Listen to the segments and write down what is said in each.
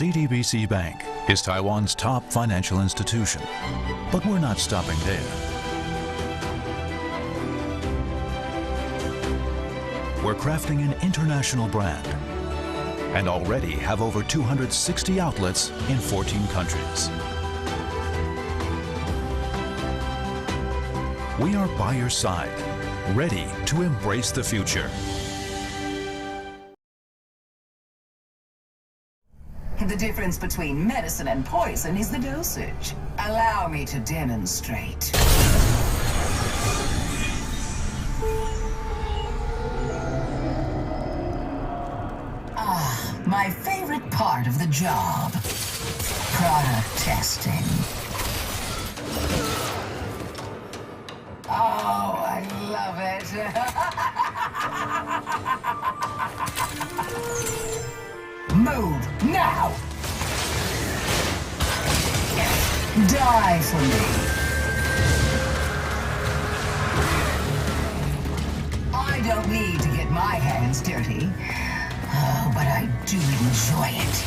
CDBC Bank is Taiwan's top financial institution, but we're not stopping there. We're crafting an international brand and already have over 260 outlets in 14 countries. We are by your side, ready to embrace the future. The difference between medicine and poison is the dosage. Allow me to demonstrate. My favorite part of the job. Product testing. Oh, I love it. Move now! Die for me. I don't need to get my hands dirty. Oh, but I do enjoy it.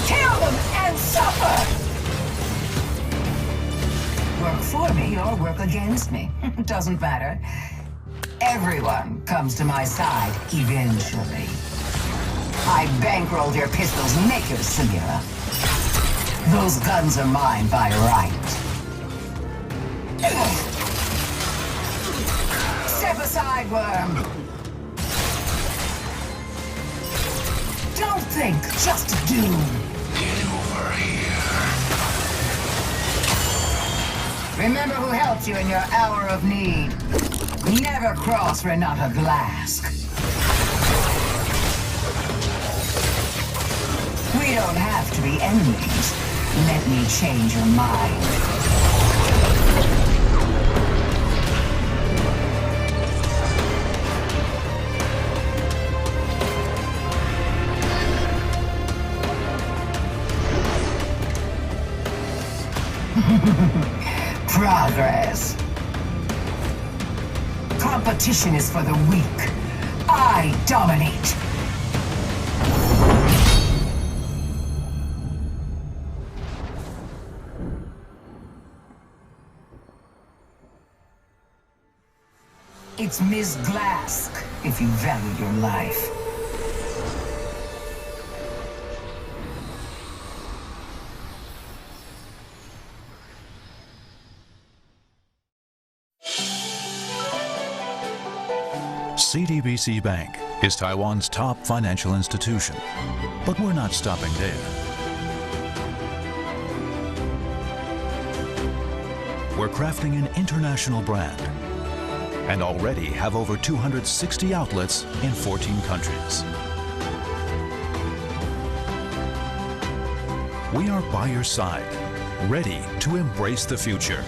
Kill them and suffer! Work for me or work against me. Doesn't matter. Everyone comes to my side eventually. I bankrolled your pistol's makers, Samira. Those guns are mine by right. Step aside, worm. Don't think, just do. Get over here. Remember who helped you in your hour of need. Never cross Renata Glask. We don't have to be enemies. Let me change your mind. Progress. Competition is for the weak. I dominate. It's Ms. Glask, if you value your life. CDBC Bank is Taiwan's top financial institution, but we're not stopping there. We're crafting an international brand and already have over 260 outlets in 14 countries. We are by your side, ready to embrace the future.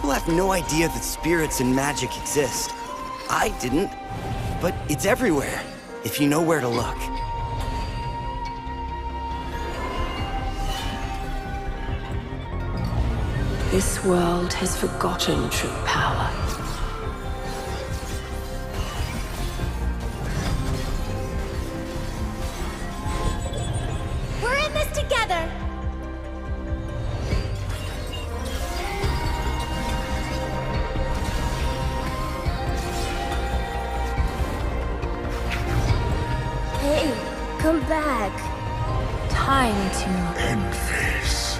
People have no idea that spirits and magic exist. I didn't, but it's everywhere, if you know where to look. This world has forgotten true power. We're in this together! Hey, come back. Time to End face.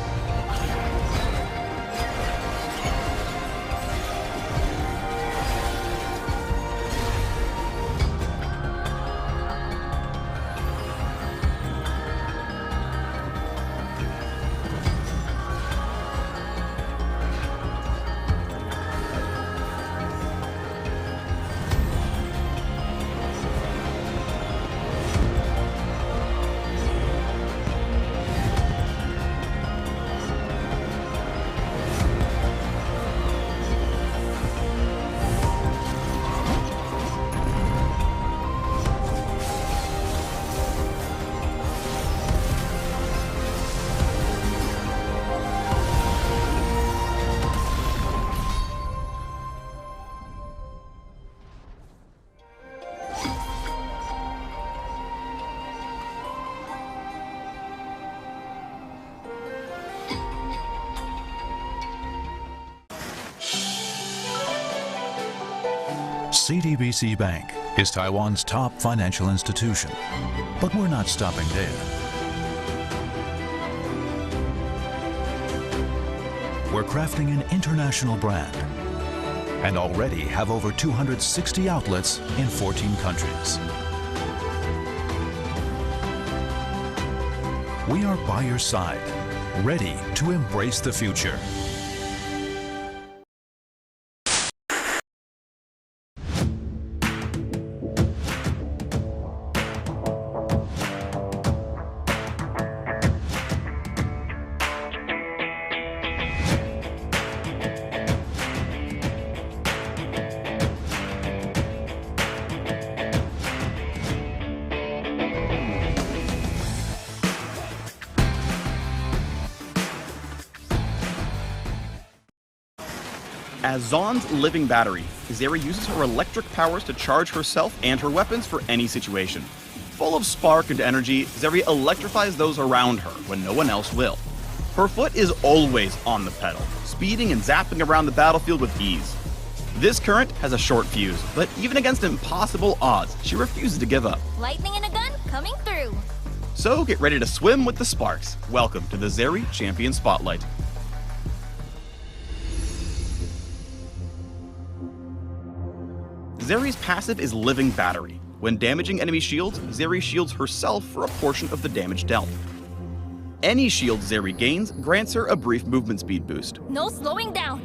CTBC Bank is Taiwan's top financial institution, but we're not stopping there. We're crafting an international brand and already have over 260 outlets in 14 countries. We are by your side, ready to embrace the future. As Zaun's living battery, Zeri uses her electric powers to charge herself and her weapons for any situation. Full of spark and energy, Zeri electrifies those around her when no one else will. Her foot is always on the pedal, speeding and zapping around the battlefield with ease. This current has a short fuse, but even against impossible odds, she refuses to give up. Lightning in a gun coming through. So get ready to swim with the sparks. Welcome to the Zeri Champion Spotlight. Zeri's passive is Living Battery. When damaging enemy shields, Zeri shields herself for a portion of the damage dealt. Any shield Zeri gains grants her a brief movement speed boost. No slowing down.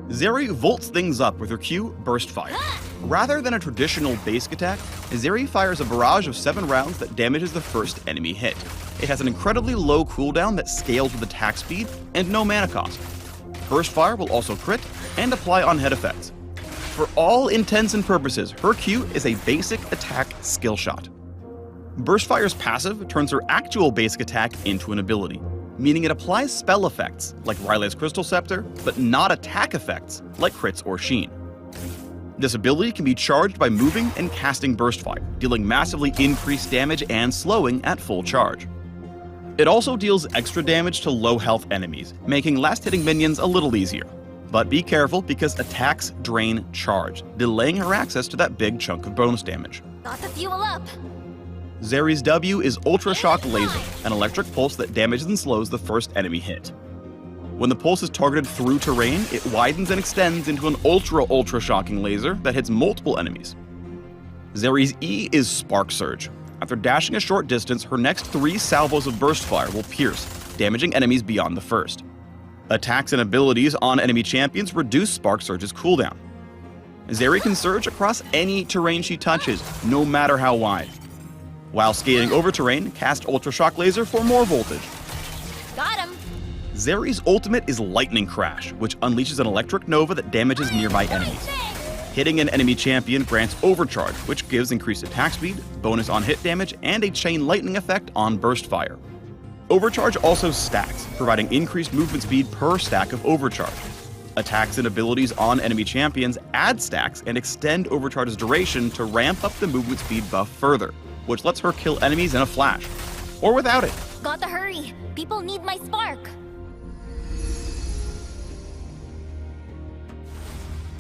Zeri volts things up with her Q, Burst Fire. Rather than a traditional basic attack, Zeri fires a barrage of 7 rounds that damages the first enemy hit. It has an incredibly low cooldown that scales with attack speed and no mana cost. Burst Fire will also crit and apply on head effects. For all intents and purposes, her Q is a basic attack skill shot. Burstfire's passive turns her actual basic attack into an ability, meaning it applies spell effects like Riley's Crystal Scepter, but not attack effects like crits or Sheen. This ability can be charged by moving and casting Burstfire, dealing massively increased damage and slowing at full charge. It also deals extra damage to low health enemies, making last hitting minions a little easier. But be careful because attacks drain charge, delaying her access to that big chunk of bonus damage. Got the fuel up. Zeri's W is Ultra Shock Laser, an electric pulse that damages and slows the first enemy hit. When the pulse is targeted through terrain, it widens and extends into an ultra shocking laser that hits multiple enemies. Zeri's E is Spark Surge. After dashing a short distance, her next 3 salvos of burst fire will pierce, damaging enemies beyond the first. Attacks and abilities on enemy champions reduce Spark Surge's cooldown. Zeri can surge across any terrain she touches, no matter how wide. While skating over terrain, cast Ultra Shock Laser for more voltage. Got him. Zeri's ultimate is Lightning Crash, which unleashes an electric nova that damages nearby enemies. Hitting an enemy champion grants Overcharge, which gives increased attack speed, bonus on hit damage, and a chain lightning effect on burst fire. Overcharge also stacks, providing increased movement speed per stack of Overcharge. Attacks and abilities on enemy champions add stacks and extend Overcharge's duration to ramp up the movement speed buff further, which lets her kill enemies in a flash. Or without it. Gotta hurry. People need my spark.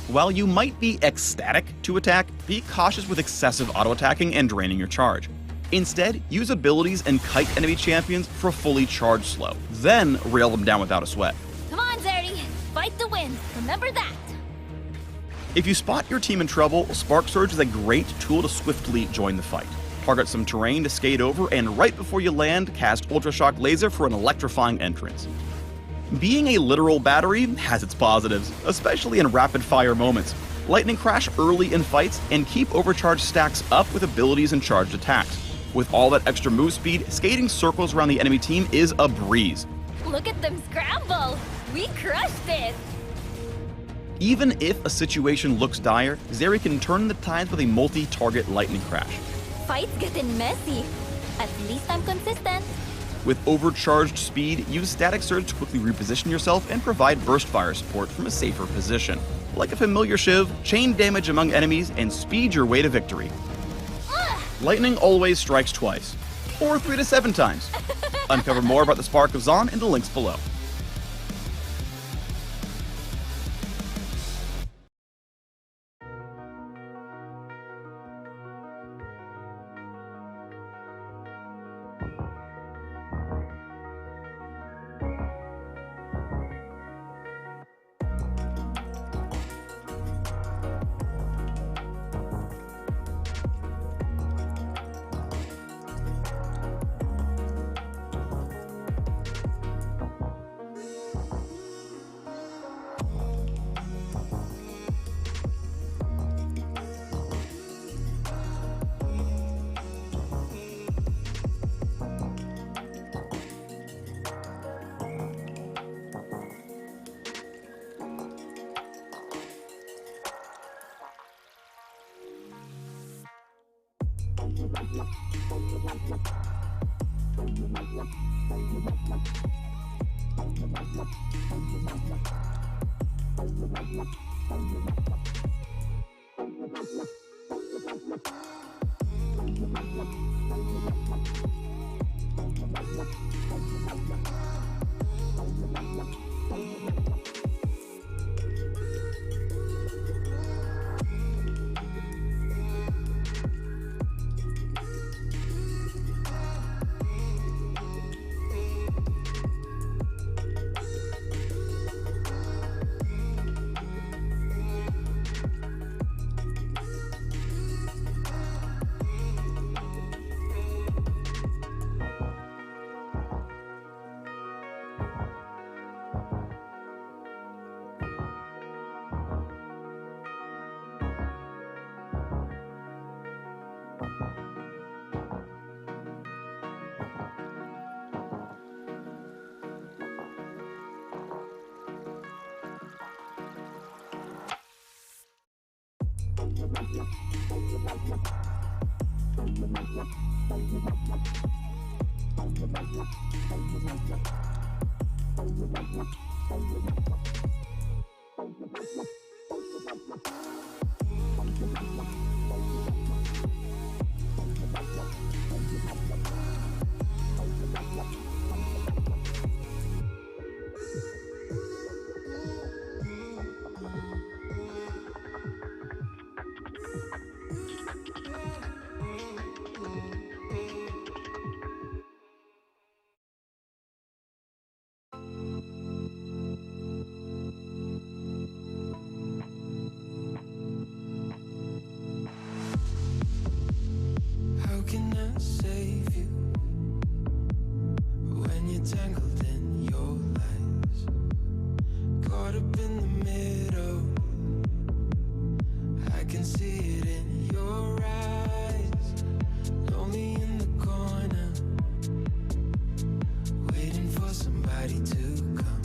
While you might be ecstatic to attack, be cautious with excessive auto-attacking and draining your charge. Instead, use abilities and kite enemy champions for fully charged slow, then rail them down without a sweat. Come on, Zeri. Fight to win. Remember that. If you spot your team in trouble, Spark Surge is a great tool to swiftly join the fight. Target some terrain to skate over, and right before you land, cast Ultra Shock Laser for an electrifying entrance. Being a literal battery has its positives, especially in rapid-fire moments. Lightning Crash early in fights, and keep Overcharge stacks up with abilities and charged attacks. With all that extra move speed, skating circles around the enemy team is a breeze. Look at them scramble. We crushed it. Even if a situation looks dire, Zeri can turn the tides with a multi-target Lightning Crash. Fight's getting messy. At least I'm consistent. With overcharged speed, use Static Surge to quickly reposition yourself and provide burst fire support from a safer position. Like a familiar shiv, chain damage among enemies and speed your way to victory. Lightning always strikes twice, or 3 to 7 times. Uncover more about the Spark of Zon in the links below. How can I save you when you're tangled in your lies? Caught up in the middle, I can see it in your eyes. Lonely in the corner, waiting for somebody to come.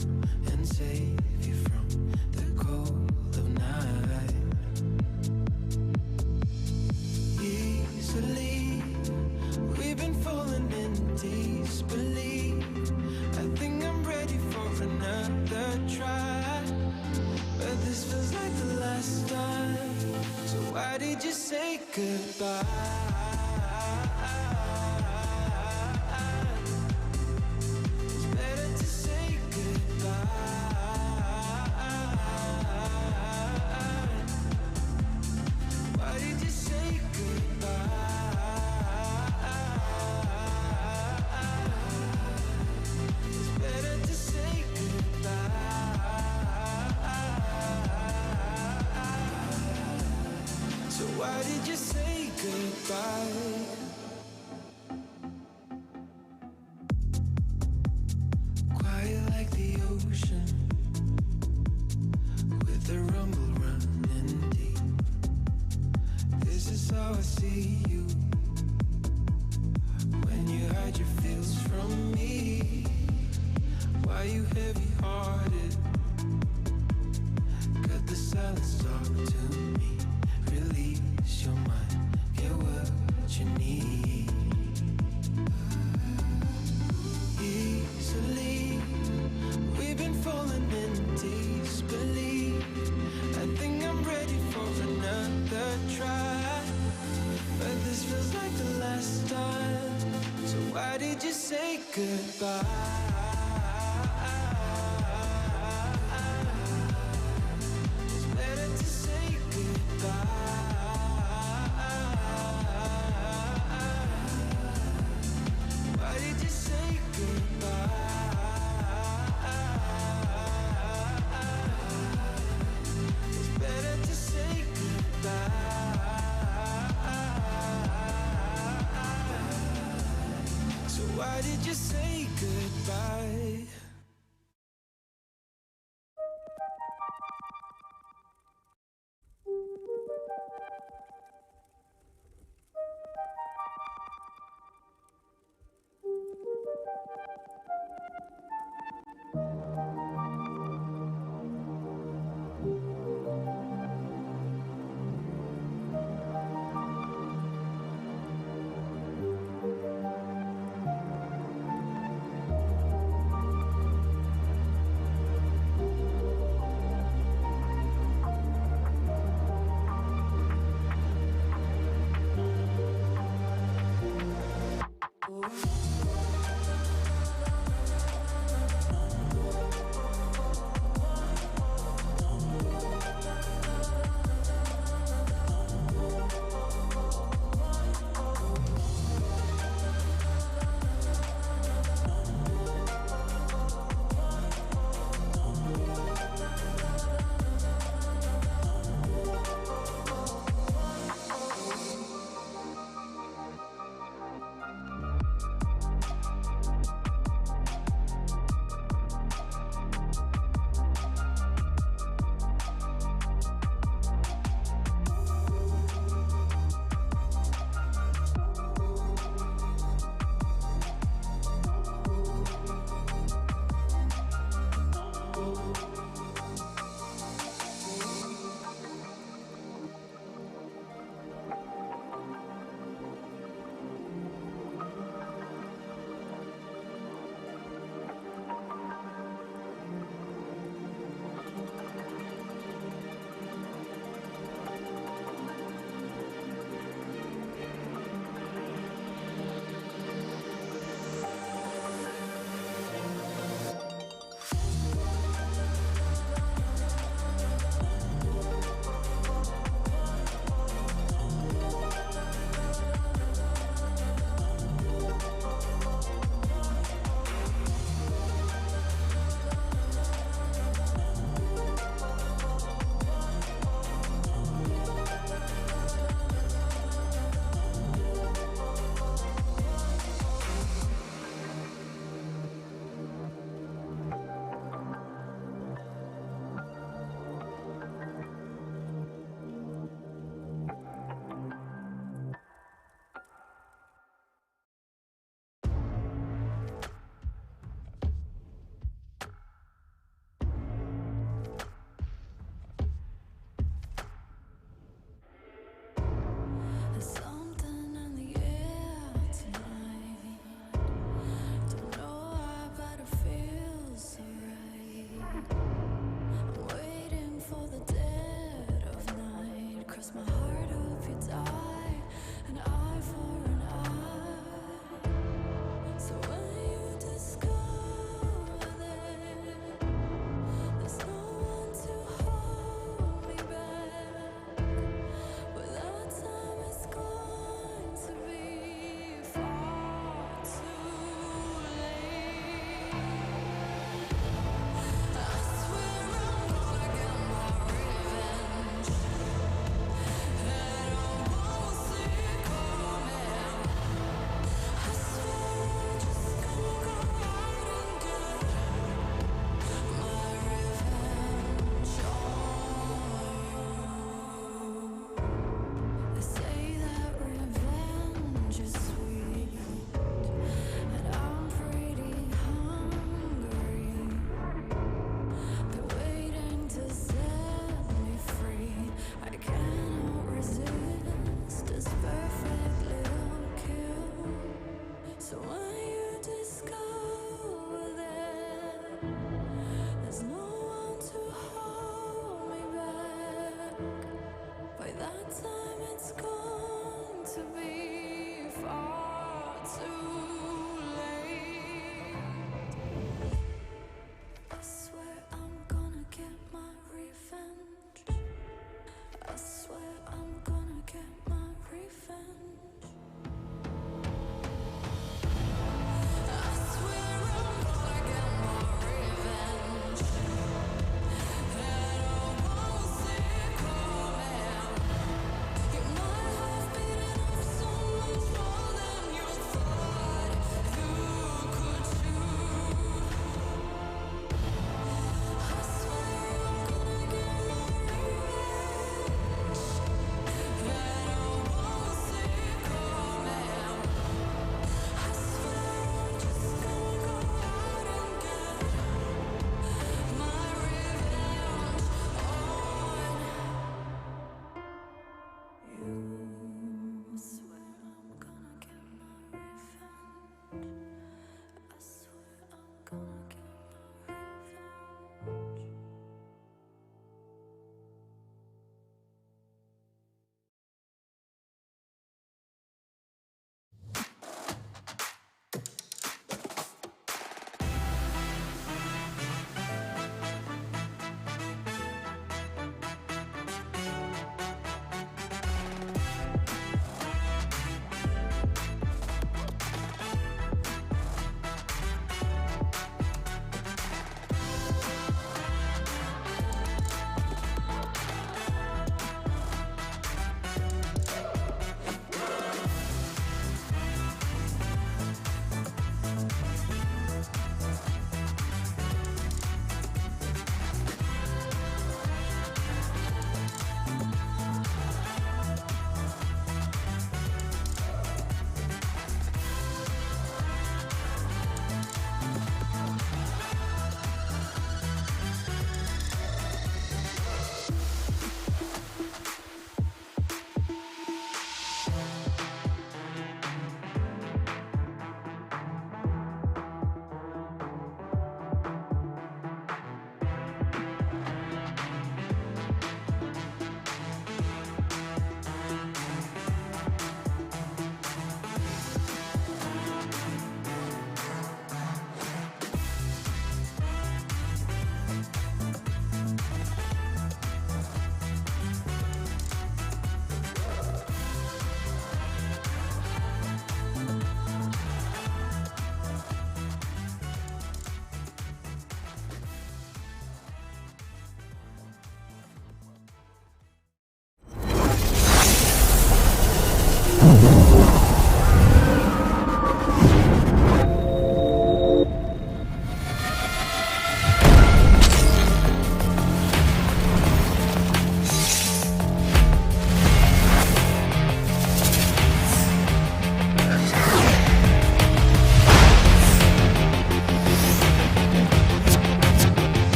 disbelief. I think I'm ready for another try, but this feels like the last time. So why did you say goodbye? It's better to say goodbye. Why did you say goodbye? It's better to say goodbye. So why did you say goodbye? Quiet like the ocean, with the rumble running deep. This is how I see you, when you hide your feels from me. Why you heavy-hearted? Cut the silence, talk to me. Release your mind, get what you need. Easily, we've been falling in disbelief. I think I'm ready for another try, but this feels like the last time. So why did you say goodbye? It's better to say goodbye. Why did you say goodbye? It's better to say goodbye. So why did you say goodbye?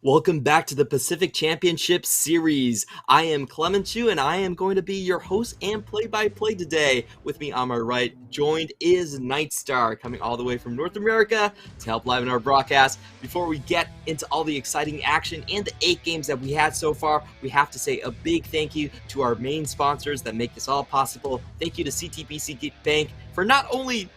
Welcome back to the Pacific Championship Series. I am Clement Chu, and I am going to be your host and play-by-play today. With me on my right, joined is Nightstar, coming all the way from North America to help liven our broadcast. Before we get into all the exciting action and the 8 games that we had so far, we have to say a big thank you to our main sponsors that make this all possible. Thank you to CTBC Bank for not only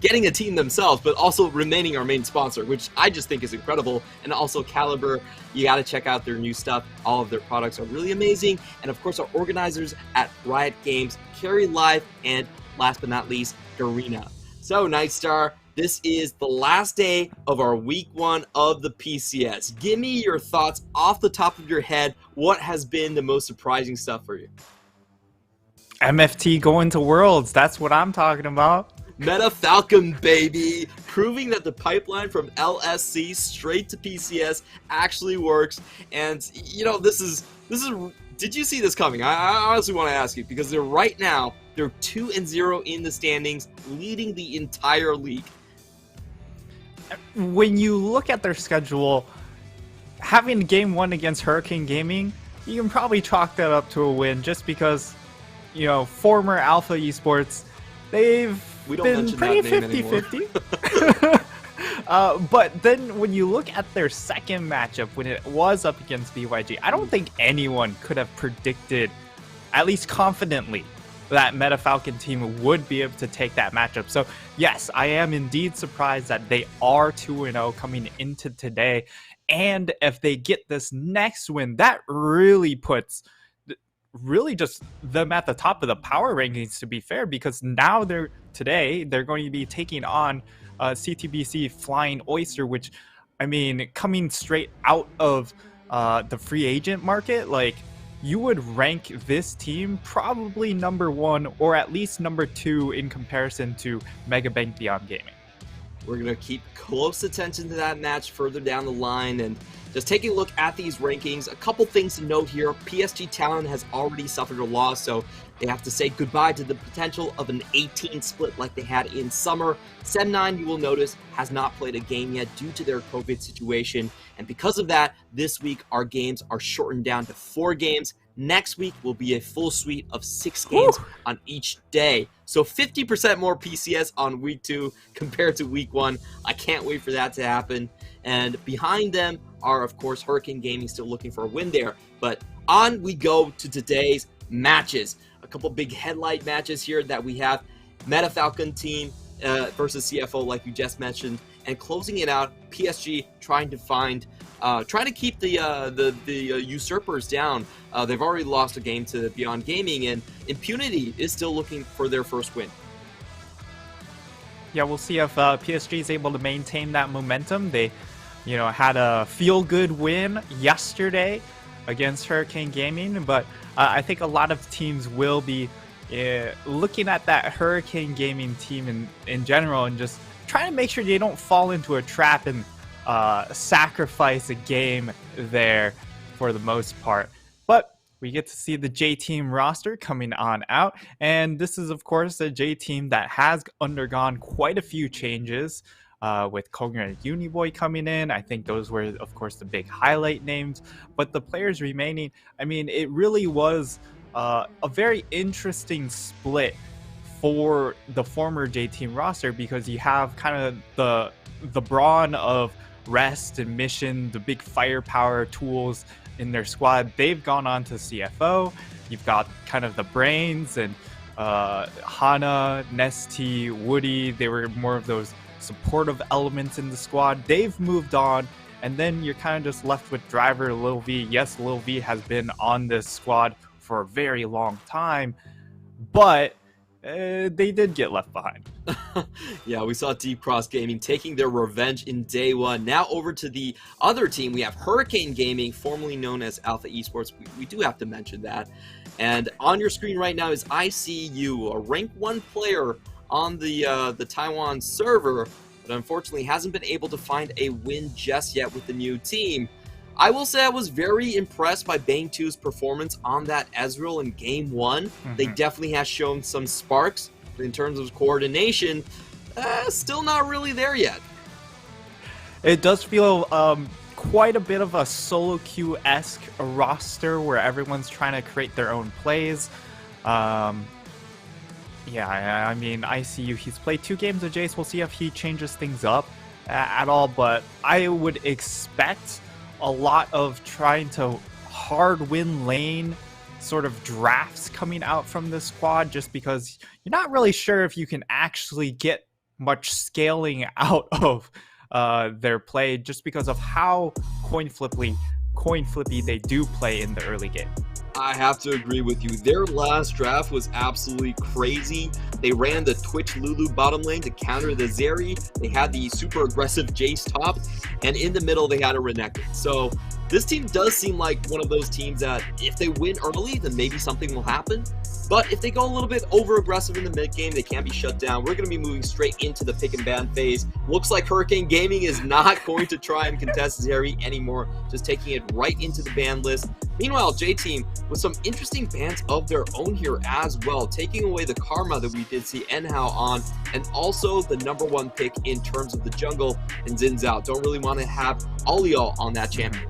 getting a team themselves, but also remaining our main sponsor, which I just think is incredible. And also Caliber, you got to check out their new stuff. All of their products are really amazing. And of course, our organizers at Riot Games, Carry Live, and last but not least, Garena. So Nightstar, this is the last day of our week 1 of the PCS. Give me your thoughts off the top of your head. What has been the most surprising stuff for you? MFT going to Worlds, that's what I'm talking about. Meta Falcon, baby, proving that the pipeline from LSC straight to PCS actually works. And you know, this is. Did you see this coming? I honestly want to ask you, because they're 2-0 in the standings, leading the entire league. When you look at their schedule, having game 1 against Hurricane Gaming, you can probably chalk that up to a win, just because, you know, former Alpha Esports, they've been pretty 50-50. But then when you look at their second matchup, when it was up against BYG, I don't think anyone could have predicted, at least confidently, that Meta Falcon team would be able to take that matchup. So yes, I am indeed surprised that they are 2-0 coming into today. And if they get this next win, that really puts just them at the top of the power rankings, to be fair, because now they're going to be taking on CTBC Flying Oyster, which, I mean, coming straight out of the free agent market, like, you would rank this team probably number 1 or at least number 2 in comparison to Megabank Beyond Gaming. We're going to keep close attention to that match further down the line. And just taking a look at these rankings, a couple things to note here. PSG Talon has already suffered a loss, so they have to say goodbye to the potential of an 18 split like they had in summer. Sem9, you will notice, has not played a game yet due to their COVID situation. And because of that, this week our games are shortened down to 4 games. Next week will be a full suite of 6 games on each day. So 50% more PCS on week 2 compared to week 1. I can't wait for that to happen. And behind them are, of course, Hurricane Gaming still looking for a win there. But on we go to today's matches. A couple big headlight matches here that we have. Meta Falcon team versus CFO, like you just mentioned. And closing it out, PSG trying to keep the usurpers down. They've already lost a game to Beyond Gaming, and Impunity is still looking for their first win. Yeah, we'll see if PSG is able to maintain that momentum. They, had a feel-good win yesterday against Hurricane Gaming, but I think a lot of teams will be looking at that Hurricane Gaming team in general and just trying to make sure they don't fall into a trap and sacrifice a game there for the most part. But we get to see the J Team roster coming on out, and this is of course a J Team that has undergone quite a few changes with Konger and Uniboy coming in. I think those were of course the big highlight names, but the players remaining, I mean, it really was a very interesting split for the former J Team roster, because you have kind of the brawn of Rest and Mission, the big firepower tools in their squad. They've gone on to CFO. You've got kind of the brains and Hana, Nesty, Woody. They were more of those supportive elements in the squad. They've moved on, and then you're kind of just left with Driver, Lil V. Yes, Lil V has been on this squad for a very long time, but they did get left behind. Yeah, we saw Deep Cross Gaming taking their revenge in day 1. Now over to the other team. We have Hurricane Gaming, formerly known as Alpha Esports. We do have to mention that. And on your screen right now is ICU, a rank 1 player on the Taiwan server, but unfortunately hasn't been able to find a win just yet with the new team. I will say I was very impressed by Bang 2's performance on that Ezreal in Game 1. They definitely have shown some sparks, but in terms of coordination, still not really there yet. It does feel quite a bit of a solo queue-esque roster where everyone's trying to create their own plays. Yeah, I mean, ICU, he's played 2 games of Jace. We'll see if he changes things up at all, but I would expect a lot of trying to hard win lane sort of drafts coming out from this squad, just because you're not really sure if you can actually get much scaling out of their play, just because of how coin flippy they do play in the early game. I have to agree with you. Their last draft was absolutely crazy. They ran the Twitch Lulu bottom lane to counter the Zeri. They had the super aggressive Jace top, and in the middle they had a Renekton. So this team does seem like one of those teams that if they win early, then maybe something will happen. But if they go a little bit over aggressive in the mid game, they can be shut down. We're going to be moving straight into the pick and ban phase. Looks like Hurricane Gaming is not going to try and contest Zeri anymore, just taking it right into the ban list. Meanwhile, J-Team with some interesting bans of their own here as well, taking away the Karma that we did see Enhao on, and also the #1 pick in terms of the jungle and Xin Zhao. Don't really want to have Alio on that champion.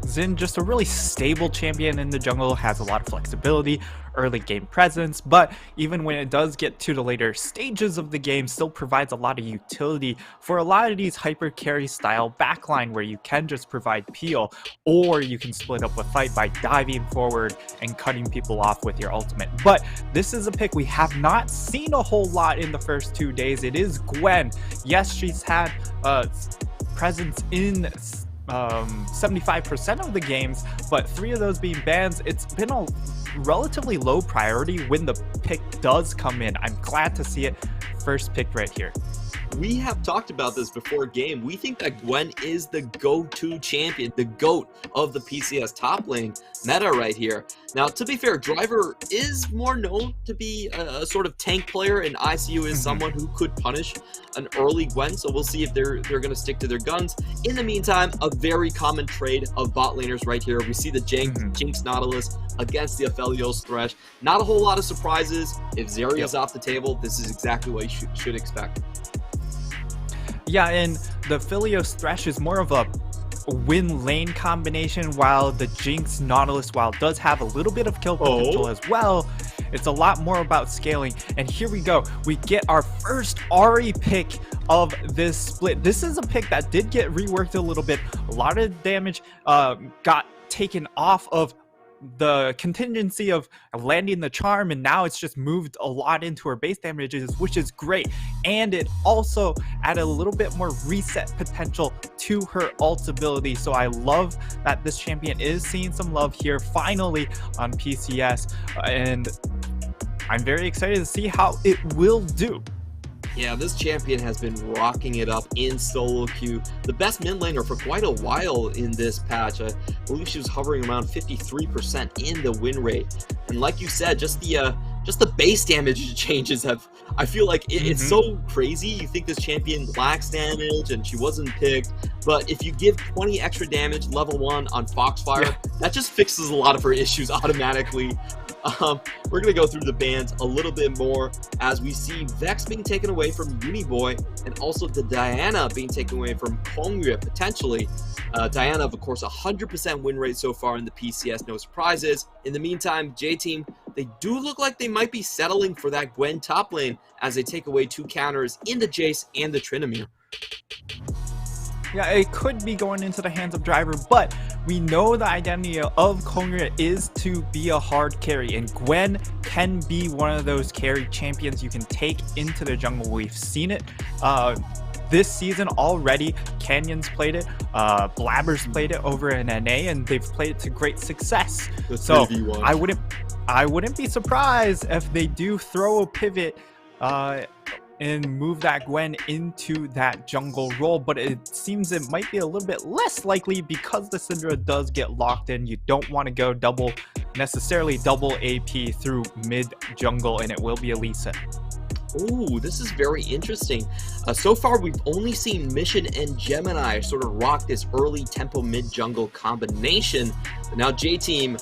Xin, just a really stable champion in the jungle, has a lot of flexibility, early game presence, but even when it does get to the later stages of the game, still provides a lot of utility for a lot of these hyper carry style backline where you can just provide peel, or you can split up a fight by diving forward and cutting people off with your ultimate. But this is a pick we have not seen a whole lot in the first 2 days. It is Gwen. Yes, she's had presence in 75% of the games, but 3 of those being bans. It's been a relatively low priority when the pick does come in. I'm glad to see it first pick right here. We have talked about this before game. We think that Gwen is the go-to champion, the GOAT of the PCS top lane meta right here. Now, to be fair, Driver is more known to be a sort of tank player, and ICU is someone who could punish an early Gwen, so we'll see if they're going to stick to their guns. In the meantime, a very common trade of bot laners right here. We see the Jinx Nautilus against the Aphelios Thresh. Not a whole lot of surprises. If Zeri is off the table, this is exactly what you should expect. Yeah, and the Aphelios Thresh is more of a win lane combination, while the Jinx Nautilus, while it does have a little bit of kill potential as well, it's a lot more about scaling. And here we go. We get our first Ahri pick of this split. This is a pick that did get reworked a little bit. A lot of damage got taken off of the contingency of landing the charm, and now it's just moved a lot into her base damages, which is great. And it also added a little bit more reset potential to her ult ability. So I love that this champion is seeing some love here finally on PCS, and I'm very excited to see how it will do. Yeah, this champion has been rocking it up in solo queue. The best mid laner for quite a while in this patch. I believe she was hovering around 53% in the win rate. And like you said, just the base damage changes have, I feel like it's so crazy. You think this champion lacks damage and she wasn't picked, but if you give 20 extra damage level 1 on Foxfire, that just fixes a lot of her issues automatically. We're going to go through the bans a little bit more as we see Vex being taken away from Uniboy, and also the Diana being taken away from Kongyue potentially. Diana, of course, 100% win rate so far in the PCS, no surprises. In the meantime, J-Team, they do look like they might be settling for that Gwen top lane as they take away 2 counters in the Jace and the Tryndamere. Yeah, it could be going into the hands of Driver, but we know the identity of Kongyue is to be a hard carry, and Gwen can be one of those carry champions you can take into the jungle. We've seen it this season already. Canyon's played it, Blabbers played it over in NA, and they've played it to great success. So I wouldn't be surprised if they do throw a pivot and move that Gwen into that jungle role, but it seems it might be a little bit less likely because the Syndra does get locked in. You don't want to go necessarily double AP through mid jungle, and it will be Elisa. Ooh, this is very interesting. So far, we've only seen Mission and Gemini sort of rock this early tempo mid jungle combination. But now J-Team,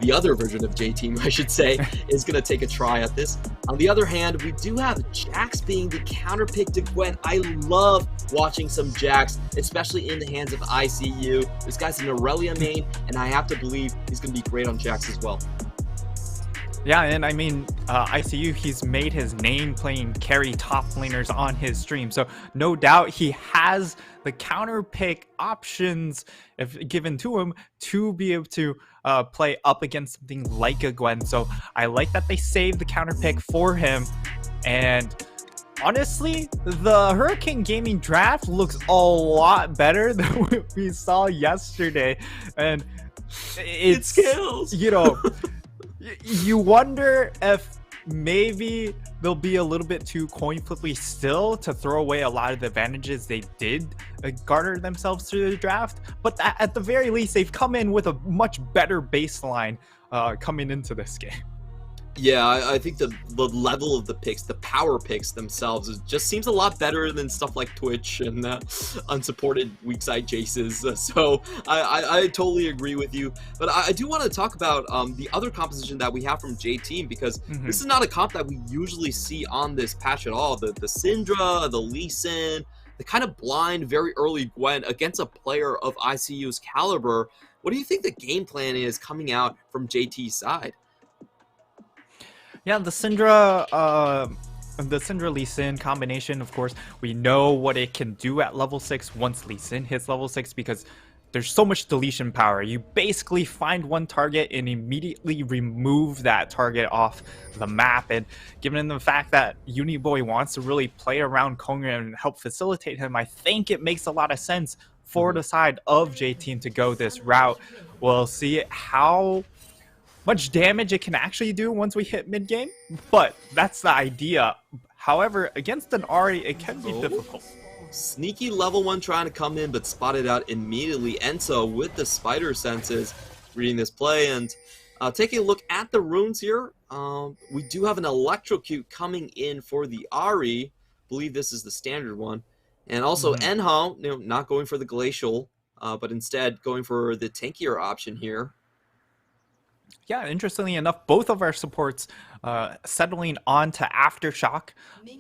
the other version of J-Team, I should say, is going to take a try at this. On the other hand, we do have Jax being the counter pick to Gwen. I love watching some Jax, especially in the hands of ICU. This guy's an Aurelia main, and I have to believe he's going to be great on Jax as well. Yeah, and I mean, ICU, he's made his name playing carry top laners on his stream. So no doubt he has the counter pick options, if given to him, to be able to play up against something like a Gwen. So I like that they saved the counter pick for him. And honestly, the Hurricane Gaming draft looks a lot better than what we saw yesterday. And it scales. You know, you wonder if maybe they'll be a little bit too coin flippy still to throw away a lot of the advantages they did garner themselves through the draft. But at the very least, they've come in with a much better baseline coming into this game. Yeah, I think the level of the picks, the power picks themselves, just seems a lot better than stuff like Twitch and unsupported weak side Jaces. So I totally agree with you. But I do want to talk about the other composition that we have from J-Team, because this is not a comp that we usually see on this patch at all. The Syndra, the Lee Sin, the kind of blind, very early Gwen against a player of ICU's caliber. What do you think the game plan is coming out from JT's side? Yeah, the Syndra Lee Sin combination, of course, we know what it can do at level 6 once Lee Sin hits level 6, because there's so much deletion power. You basically find one target and immediately remove that target off the map. And given the fact that Uniboy wants to really play around Kongra and help facilitate him, I think it makes a lot of sense for the side of J-Team to go this route. We'll see how much damage it can actually do once we hit mid-game, but that's the idea. However, against an Ahri, it can be difficult. Sneaky level 1 trying to come in, but spotted out immediately. Enzo with the spider senses reading this play, and taking a look at the runes here, we do have an electrocute coming in for the Ahri. I believe this is the standard one. And also Enho, not going for the glacial, but instead going for the tankier option here. Yeah, interestingly enough, both of our supports settling onto Aftershock.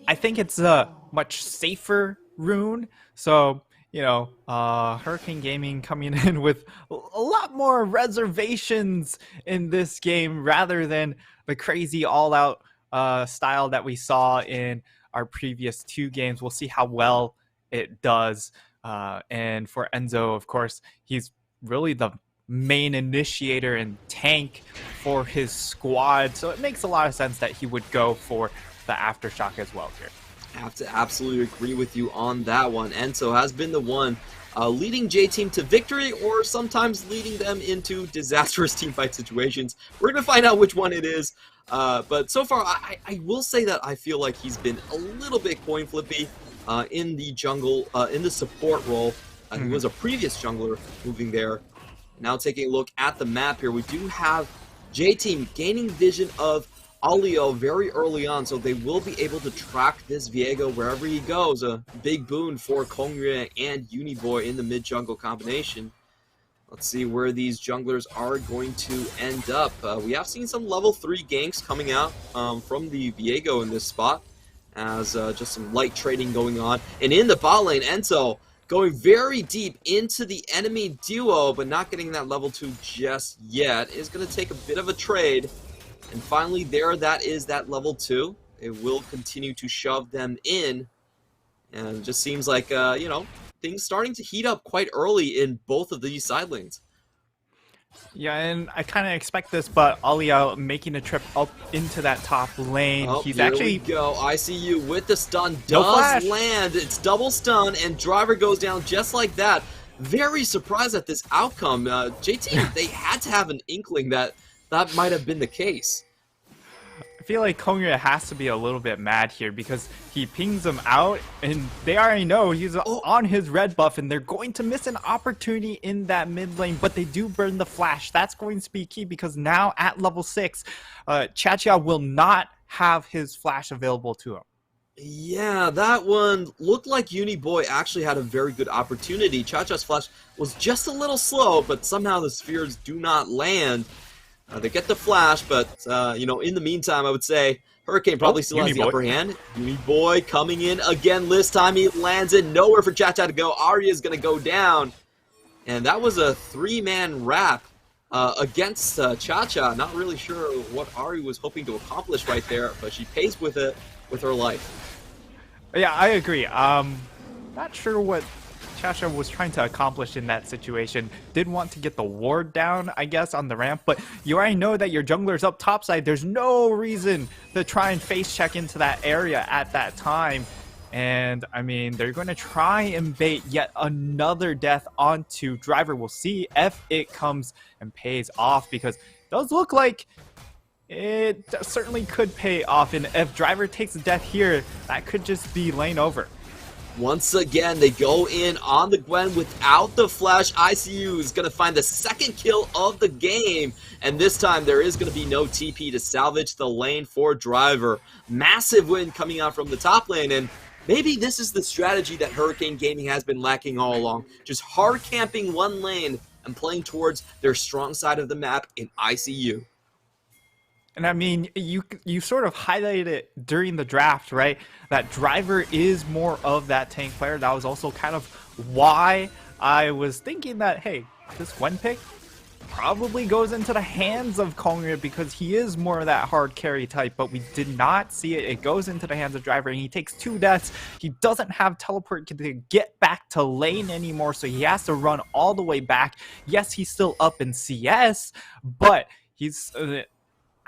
I think it's a much safer rune. So, Hurricane Gaming coming in with a lot more reservations in this game rather than the crazy all-out style that we saw in our previous 2 games. We'll see how well it does. And for Enzo, of course, he's really the main initiator and tank for his squad, so it makes a lot of sense that he would go for the Aftershock as well here. I have to absolutely agree with you on that one. Enzo has been the one leading J-Team to victory, or sometimes leading them into disastrous teamfight situations. We're going to find out which one it is, but so far I will say that I feel like he's been a little bit coin flippy in the jungle, in the support role. He was a previous jungler moving there. Now taking a look at the map here, we do have J-Team gaining vision of Alio very early on, so they will be able to track this Viego wherever he goes. A big boon for Kongra and Uniboy in the mid-jungle combination. Let's see where these junglers are going to end up. We have seen some level 3 ganks coming out from the Viego in this spot, as just some light trading going on. And in the bot lane, Enzo going very deep into the enemy duo, but not getting that level 2 just yet. Is going to take a bit of a trade. And finally there, that is that level 2. It will continue to shove them in. And it just seems like, things starting to heat up quite early in both of these side lanes. Yeah, and I kind of expect this, but Alio making a trip up into that top lane. Oh, He's here actually we go. ICU with the stun No does flash. land. It's double stun, and driver goes down just like that. Very surprised at this outcome. JT, they had to have an inkling that that might have been the case. I feel like Kongra has to be a little bit mad here, because he pings him out and they already know he's on his red buff, and they're going to miss an opportunity in that mid lane, but they do burn the flash. That's going to be key, because now at level 6, Chachia will not have his flash available to him. Yeah, that one looked like Uniboy actually had a very good opportunity. Chacha's flash was just a little slow, but somehow the spheres do not land. They get the flash, but, in the meantime, I would say Hurricane probably still has the upper hand. Uni Boy coming in again. This time he lands it. Nowhere for Cha-Cha to go. Arya is going to go down. And that was a 3-man wrap against Cha-Cha. Not really sure what Ari was hoping to accomplish right there, but she pays with it with her life. Yeah, I agree. Not sure what Cha-Cha was trying to accomplish in that situation. Did want to get the ward down, I guess, on the ramp, but you already know that your jungler's up topside. There's no reason to try and face check into that area at that time. And, I mean, they're going to try and bait yet another death onto Driver. We'll see if it comes and pays off, because it does look like it certainly could pay off. And if Driver takes a death here, that could just be lane over. Once again, they go in on the Gwen without the flash. ICU is going to find the second kill of the game. And this time, there is going to be no TP to salvage the lane for Driver. Massive win coming out from the top lane. And maybe this is the strategy that Hurricane Gaming has been lacking all along. Just hard camping one lane and playing towards their strong side of the map in ICU. And I mean, you sort of highlighted it during the draft, right? That Driver is more of that tank player. That was also kind of why I was thinking that, hey, this Gwen pick probably goes into the hands of Kongria, because he is more of that hard carry type, but we did not see it. It goes into the hands of Driver, and he takes 2 deaths. He doesn't have teleport to get back to lane anymore, so he has to run all the way back. Yes, he's still up in CS, but he's...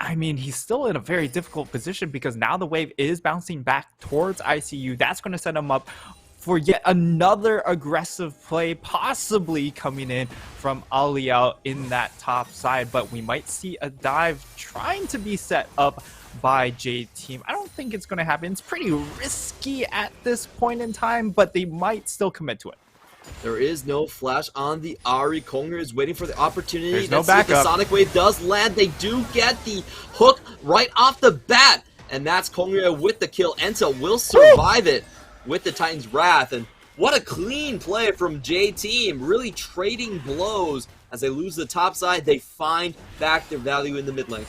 I mean, he's still in a very difficult position, because now the wave is bouncing back towards ICU. That's going to set him up for yet another aggressive play, possibly coming in from Aliao in that top side. But we might see a dive trying to be set up by J Team. I don't think it's going to happen. It's pretty risky at this point in time, but they might still commit to it. There is no flash on the Ari. Kongria is waiting for the opportunity. There's no Let's see if the backup. Sonic Wave does land. They do get the hook right off the bat. And that's Kongria with the kill. Enta will survive it with the Titan's Wrath. And what a clean play from J-Team. Really trading blows. As they lose the top side, they find back their value in the mid lane.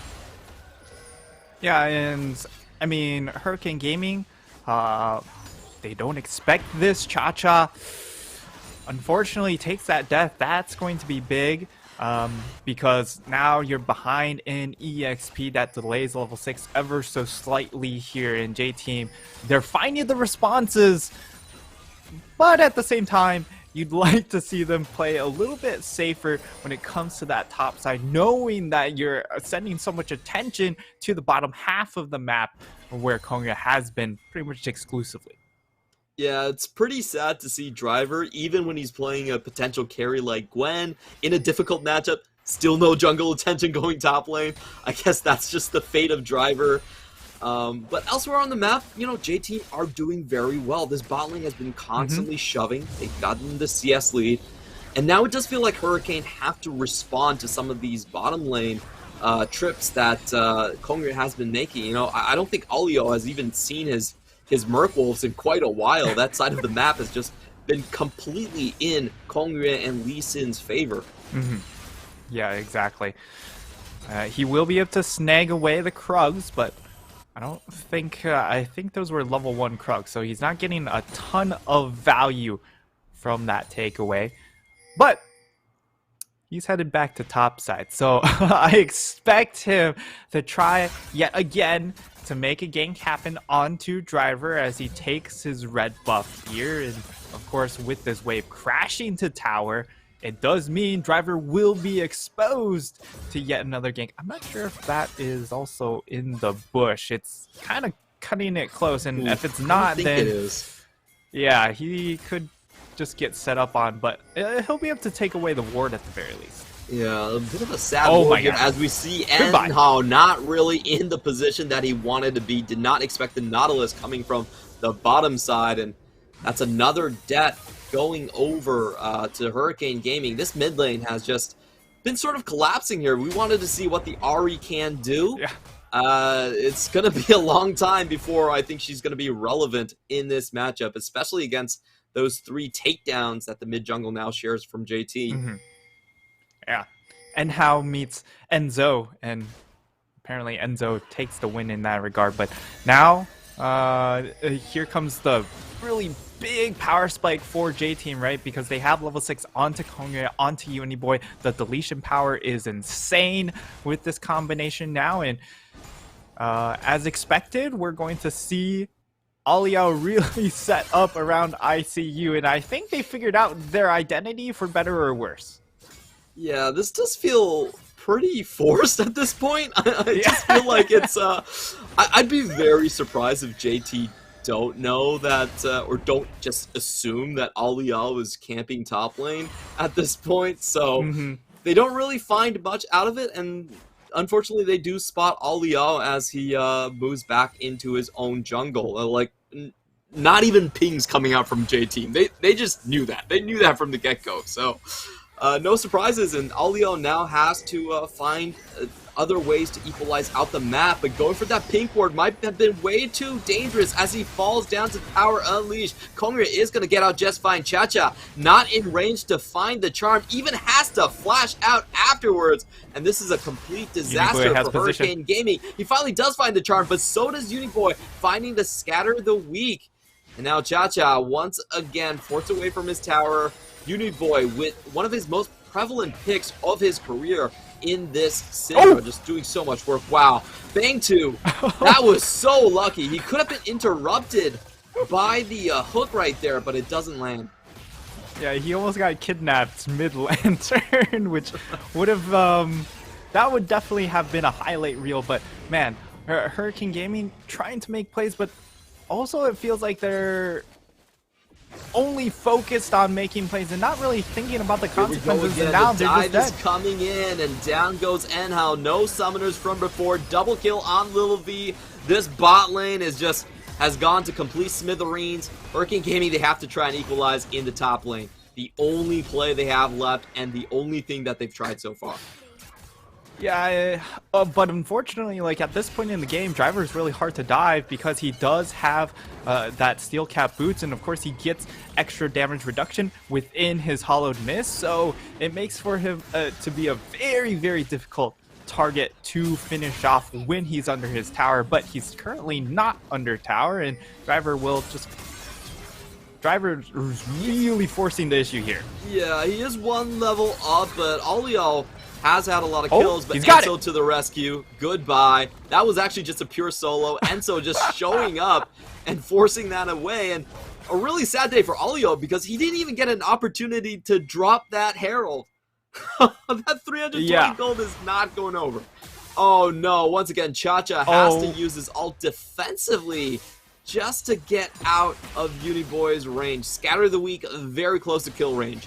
Yeah, and I mean, Hurricane Gaming, they don't expect this. Cha-Cha unfortunately takes that death. That's going to be big, because now you're behind in EXP. That delays level 6 ever so slightly here in J-Team. They're finding the responses, but at the same time, you'd like to see them play a little bit safer when it comes to that top side, knowing that you're sending so much attention to the bottom half of the map, where Kongria has been pretty much exclusively. Yeah, it's pretty sad to see Driver, even when he's playing a potential carry like Gwen, in a difficult matchup, still no jungle attention going top lane. I guess that's just the fate of Driver. But elsewhere on the map, you know, J-Team are doing very well. This bot lane has been constantly shoving. They've gotten the CS lead. And now it does feel like Hurricane have to respond to some of these bottom lane trips that Kongria has been making. You know, I don't think Alio has even seen his Merc Wolves in quite a while. That side of the map has just been completely in Kongria and Lee Sin's favor. Yeah, exactly. He will be able to snag away the Krugs, but I don't think... I think those were level 1 Krugs, so he's not getting a ton of value from that takeaway. But he's headed back to top side, so I expect him to try yet again to make a gank happen onto Driver as he takes his red buff here. And of course, with this wave crashing to tower, it does mean Driver will be exposed to yet another gank. I'm not sure if that is also in the bush. It's kind of cutting it close, and if it's not, then it is. Yeah, he could just get set up on, but he'll be able to take away the ward at the very least. Yeah, a bit of a sad Oh ward my here God. as we see Goodbye. Enhao not really in the position that he wanted to be. Did not expect the Nautilus coming from the bottom side, and that's another death going over to Hurricane Gaming. This mid lane has just been sort of collapsing here. We wanted to see what the Ari can do. Yeah. It's going to be a long time before I think she's going to be relevant in this matchup, especially against those 3 takedowns that the mid jungle now shares from JT. Yeah. Enhao meets Enzo, and apparently Enzo takes the win in that regard. But now, here comes the really big power spike for J-Team, right? Because they have level 6 onto Kongre, onto Uniboy. The deletion power is insane with this combination now. And as expected, we're going to see Aliyah really set up around ICU. And I think they figured out their identity for better or worse. Yeah, this does feel pretty forced at this point. I just feel like it's... I'd be very surprised if JT don't know that, or don't just assume that Aliyah was camping top lane at this point. So they don't really find much out of it, and unfortunately they do spot Aliyah as he moves back into his own jungle. Like, not even pings coming out from J-Team. They just knew that. They knew that from the get-go. So no surprises, and Aliyah now has to find other ways to equalize out the map, but going for that pink ward might have been way too dangerous as he falls down to Power Unleashed. Kongre is going to get out just fine. Cha-Cha not in range to find the charm, even has to flash out afterwards, and this is a complete disaster for Hurricane Gaming. He finally does find the charm, but so does Uniboy, finding to scatter the weak. And now Cha-Cha once again forced away from his tower. Uniboy with one of his most prevalent picks of his career in this Syndra, just doing so much work. Wow, Bang 2, that was so lucky. He could have been interrupted by the hook right there, but it doesn't land. Yeah, he almost got kidnapped mid-lantern, which would have, that would definitely have been a highlight reel. But man, Hurricane Gaming trying to make plays, but also it feels like they're only focused on making plays and not really thinking about the consequences. And now they're just dead. Is coming in, and down goes Enhao. No summoners from before. Double kill on Lil V. This bot lane is just has gone to complete smithereens. Hurricane Gaming, they have to try and equalize in the top lane. The only play they have left, and the only thing that they've tried so far. Yeah, but unfortunately, like at this point in the game, Driver is really hard to dive because he does have that steel cap boots, and of course he gets extra damage reduction within his hollowed mist, so it makes for him to be a very, very difficult target to finish off when he's under his tower. But he's currently not under tower, and Driver is really forcing the issue here. Yeah, he is one level up, but Aliyah has had a lot of kills, but Enzo to the rescue. Goodbye. That was actually just a pure solo. Enzo just showing up and forcing that away. And a really sad day for Aliyah because he didn't even get an opportunity to drop that Herald. That 320 gold is not going over. Oh no, once again, Cha-Cha has to use his ult defensively just to get out of Uniboy's range. Scatter the weak, very close to kill range.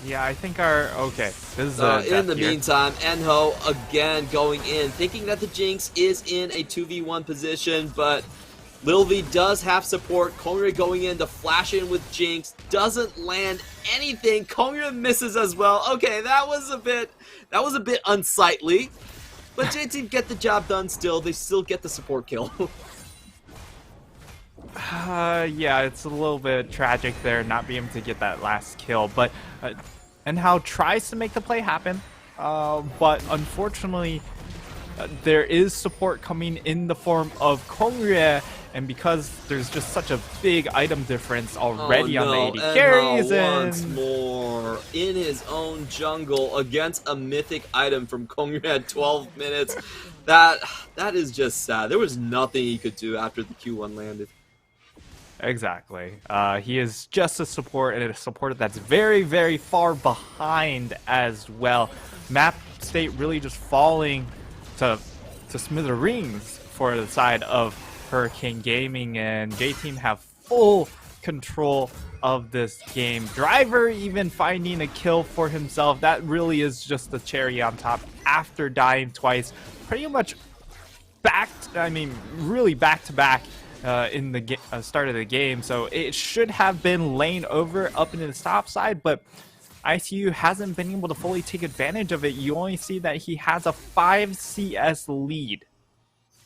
Yeah, I think this is in the meantime, Enho again going in, thinking that the Jinx is in a 2v1 position, but Lil V does have support. Kongre going in to flash in with Jinx, doesn't land anything. Kongre misses as well. Okay, that was a bit unsightly, but JT get the job done still. They still get the support kill. Yeah, it's a little bit tragic there not being able to get that last kill, but Enhao tries to make the play happen, but unfortunately there is support coming in the form of Kongre, and because there's just such a big item difference already on the AD carries, and once more in his own jungle against a mythic item from Kongre at 12 minutes. That is just sad. There was nothing he could do after the Q1 landed. Exactly. He is just a support, and a support that's very, very far behind as well. Map state really just falling to smithereens for the side of Hurricane Gaming, and J-Team have full control of this game. Driver even finding a kill for himself. That really is just the cherry on top after dying twice. Pretty much really back to back in the start of the game, so it should have been lane over up into the top side, but ICU hasn't been able to fully take advantage of it. You only see that he has a 5 CS lead.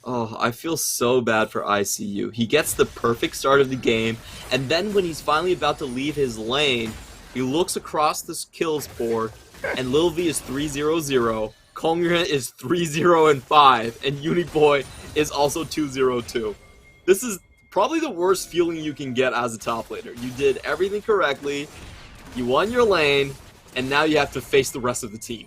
Oh, I feel so bad for ICU. He gets the perfect start of the game, and then when he's finally about to leave his lane, he looks across this kills board, and Lil V is 3-0-0. Kongyue is 3-0-5, and Uniboy is also 2-0-2. This is probably the worst feeling you can get as a top laner. You did everything correctly, you won your lane, and now you have to face the rest of the team.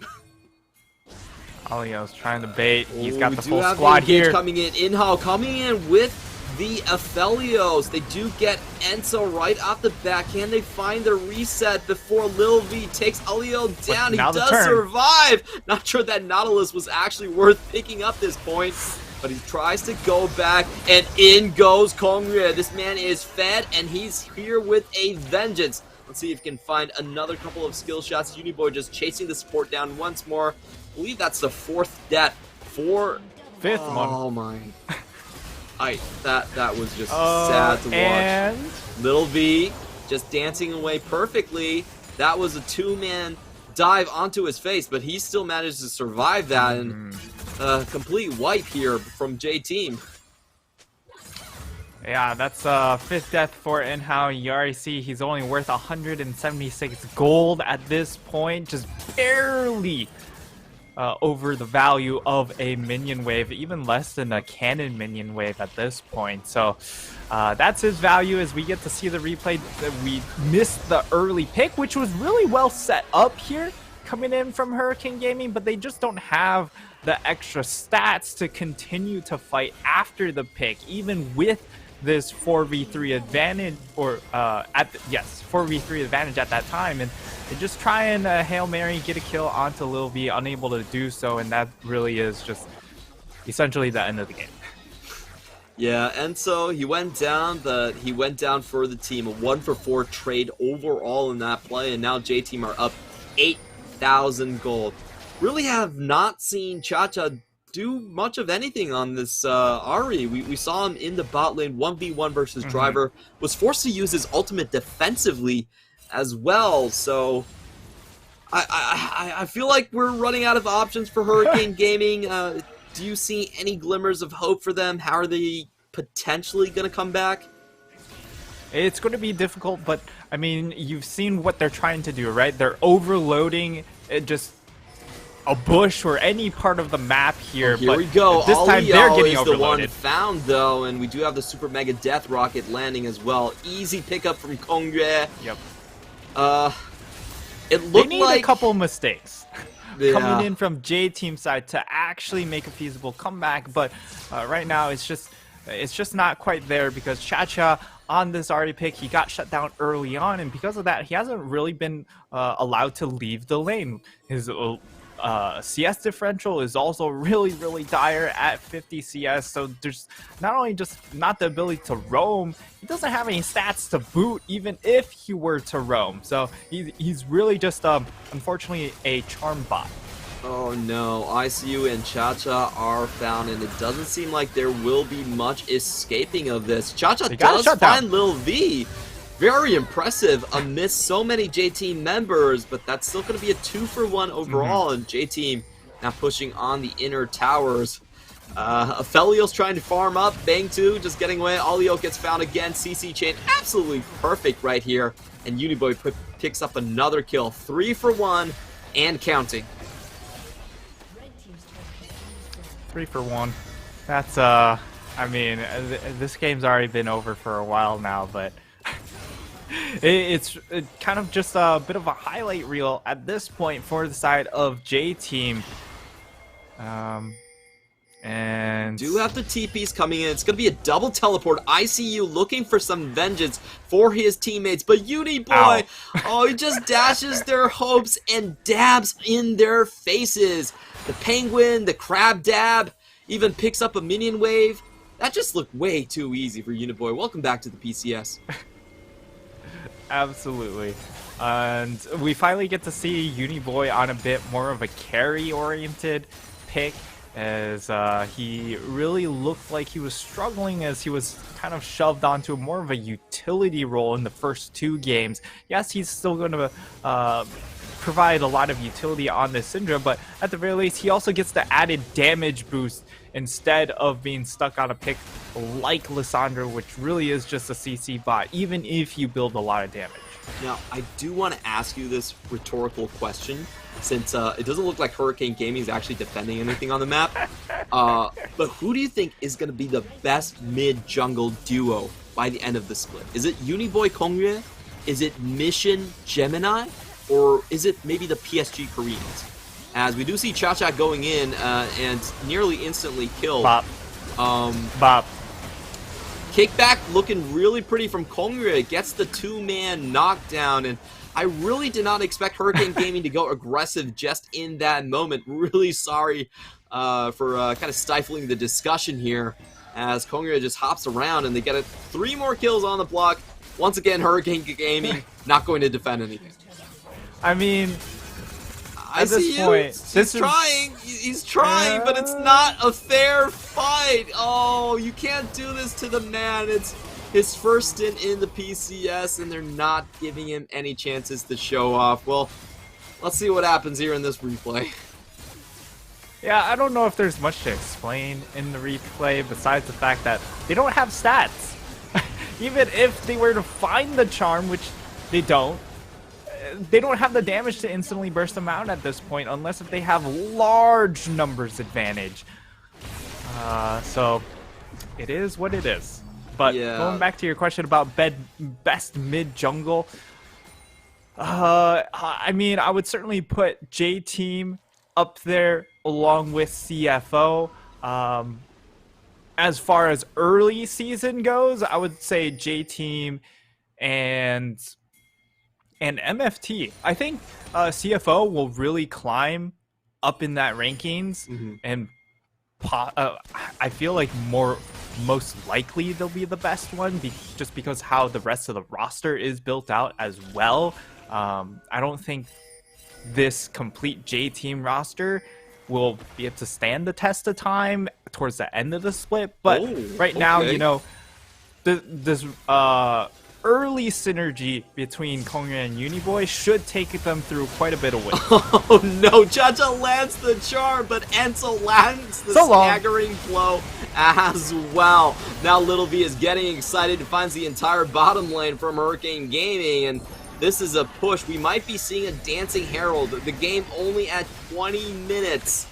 Alio's trying to bait. He's Oh, got we the do full have squad the engage here. coming in. Inhao coming in with the Aphelios. They do get Enzo right off the bat. Can they find the reset before Lil V takes Alio down? He now the does turn. survive. Not sure that Nautilus was actually worth picking up this point, but he tries to go back, and in goes Kongyue. This man is fed, and he's here with a vengeance. Let's see if he can find another couple of skill shots. Uniboy just chasing the support down once more. I believe that's the 4th death for... Fifth one. Oh my... that was just sad to watch. And Little V just dancing away perfectly. That was a 2-man dive onto his face, but he still managed to survive that, and complete wipe here from J-Team. yeah, that's 5th death for Inhao. You already see he's only worth 176 gold at this point, just barely over the value of a minion wave, even less than a cannon minion wave at this point. So that's his value. As we get to see the replay, we missed the early pick, which was really well set up here coming in from Hurricane Gaming, but they just don't have the extra stats to continue to fight after the pick, even with this 4v3 advantage, or 4v3 advantage at that time, and they just try and Hail Mary, get a kill onto Lil V, unable to do so, and that really is just essentially the end of the game. Yeah, and so he went down for the team, a 1-for-4 trade overall in that play, and now J-Team are up 8,000 gold. Really have not seen Cha-Cha do much of anything on this Ahri. We saw him in the bot lane 1v1 versus Driver, was forced to use his ultimate defensively as well, so I feel like we're running out of options for Hurricane Gaming. Do you see any glimmers of hope for them? How are they potentially going to come back? It's going to be difficult, but I mean, you've seen what they're trying to do, right? They're overloading just a bush or any part of the map here. Here but we go. This time they're getting is overloaded. the one found though, and we do have the Super Mega Death Rocket landing as well. Easy pickup from Kongyue. Yep. It looked they need like a couple mistakes Yeah. coming in from J-Team side to actually make a feasible comeback, but right now it's just not quite there, because Cha-Cha on this Ahri pick, he got shut down early on, and because of that, he hasn't really been allowed to leave the lane. His CS differential is also really, really dire at 50 CS, so there's not only just not the ability to roam, he doesn't have any stats to boot even if he were to roam, so he's really just unfortunately a charm bot. Oh no, ICU and Cha-Cha are found, and it doesn't seem like there will be much escaping of this. Cha-Cha does find Lil V. Very impressive amidst so many J-Team members, but that's still going to be a 2-for-1 overall, and J-Team now pushing on the inner towers. Aphelios trying to farm up, Bang 2 just getting away, Alio gets found again, CC chain absolutely perfect right here, and Uniboy picks up another kill, 3-for-1 and counting. 3-for-1. That's I mean, this game's already been over for a while now, but it's kind of just a bit of a highlight reel at this point for the side of J-Team. And do have the TPs coming in. It's going to be a double teleport. ICU looking for some vengeance for his teammates, but Uniboy, oh, he just dashes their hopes and dabs in their faces. The penguin, the crab dab, even picks up a minion wave. That just looked way too easy for Uniboy. Welcome back to the PCS. Absolutely. And we finally get to see Uniboy on a bit more of a carry-oriented pick, as he really looked like he was struggling, as he was kind of shoved onto more of a utility role in the first 2 games. Yes, he's still going to provide a lot of utility on this Syndra, but at the very least, he also gets the added damage boost instead of being stuck on a pick like Lissandra, which really is just a CC bot, even if you build a lot of damage. Now, I do want to ask you this rhetorical question, since it doesn't look like Hurricane Gaming is actually defending anything on the map. But who do you think is going to be the best mid-jungle duo by the end of the split? Is it Uniboy Kongyue? Is it Mission Gemini? Or is it maybe the PSG Koreans? As we do see Cha-Cha going in and nearly instantly killed. Bop. Bop. Kickback looking really pretty from Kongyue. Gets the two-man knockdown, and I really did not expect Hurricane Gaming to go aggressive just in that moment. Really sorry for kind of stifling the discussion here, as Kongyue just hops around and they get 3 more kills on the block. Once again, Hurricane Gaming not going to defend anything. I mean, I see you. He's trying. He's trying, but it's not a fair fight. Oh, you can't do this to the man. It's his first stint in the PCS, and they're not giving him any chances to show off. Well, let's see what happens here in this replay. Yeah, I don't know if there's much to explain in the replay besides the fact that they don't have stats. Even if they were to find the charm, which they don't have the damage to instantly burst them out at this point, unless if they have large numbers advantage. So it is what it is. But going back to your question about best mid jungle, I mean, I would certainly put J Team up there along with CFO. As far as early season goes, I would say J Team and MFT. I think CFO will really climb up in that rankings, and I feel like most likely they'll be the best one, just because how the rest of the roster is built out as well. I don't think this complete J Team roster will be able to stand the test of time towards the end of the split, but right now, you know, this early synergy between Kongyue and Uniboy should take them through quite a bit of wins. Oh no, Cha-Cha lands the charm, but Enzo lands the staggering blow as well. Now Little V is getting excited and finds the entire bottom lane from Hurricane Gaming, and this is a push. We might be seeing a Dancing Herald. The game only at 20 minutes.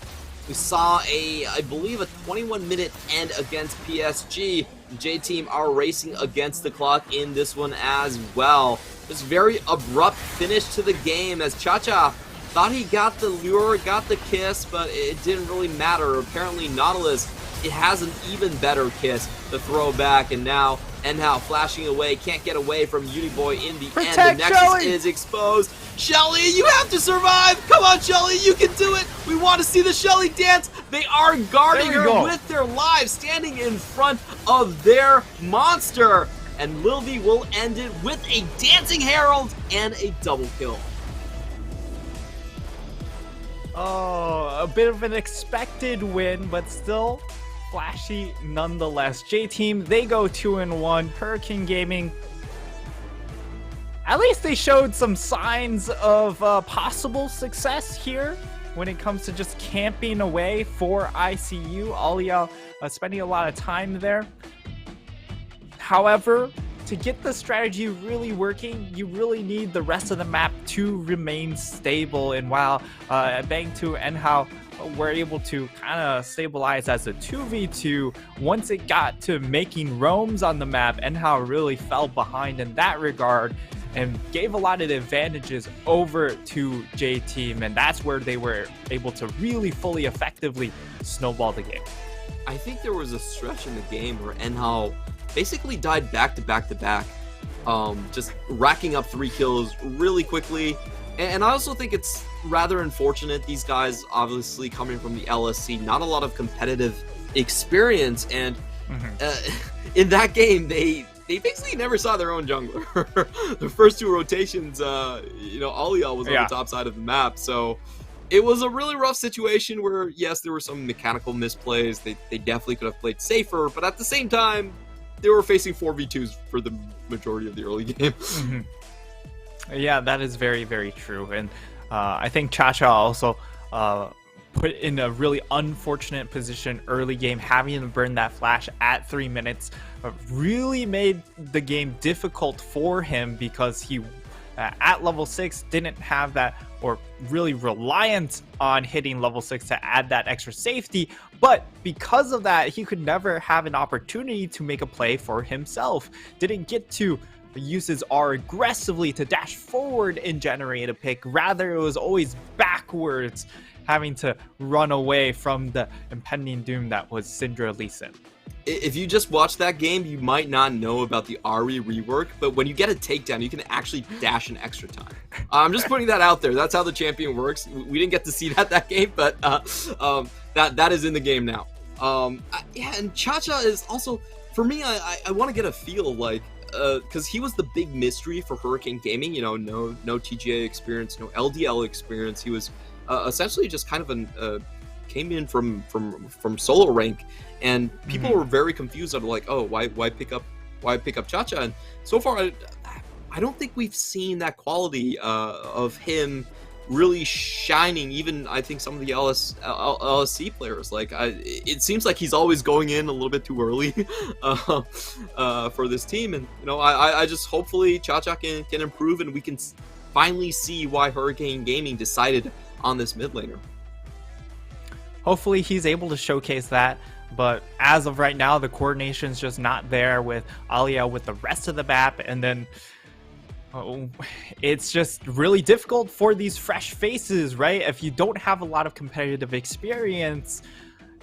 We saw I believe a 21-minute end against PSG. J-Team are racing against the clock in this one as well. This very abrupt finish to the game, as Cha-Cha thought he got the lure, got the kiss, but it didn't really matter. Apparently Nautilus, it has an even better kiss, the throwback, and now Enhao flashing away, can't get away from Uniboy in the end. The Nexus is exposed. Shelly, you have to survive! Come on, Shelly, you can do it! We want to see the Shelly dance! They are guarding her with their lives, standing in front of their monster. And Lil V will end it with a Dancing Herald and a double kill. Oh, a bit of an expected win, but still flashy nonetheless. J-Team, they go 2-1. Hurricane Gaming, at least they showed some signs of possible success here when it comes to just camping away for ICU. Aliyah spending a lot of time there. However, to get the strategy really working, you really need the rest of the map to remain stable. And while Bang2 and Enhao were able to kind of stabilize as a 2v2, once it got to making roams on the map, Enhao really fell behind in that regard and gave a lot of advantages over to J-Team, and that's where they were able to really fully effectively snowball the game. I think there was a stretch in the game where Enhao basically died back to back to back, just racking up 3 kills really quickly. And I also think it's rather unfortunate. These guys obviously coming from the LSC, not a lot of competitive experience, and in that game they basically never saw their own jungler. The first 2 rotations, you know, Aliyah was on the top side of the map, so it was a really rough situation where, yes, there were some mechanical misplays. They definitely could have played safer, but at the same time, they were facing 4v2s for the majority of the early game. Yeah, that is very, very true. And I think Cha-Cha also put in a really unfortunate position early game, having to burn that flash at 3 minutes really made the game difficult for him, because he at level 6 didn't have that, or really reliant on hitting level 6 to add that extra safety, but because of that, he could never have an opportunity to make a play for himself. Didn't get to use his R aggressively to dash forward and generate a pick. Rather, it was always backwards, having to run away from the impending doom that was Syndra Lee Sin. If you just watch that game, you might not know about the Ari rework, but when you get a takedown, you can actually dash in extra time. I'm just putting that out there. That's how the champion works. We didn't get to see that game, but that is in the game now. Yeah, and Cha-Cha is also, for me, I want to get a feel, like, because he was the big mystery for Hurricane Gaming. You know, no TGA experience, no LDL experience. He was essentially just kind of came in from solo rank, and people were very confused on, like, oh, why pick up Cha-Cha? And so far, I don't think we've seen that quality of him really shining. Even I think some of the LSC players, like, it seems like he's always going in a little bit too early for this team. And you know, I just hopefully Cha-Cha can improve, and we can finally see why Hurricane Gaming decided on this mid laner. Hopefully he's able to showcase that, but as of right now, the coordination's just not there with Alia with the rest of the map, and then it's just really difficult for these fresh faces, right? If you don't have a lot of competitive experience,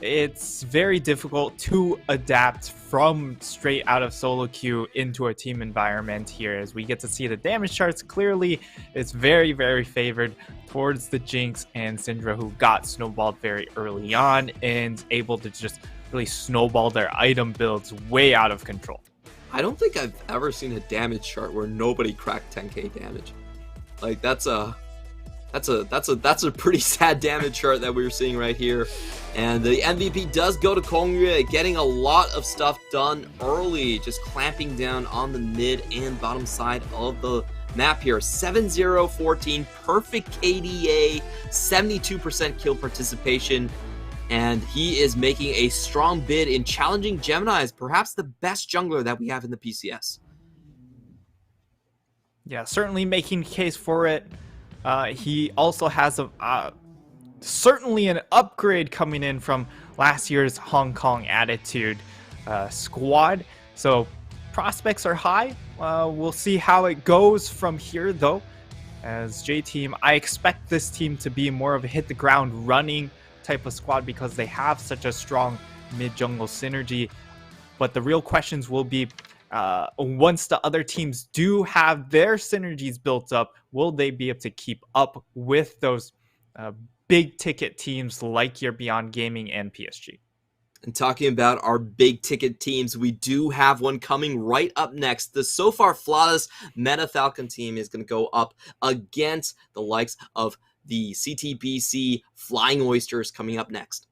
it's very difficult to adapt from straight out of solo queue into a team environment here. As we get to see the damage charts clearly, it's very, very favored towards the Jinx and Syndra, who got snowballed very early on and able to just really snowball their item builds way out of control. I don't think I've ever seen a damage chart where nobody cracked 10k damage. Like, that's a pretty sad damage chart that we were seeing right here. And the MVP does go to Kongyue, getting a lot of stuff done early, just clamping down on the mid and bottom side of the map here. 7-0-14, perfect KDA, 72% kill participation, and he is making a strong bid in challenging Gemini's, perhaps the best jungler that we have in the PCS. Yeah, certainly making case for it. He also has certainly an upgrade coming in from last year's Hong Kong Attitude squad. So prospects are high. We'll see how it goes from here, though. As J-Team, I expect this team to be more of a hit the ground running type of squad because they have such a strong mid-jungle synergy. But the real questions will be, once the other teams do have their synergies built up, will they be able to keep up with those big ticket teams like your Beyond Gaming and PSG? And talking about our big ticket teams, we do have one coming right up next. The so far flawless Meta Falcon team is going to go up against the likes of the CTBC Flying Oysters coming up next.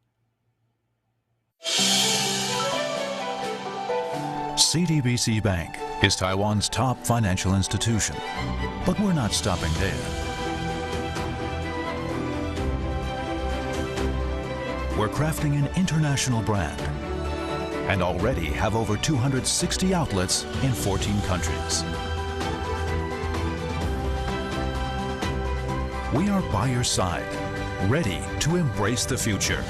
CTBC Bank is Taiwan's top financial institution, but we're not stopping there. We're crafting an international brand and already have over 260 outlets in 14 countries. We are by your side, ready to embrace the future.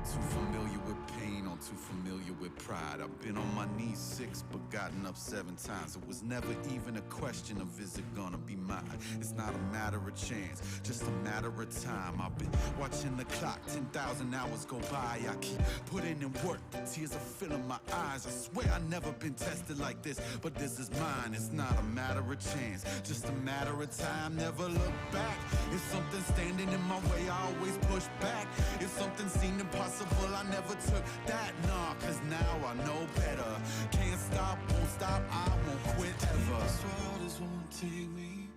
All too familiar with pain, all too familiar with pride. I've been on my knees 6 but gotten up 7 times. It was never even a question of is it gonna be mine. It's not a matter of chance, just a matter of time. I've been watching the clock, 10,000 hours go by. I keep putting in work, the tears are filling my eyes. I swear I've never been tested like this, but this is mine. It's not a matter of chance, just a matter of time. Never look back. If something's standing in my way, I always push back. If something seemed impossible, I never took that. Nah, cause now I know better. Can't stop, won't stop, I won't quit ever. The waters won't take me.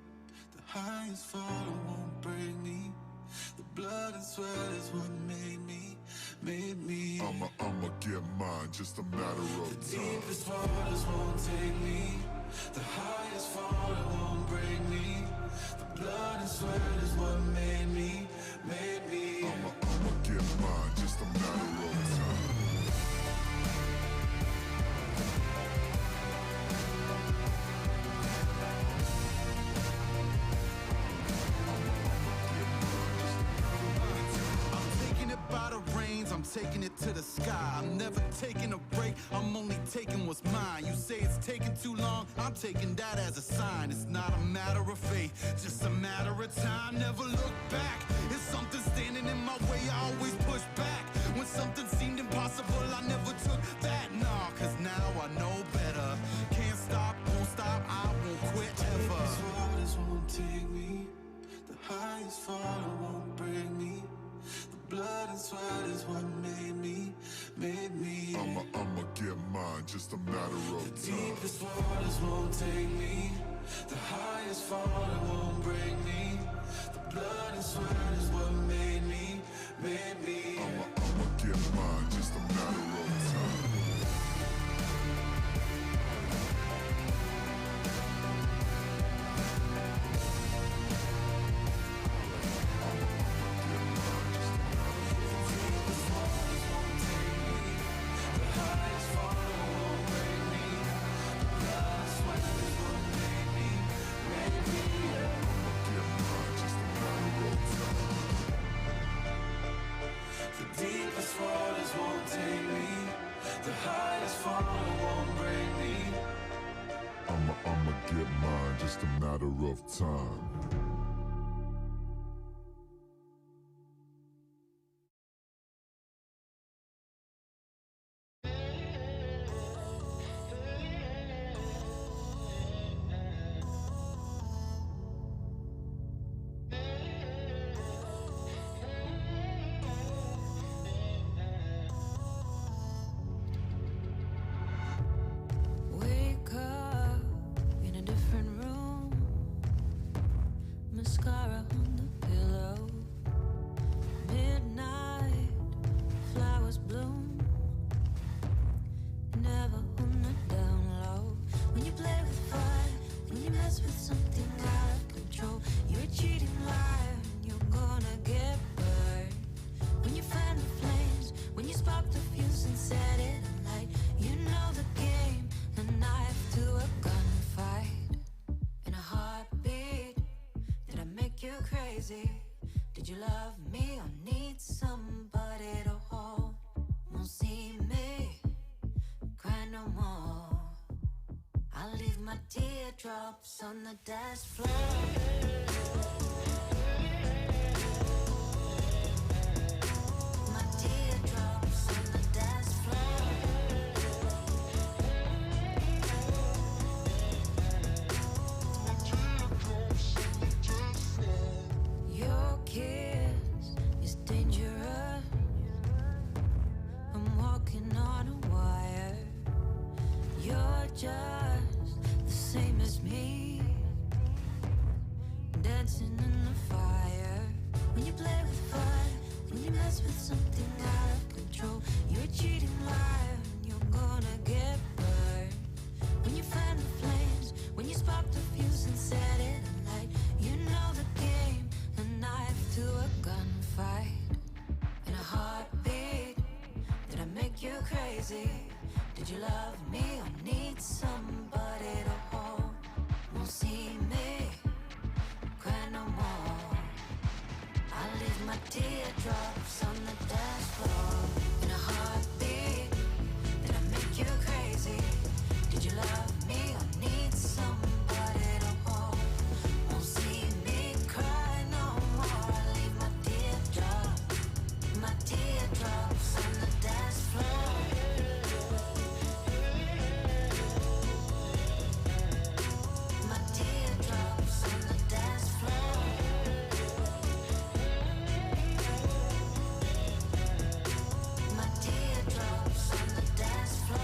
The highest fall won't break me. The blood and sweat is what made me. I'ma get mine, just a matter of time. The deepest waters won't take me. The highest fall won't break me. The blood and sweat is what made me. I'ma get mine, just a matter of time. By the reins, I'm taking it to the sky. I'm never taking a break, I'm only taking what's mine. You say it's taking too long, I'm taking that as a sign. It's not a matter of faith, just a matter of time. Never look back, if something's standing in my way, I always push back. When something seemed impossible, I never took that. Nah, cause now I know better. Can't stop, won't stop, I won't quit ever. These waters won't take me. The highest fall won't break me. Blood and sweat is what made me. I'ma get mine, just a matter of time. The deepest waters won't take me. The highest fall won't break me. The blood and sweat is what made me. I'ma get mine, just a matter of time. Waters won't take me. The highest fall won't break me. I'ma get mine, just a matter of time. Did you love me or need somebody to hold? Won't see me cry no more. I leave my teardrops on the dance floor. Just the same as me, dancing in the fire. When you play with fire, when you mess with something out of control, you're a cheating liar and you're gonna get burned. When you fan the flames, when you spark the fuse and set it alight, you know the game, a knife to a gunfight. In a heartbeat, did I make you crazy? Did you love me or need somebody to hold? Won't see me cry no more. I leave my teardrops on the dance floor. you love me or need somebody to hold? Won't see me cry no more. Leave my teardrops on the dance floor. My teardrops on the dance floor. My teardrops on the dance floor. My teardrops on the dance floor. My teardrops on the dance floor.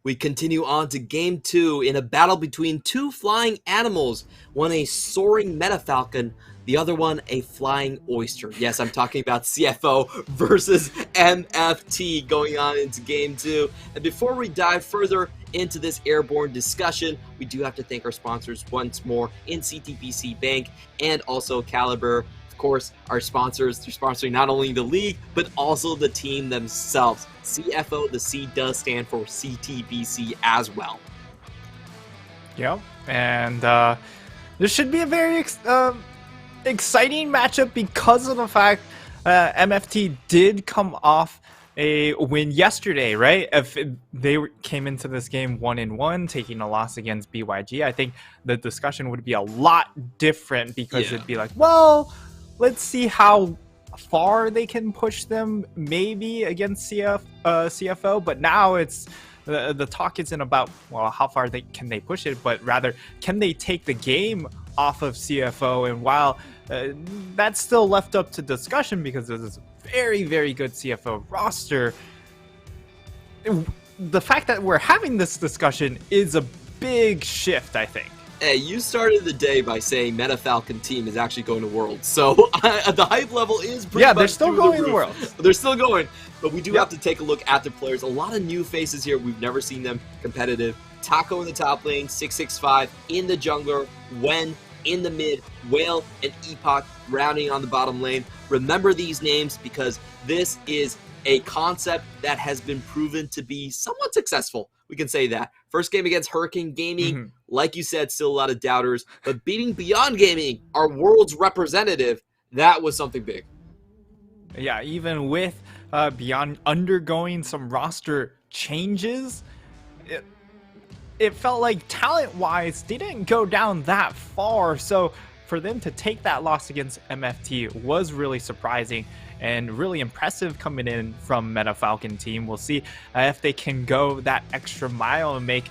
We continue on to game 2 in a battle between two flying animals, one a soaring metafalcon, the other one a flying oyster. Yes, I'm talking about CFO versus MFT going on into game 2. And before we dive further into this airborne discussion, we do have to thank our sponsors once more in CTBC Bank and also Caliber. Of course, our sponsors, they're sponsoring not only the league, but also the team themselves. CFO, the C does stand for CTBC as well. Yep, and this should be a very exciting matchup because of the fact MFT did come off a win yesterday, right? If they came into this game 1-1, taking a loss against BYG, I think the discussion would be a lot different because it'd be like, well, let's see how far they can push them maybe against CFO, but now it's the talk isn't about, well, how far can they push it, but rather can they take the game off of CFO. And while that's still left up to discussion because there's this very, very good CFO roster, the fact that we're having this discussion is a big shift, I think. Hey, you started the day by saying Metafalcon team is actually going to Worlds, so the hype level is pretty much they're still going to Worlds. They're still going, but we do have to take a look at the players. A lot of new faces here. We've never seen them competitive. Taco in the top lane, 665 in the jungler, Wen in the mid, Whale and Epoch rounding on the bottom lane. Remember these names because this is a concept that has been proven to be somewhat successful. We can say that. First game against Hurricane Gaming, like you said, still a lot of doubters, but beating Beyond Gaming, our world's representative, that was something big. Yeah, even with Beyond undergoing some roster changes, it felt like talent-wise, they didn't go down that far. So for them to take that loss against MFT was really surprising and really impressive coming in from Metafalcon team. We'll see if they can go that extra mile and make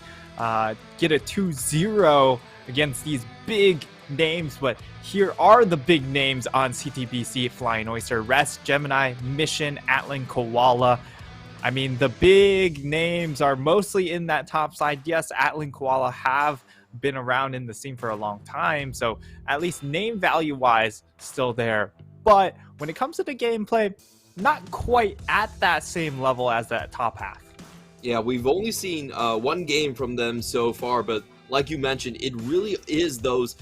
get a 2-0 against these big names. But here are the big names on CTBC Flying Oyster: Rest, Gemini, Mission, Atlan, Koala. I mean, the big names are mostly in that top side. Yes, Atlan, Koala have been around in the scene for a long time, so at least name value wise still there. But when it comes to the gameplay, not quite at that same level as that top half. Yeah, we've only seen one game from them so far, but like you mentioned, it really is those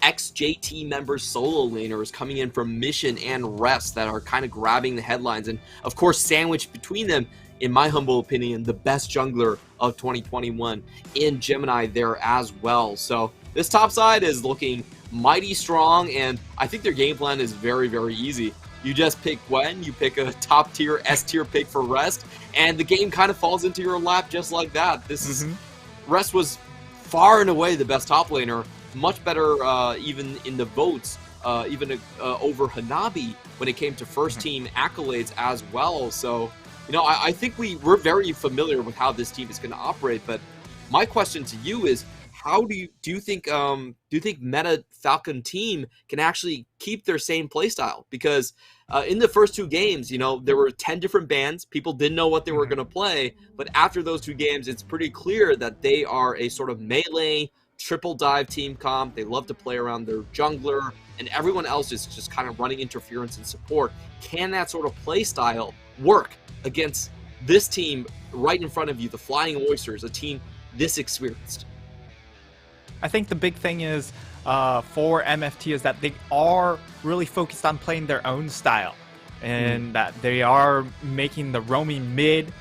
ex-JT members, solo laners coming in from Mission and Rest that are kind of grabbing the headlines. And of course, sandwiched between them, in my humble opinion, the best jungler of 2021 in Gemini there as well. So this top side is looking mighty strong, and I think their game plan is very, very easy. You just pick Gwen, you pick a top tier, S tier pick for Rest, and the game kind of falls into your lap just like that. This is Rest was far and away the best top laner, much better even in the votes, even over Hanabi when it came to first team accolades as well. So, you know, I think we're very familiar with how this team is going to operate. But my question to you is, how do you think Meta Falcon team can actually keep their same playstyle? Because in the first 2 games, you know, there were 10 different bans. People didn't know what they were going to play. But after those 2 games, it's pretty clear that they are a sort of melee triple dive team comp. They love to play around their jungler, and everyone else is just kind of running interference and support. Can that sort of play style work against this team right in front of you, the Flying Oysters, a team this experienced? I think the big thing is for MFT is that they are really focused on playing their own style, and that they are making the roaming mid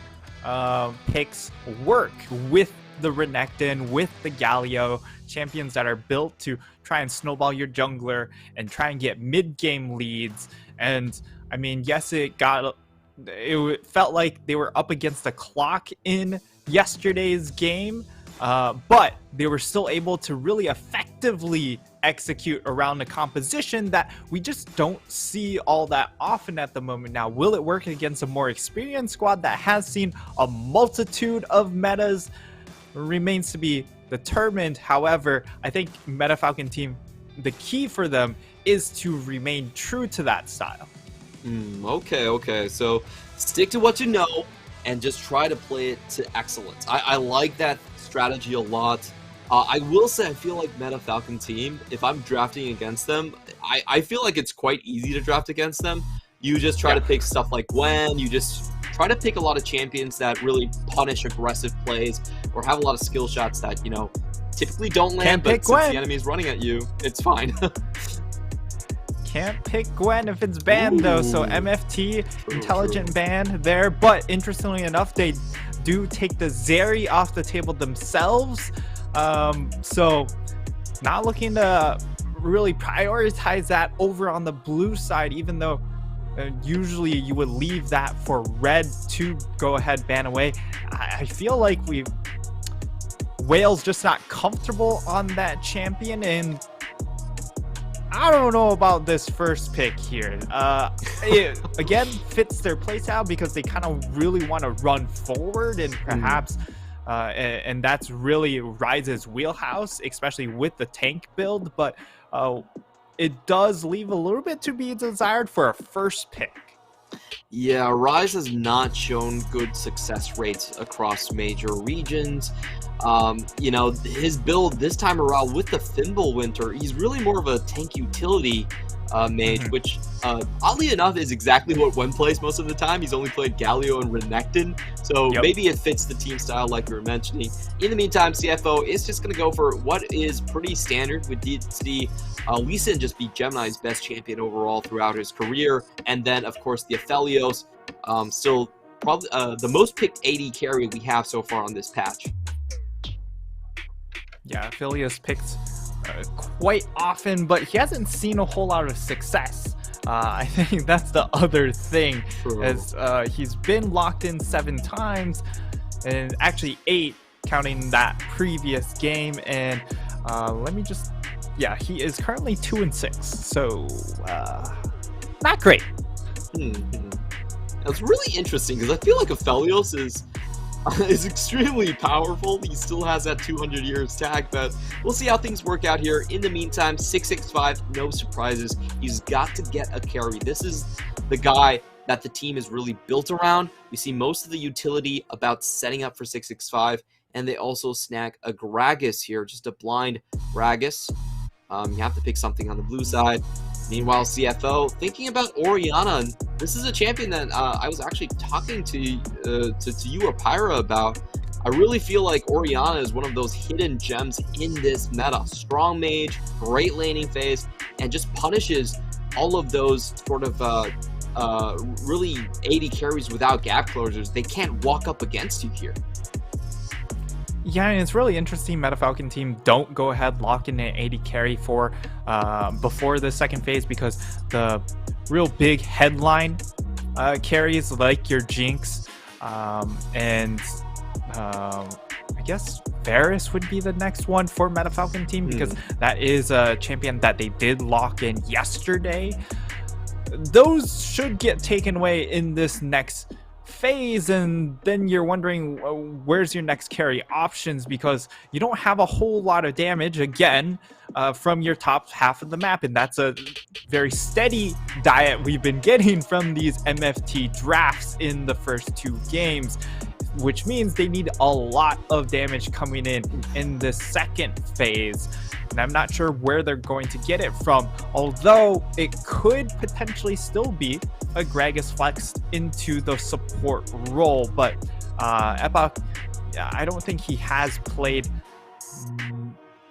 picks work with the Renekton, with the Galio, champions that are built to try and snowball your jungler and try and get mid-game leads. And I mean, yes, it felt like they were up against the clock in yesterday's game, but they were still able to really effectively execute around a composition that we just don't see all that often at the moment. Now, will it work against a more experienced squad that has seen a multitude of metas? Remains to be determined. However, I think Meta Falcon team, the key for them is to remain true to that style. Okay. So stick to what you know and just try to play it to excellence. I like that strategy a lot. I will say I feel like Meta Falcon team, if I'm drafting against them, I feel like it's quite easy to draft against them. You just try to pick stuff like Gwen, you just try to pick a lot of champions that really punish aggressive plays or have a lot of skill shots that, you know, typically don't land, but since the enemy is running at you, it's fine. Can't pick Gwen if it's banned, though, so MFT, intelligent ban there. But interestingly enough, they do take the Zeri off the table themselves, so not looking to really prioritize that over on the blue side, even though usually you would leave that for red to go ahead ban away. I feel like Whale's just not comfortable on that champion, and I don't know about this first pick here. It again fits their playstyle because they kind of really want to run forward, and perhaps and that's really Ryze's wheelhouse, especially with the tank build. But it does leave a little bit to be desired for a first pick. Yeah, Ryze has not shown good success rates across major regions. You know, his build this time around with the Fimbulwinter, he's really more of a tank utility mage, which oddly enough is exactly what Gwen plays most of the time. He's only played Galio and Renekton, so maybe it fits the team style like we were mentioning. In the meantime, CFO is just going to go for what is pretty standard with DCD. Lee Sin just beat Gemini's best champion overall throughout his career, and then of course the Aphelios, still probably the most picked AD carry we have so far on this patch. Yeah, Aphelios picked quite often, but he hasn't seen a whole lot of success. I think that's the other thing, as he's been locked in 7 times, and actually 8 counting that previous game. And let me just, yeah, he is currently 2-6, so not great. That's really interesting because I feel like Aphelios is extremely powerful. He still has that 200 years tag, but we'll see how things work out here. In the meantime, 665, no surprises. He's got to get a carry. This is the guy that the team is really built around. We see most of the utility about setting up for 665, and they also snag a Gragas here, just a blind Gragas. You have to pick something on the blue side. Meanwhile, CFO thinking about Orianna, and this is a champion that I was actually talking to you or Pyra about. I really feel like Orianna is one of those hidden gems in this meta. Strong mage, great laning phase, and just punishes all of those sort of really AD carries without gap closures. They can't walk up against you here. Yeah, and it's really interesting. Meta Falcon team don't go ahead lock in an AD carry for before the second phase, because the real big headline carries like your Jinx and I guess Varus would be the next one for Meta Falcon team, because that is a champion that they did lock in yesterday. Those should get taken away in this next phase, and then you're wondering where's your next carry options, because you don't have a whole lot of damage again from your top half of the map, and that's a very steady diet we've been getting from these MFT drafts in the first 2 games, which means they need a lot of damage coming in the second phase. And I'm not sure where they're going to get it from, although it could potentially still be a Gragas flexed into the support role. But Epoch, I don't think he has played,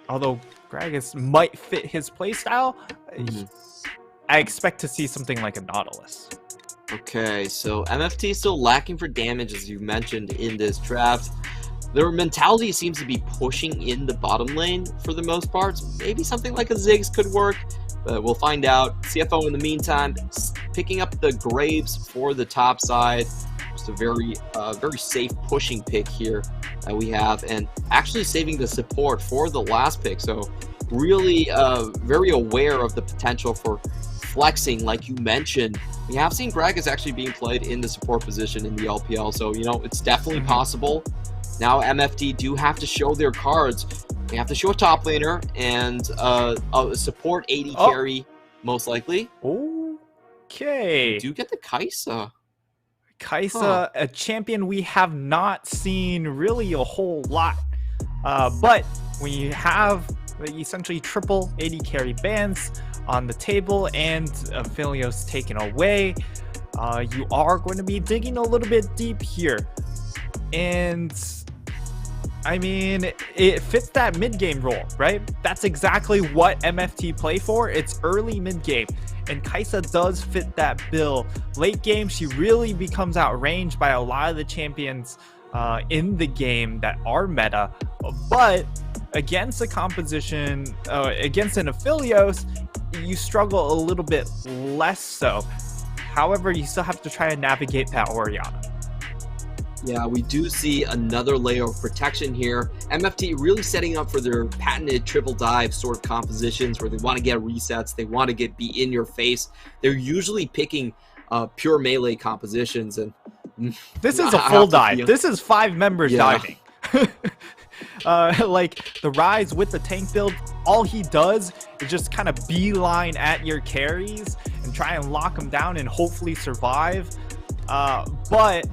although Gragas might fit his playstyle. I expect to see something like a Nautilus. Okay, so MFT still lacking for damage, as you mentioned in this draft. Their mentality seems to be pushing in the bottom lane for the most part. So maybe something like a Ziggs could work, but we'll find out. CFO in the meantime picking up the Graves for the top side. Just a very safe pushing pick here that we have, and actually saving the support for the last pick. So really very aware of the potential for flexing, like you mentioned. We have seen Gragas actually being played in the support position in the LPL, so you know it's definitely possible. Now MFT do have to show their cards. They have to show a top laner and a support AD carry, most likely. Okay. We do get the Kai'Sa. Kai'Sa, a champion we have not seen really a whole lot. But when you have essentially triple AD carry bans on the table and Aphelios taken away, you are going to be digging a little bit deep here. And I mean, it fits that mid-game role, right? That's exactly what MFT play for. It's early mid-game, and Kai'Sa does fit that bill. Late game, she really becomes outranged by a lot of the champions in the game that are meta, but against a composition, against an Aphelios, you struggle a little bit less so. However, you still have to try and navigate that Orianna. Yeah, we do see another layer of protection here. MFT really setting up for their patented triple dive sort of compositions where they want to get resets, they want to be in your face. They're usually picking pure melee compositions, and this is a full dive. This is 5 members diving. Like the Rise with the tank build, all he does is just kind of beeline at your carries and try and lock them down and hopefully survive. But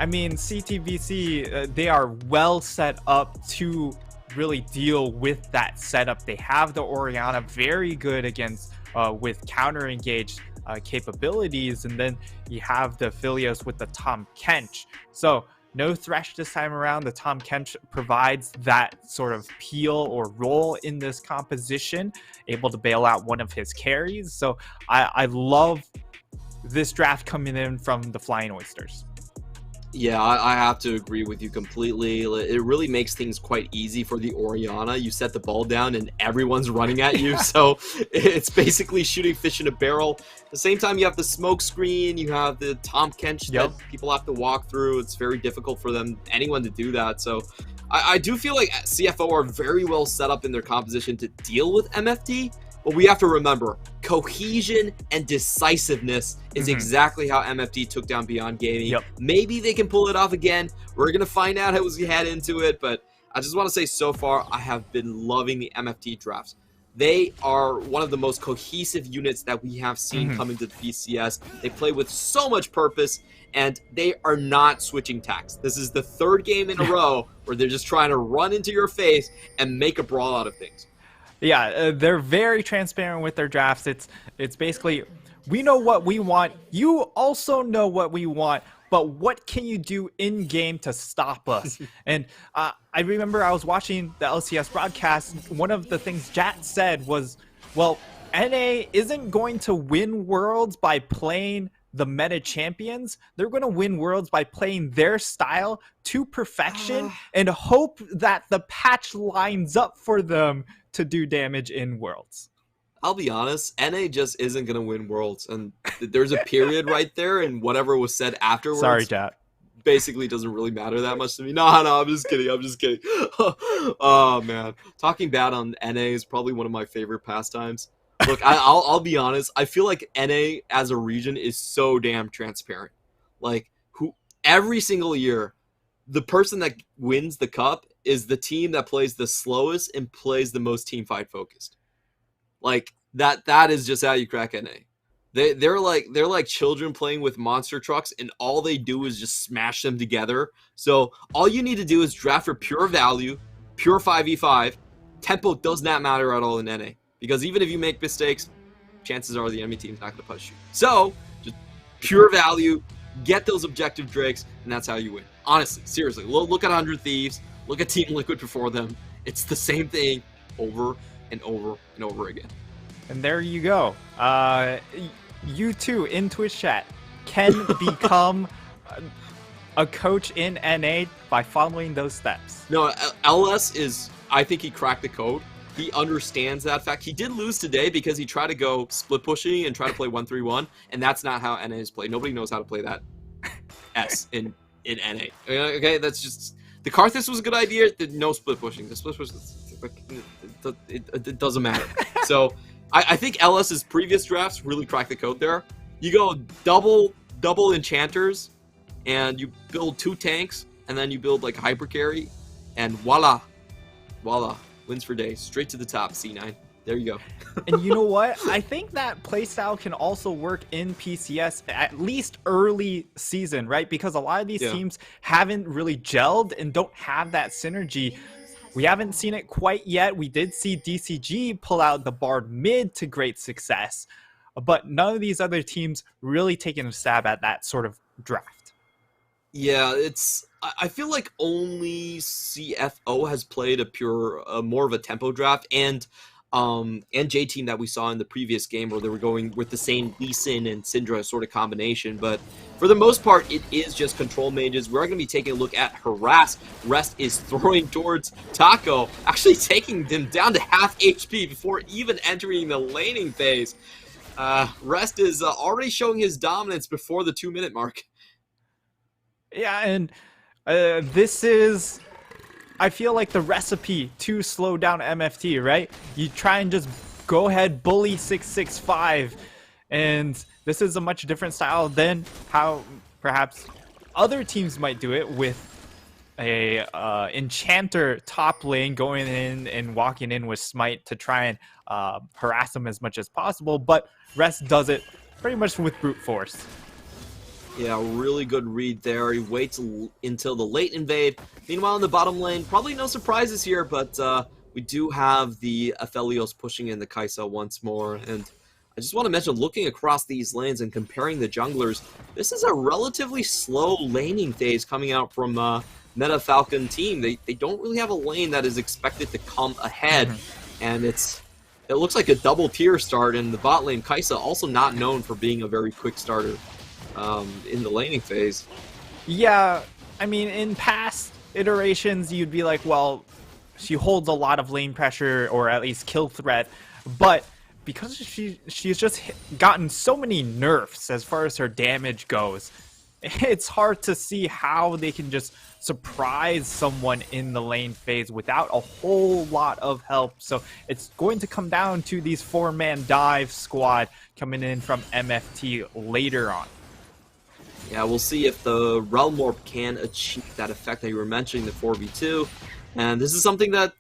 I mean, CTVC, they are well set up to really deal with that setup. They have the Orianna, very good against with counter engaged capabilities, and then you have the Aphelios with the Tahm Kench. So no Thresh this time around. The Tahm Kench provides that sort of peel or role in this composition, able to bail out one of his carries. So I love this draft coming in from the Flying Oysters. Yeah, I have to agree with you completely. It really makes things quite easy for the Orianna. You set the ball down and everyone's running at you, so it's basically shooting fish in a barrel. At the same time, you have the smoke screen, you have the Tahm Kench that people have to walk through. It's very difficult for anyone to do that. So I do feel like CFO are very well set up in their composition to deal with MFT. But we have to remember, cohesion and decisiveness is exactly how MFT took down Beyond Gaming. Maybe they can pull it off again. We're going to find out as we head into it. But I just want to say, so far, I have been loving the MFT drafts. They are one of the most cohesive units that we have seen coming to the PCS. They play with so much purpose, and they are not switching tacks. This is the 3rd game in a row where they're just trying to run into your face and make a brawl out of things. Yeah, they're very transparent with their drafts. It's basically, we know what we want. You also know what we want. But what can you do in game to stop us? And I remember I was watching the LCS broadcast. One of the things Jat said was, well, NA isn't going to win worlds by playing the meta champions. They're going to win worlds by playing their style to perfection and hope that the patch lines up for them to do damage in worlds. I'll be honest, NA just isn't going to win worlds. And there's a period right there, and whatever was said afterwards. Sorry, Jat. Basically doesn't really matter that much to me. No, I'm just kidding. Oh, man. Talking bad on NA is probably one of my favorite pastimes. Look, I'll be honest. I feel like NA as a region is so damn transparent. Like, every single year, the person that wins the cup is the team that plays the slowest and plays the most team fight focused. Like, that is just how you crack NA. They're like children playing with monster trucks, and all they do is just smash them together. So all you need to do is draft for pure value, pure 5v5. Tempo does not matter at all in NA. Because even if you make mistakes, chances are the enemy team's not going to push you. So, just pure value, get those objective drakes, and that's how you win. Honestly, seriously, look at 100 Thieves, look at Team Liquid before them. It's the same thing over and over and over again. And there you go. You too, in Twitch chat, can become a coach in NA by following those steps. No, LS is, I think he cracked the code. He understands that fact. He did lose today because he tried to go split pushing and try to play 1-3-1, and that's not how NA is played. Nobody knows how to play that S in NA. Okay, that's just... The Karthus was a good idea. No split pushing. The split pushing, it doesn't matter. So I think LS's previous drafts really cracked the code there. You go double enchanters, and you build 2 tanks, and then you build like a hyper carry, and voila. Wins for days. Straight to the top, C9. There you go. And you know what? I think that playstyle can also work in PCS, at least early season, right? Because a lot of these teams haven't really gelled and don't have that synergy. We haven't seen it quite yet. We did see DCG pull out the Bard mid to great success, but none of these other teams really taking a stab at that sort of draft. Yeah, I feel like only CFO has played a more of a tempo draft, and J Team that we saw in the previous game where they were going with the same Lee Sin and Syndra sort of combination. But for the most part, it is just control mages. We're going to be taking a look at Harass. Rest is throwing towards Taco, actually taking them down to half HP before even entering the laning phase. Rest is already showing his dominance before the 2-minute mark. Yeah, and this is, I feel like the recipe to slow down MFT, right? You try and just go ahead, bully 665, and this is a much different style than how perhaps other teams might do it with a enchanter top lane going in and walking in with smite to try and harass them as much as possible, but Rest does it pretty much with brute force. Yeah, really good read there. He waits until the late invade. Meanwhile, in the bottom lane, probably no surprises here, but we do have the Aphelios pushing in the Kai'Sa once more. And I just want to mention, looking across these lanes and comparing the junglers, this is a relatively slow laning phase coming out from Meta Falcon team. They don't really have a lane that is expected to come ahead, and it looks like a double tier start in the bot lane. Kai'Sa also not known for being a very quick starter in the laning phase. Yeah, I mean, in past iterations, you'd be like, well, she holds a lot of lane pressure or at least kill threat, but because she's just gotten so many nerfs as far as her damage goes, it's hard to see how they can just surprise someone in the lane phase without a whole lot of help. So it's going to come down to these 4-man dive squad coming in from MFT later on. Yeah, we'll see if the Realm Warp can achieve that effect that you were mentioning, the 4v2. And this is something that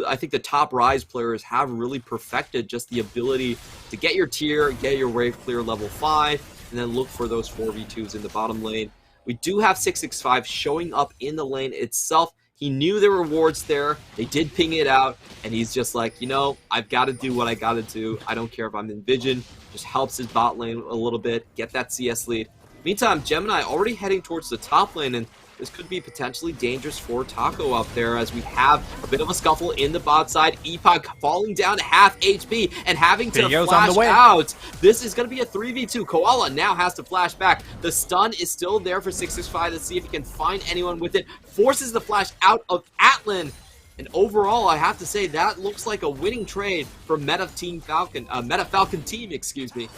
I think the top Rise players have really perfected, just the ability to get your tier, get your wave clear level 5, and then look for those 4v2s in the bottom lane. We do have 665 showing up in the lane itself. He knew there were wards there. They did ping it out, and he's just like, you know, I've got to do what I got to do. I don't care if I'm in vision. Just helps his bot lane a little bit, get that CS lead. Meantime, Gemini already heading towards the top lane, and this could be potentially dangerous for Taco up there as we have a bit of a scuffle in the bot side. Epoch falling down to half HP and having to flash out. This is going to be a 3v2. Koala now has to flash back. The stun is still there for 665 to see if he can find anyone with it. Forces the flash out of Atlan. And overall, I have to say, that looks like a winning trade for Meta Falcon team, excuse me.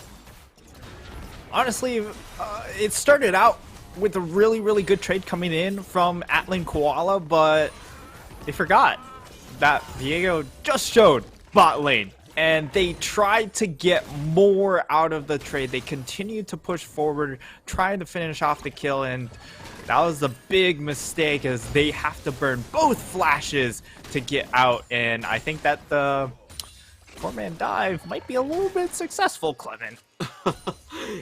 Honestly, it started out with a really good trade coming in from Atlan Koala, but they forgot that Diego just showed bot lane, and they tried to get more out of the trade. They continued to push forward, trying to finish off the kill, and that was a big mistake as they have to burn both flashes to get out, and I think that the 4-man dive might be a little bit successful, Clement.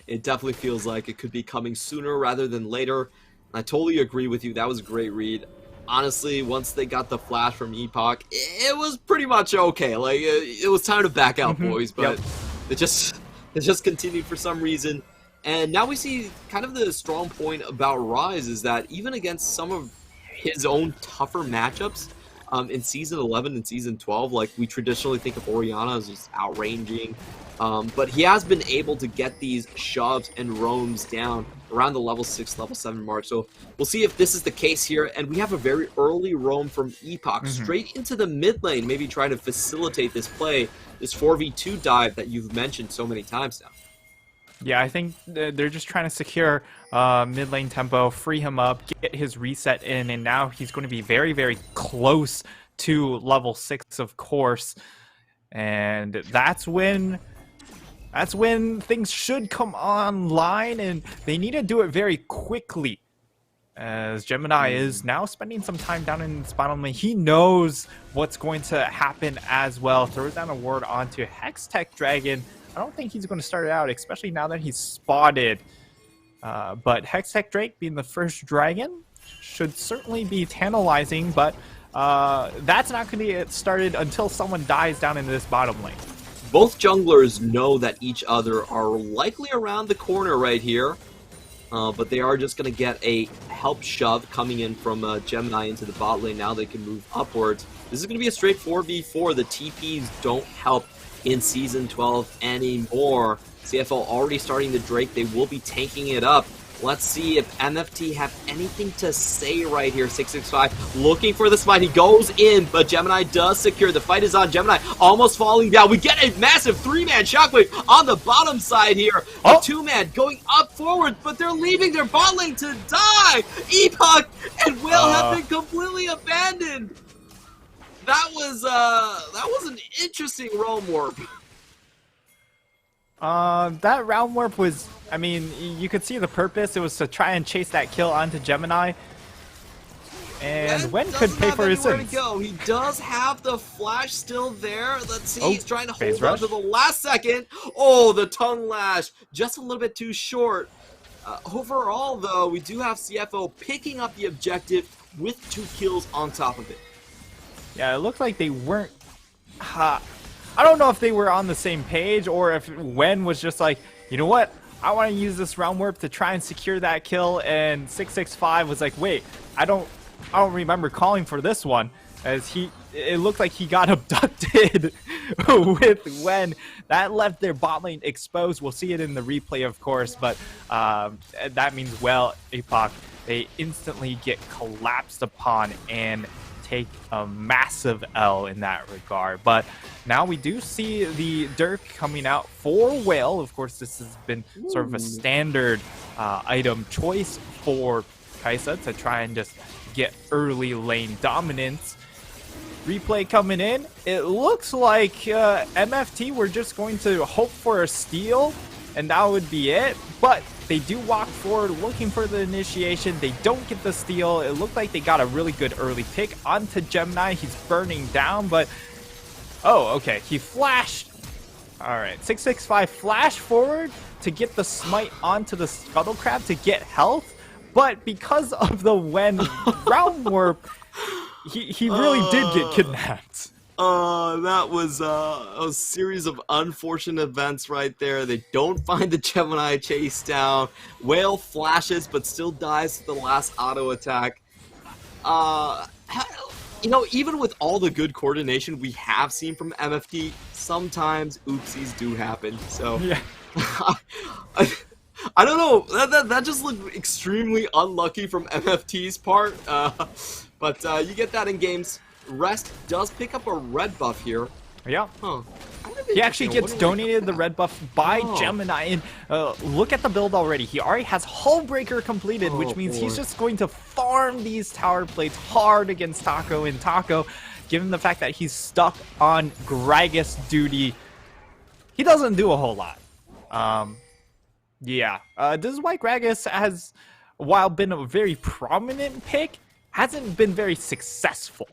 It definitely feels like it could be coming sooner rather than later. I totally agree with you. That was a great read. Honestly, once they got the flash from Epoch, it was pretty much okay. Like, it was time to back out, boys, but it just continued for some reason. And now we see kind of the strong point about Rise is that even against some of his own tougher matchups, in Season 11 and Season 12, like we traditionally think of Orianna as just outranging, but he has been able to get these shoves and roams down around the level 6, level 7 mark. So we'll see if this is the case here, and we have a very early roam from Epoch straight into the mid lane, maybe trying to facilitate this play, this 4v2 dive that you've mentioned so many times now. Yeah, I think they're just trying to secure mid lane tempo, free him up, get his reset in, and now he's going to be very close to level 6, of course. And that's when things should come online, and they need to do it very quickly. As Gemini is now spending some time down in his bottom lane. He knows what's going to happen as well. Throws down a ward onto Hextech Dragon. I don't think he's going to start it out, especially now that he's spotted. But Hextech Drake being the first dragon should certainly be tantalizing, but that's not going to get started until someone dies down in this bottom lane. Both junglers know that each other are likely around the corner right here, but they are just going to get a help shove coming in from Gemini into the bot lane. Now they can move upwards. This is going to be a straight 4v4. The TPs don't help in Season 12 anymore. CFL already starting the Drake. They will be tanking it up. Let's see if MFT have anything to say right here. 665 looking for the smite. He goes in, but Gemini does secure. The fight is on. Gemini almost falling down. We get a massive 3-man shockwave on the bottom side here. A 2-man going up forward, but they're leaving their bot lane to die. Epoch and Will have been completely abandoned. That was an interesting roam warp. That round warp was, I mean, you could see the purpose. It was to try and chase that kill onto Gemini. And Wen could pay for his sins. He does have the flash still there. Let's see, he's trying to hold rush on to the last second. Oh, the tongue lash, just a little bit too short. Overall, though, we do have CFO picking up the objective with 2 kills on top of it. Yeah, it looked like they weren't... I don't know if they were on the same page or if Wen was just like, you know what? I want to use this round warp to try and secure that kill, and 665 was like, wait, I don't remember calling for this one, as it looked like he got abducted with Wen. That left their bot lane exposed. We'll see it in the replay, of course, but that means, well, Epoch, they instantly get collapsed upon and take a massive L in that regard. But now we do see the Dirk coming out for Whale. Of course, this has been sort of a standard item choice for Kai'Sa to try and just get early lane dominance. Replay coming in. It looks like MFT were just going to hope for a steal, and that would be it. But they do walk forward looking for the initiation. They don't get the steal. It looked like they got a really good early pick onto Gemini. He's burning down, but... oh, okay. He flashed. All right. 665 flash forward to get the smite onto the Scuttle Crab to get health. But because of the Wen round warp, he really did get kidnapped. That was a series of unfortunate events right there. They don't find the Gemini chase down. Whale flashes, but still dies to the last auto attack. You know, even with all the good coordination we have seen from MFT, sometimes oopsies do happen. So, yeah. I don't know. That just looked extremely unlucky from MFT's part. But you get that in games. Rest does pick up a red buff here. Yeah. Huh. He actually gets donated the red buff by Gemini, and look at the build already. He already has Hullbreaker completed, which means he's just going to farm these tower plates hard against Taco, and Taco, given the fact that he's stuck on Gragas duty, he doesn't do a whole lot. Yeah. This is why Gragas has, while been a very prominent pick, hasn't been very successful.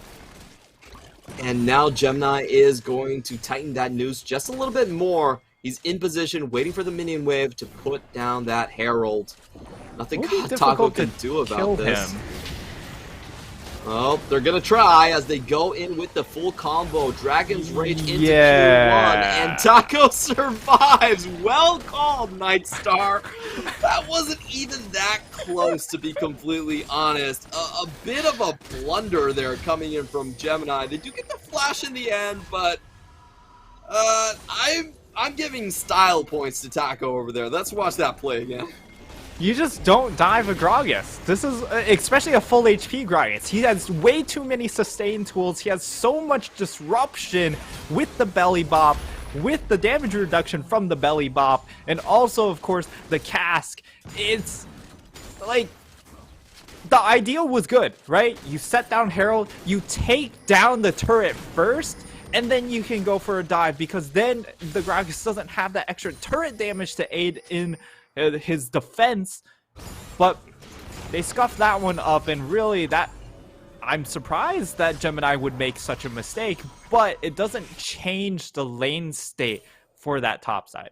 And now Gemini is going to tighten that noose just a little bit more. He's in position, waiting for the minion wave to put down that Herald. Nothing Taco can do about this. Well, they're going to try as they go in with the full combo. Dragon's Rage into Q1, and Taco survives. Well called, Nightstar. That wasn't even that close, to be completely honest. A bit of a blunder there coming in from Gemini. They do get the flash in the end, but I'm giving style points to Taco over there. Let's watch that play again. You just don't dive a Gragas. This is, especially a full HP Gragas. He has way too many sustain tools. He has so much disruption with the belly bop, with the damage reduction from the belly bop, and also, of course, the cask. It's like, the idea was good, right? You set down Herald, you take down the turret first, and then you can go for a dive, because then the Gragas doesn't have that extra turret damage to aid in his defense. But they scuffed that one up, and really, that I'm surprised that Gemini would make such a mistake, but it doesn't change the lane state for that top side.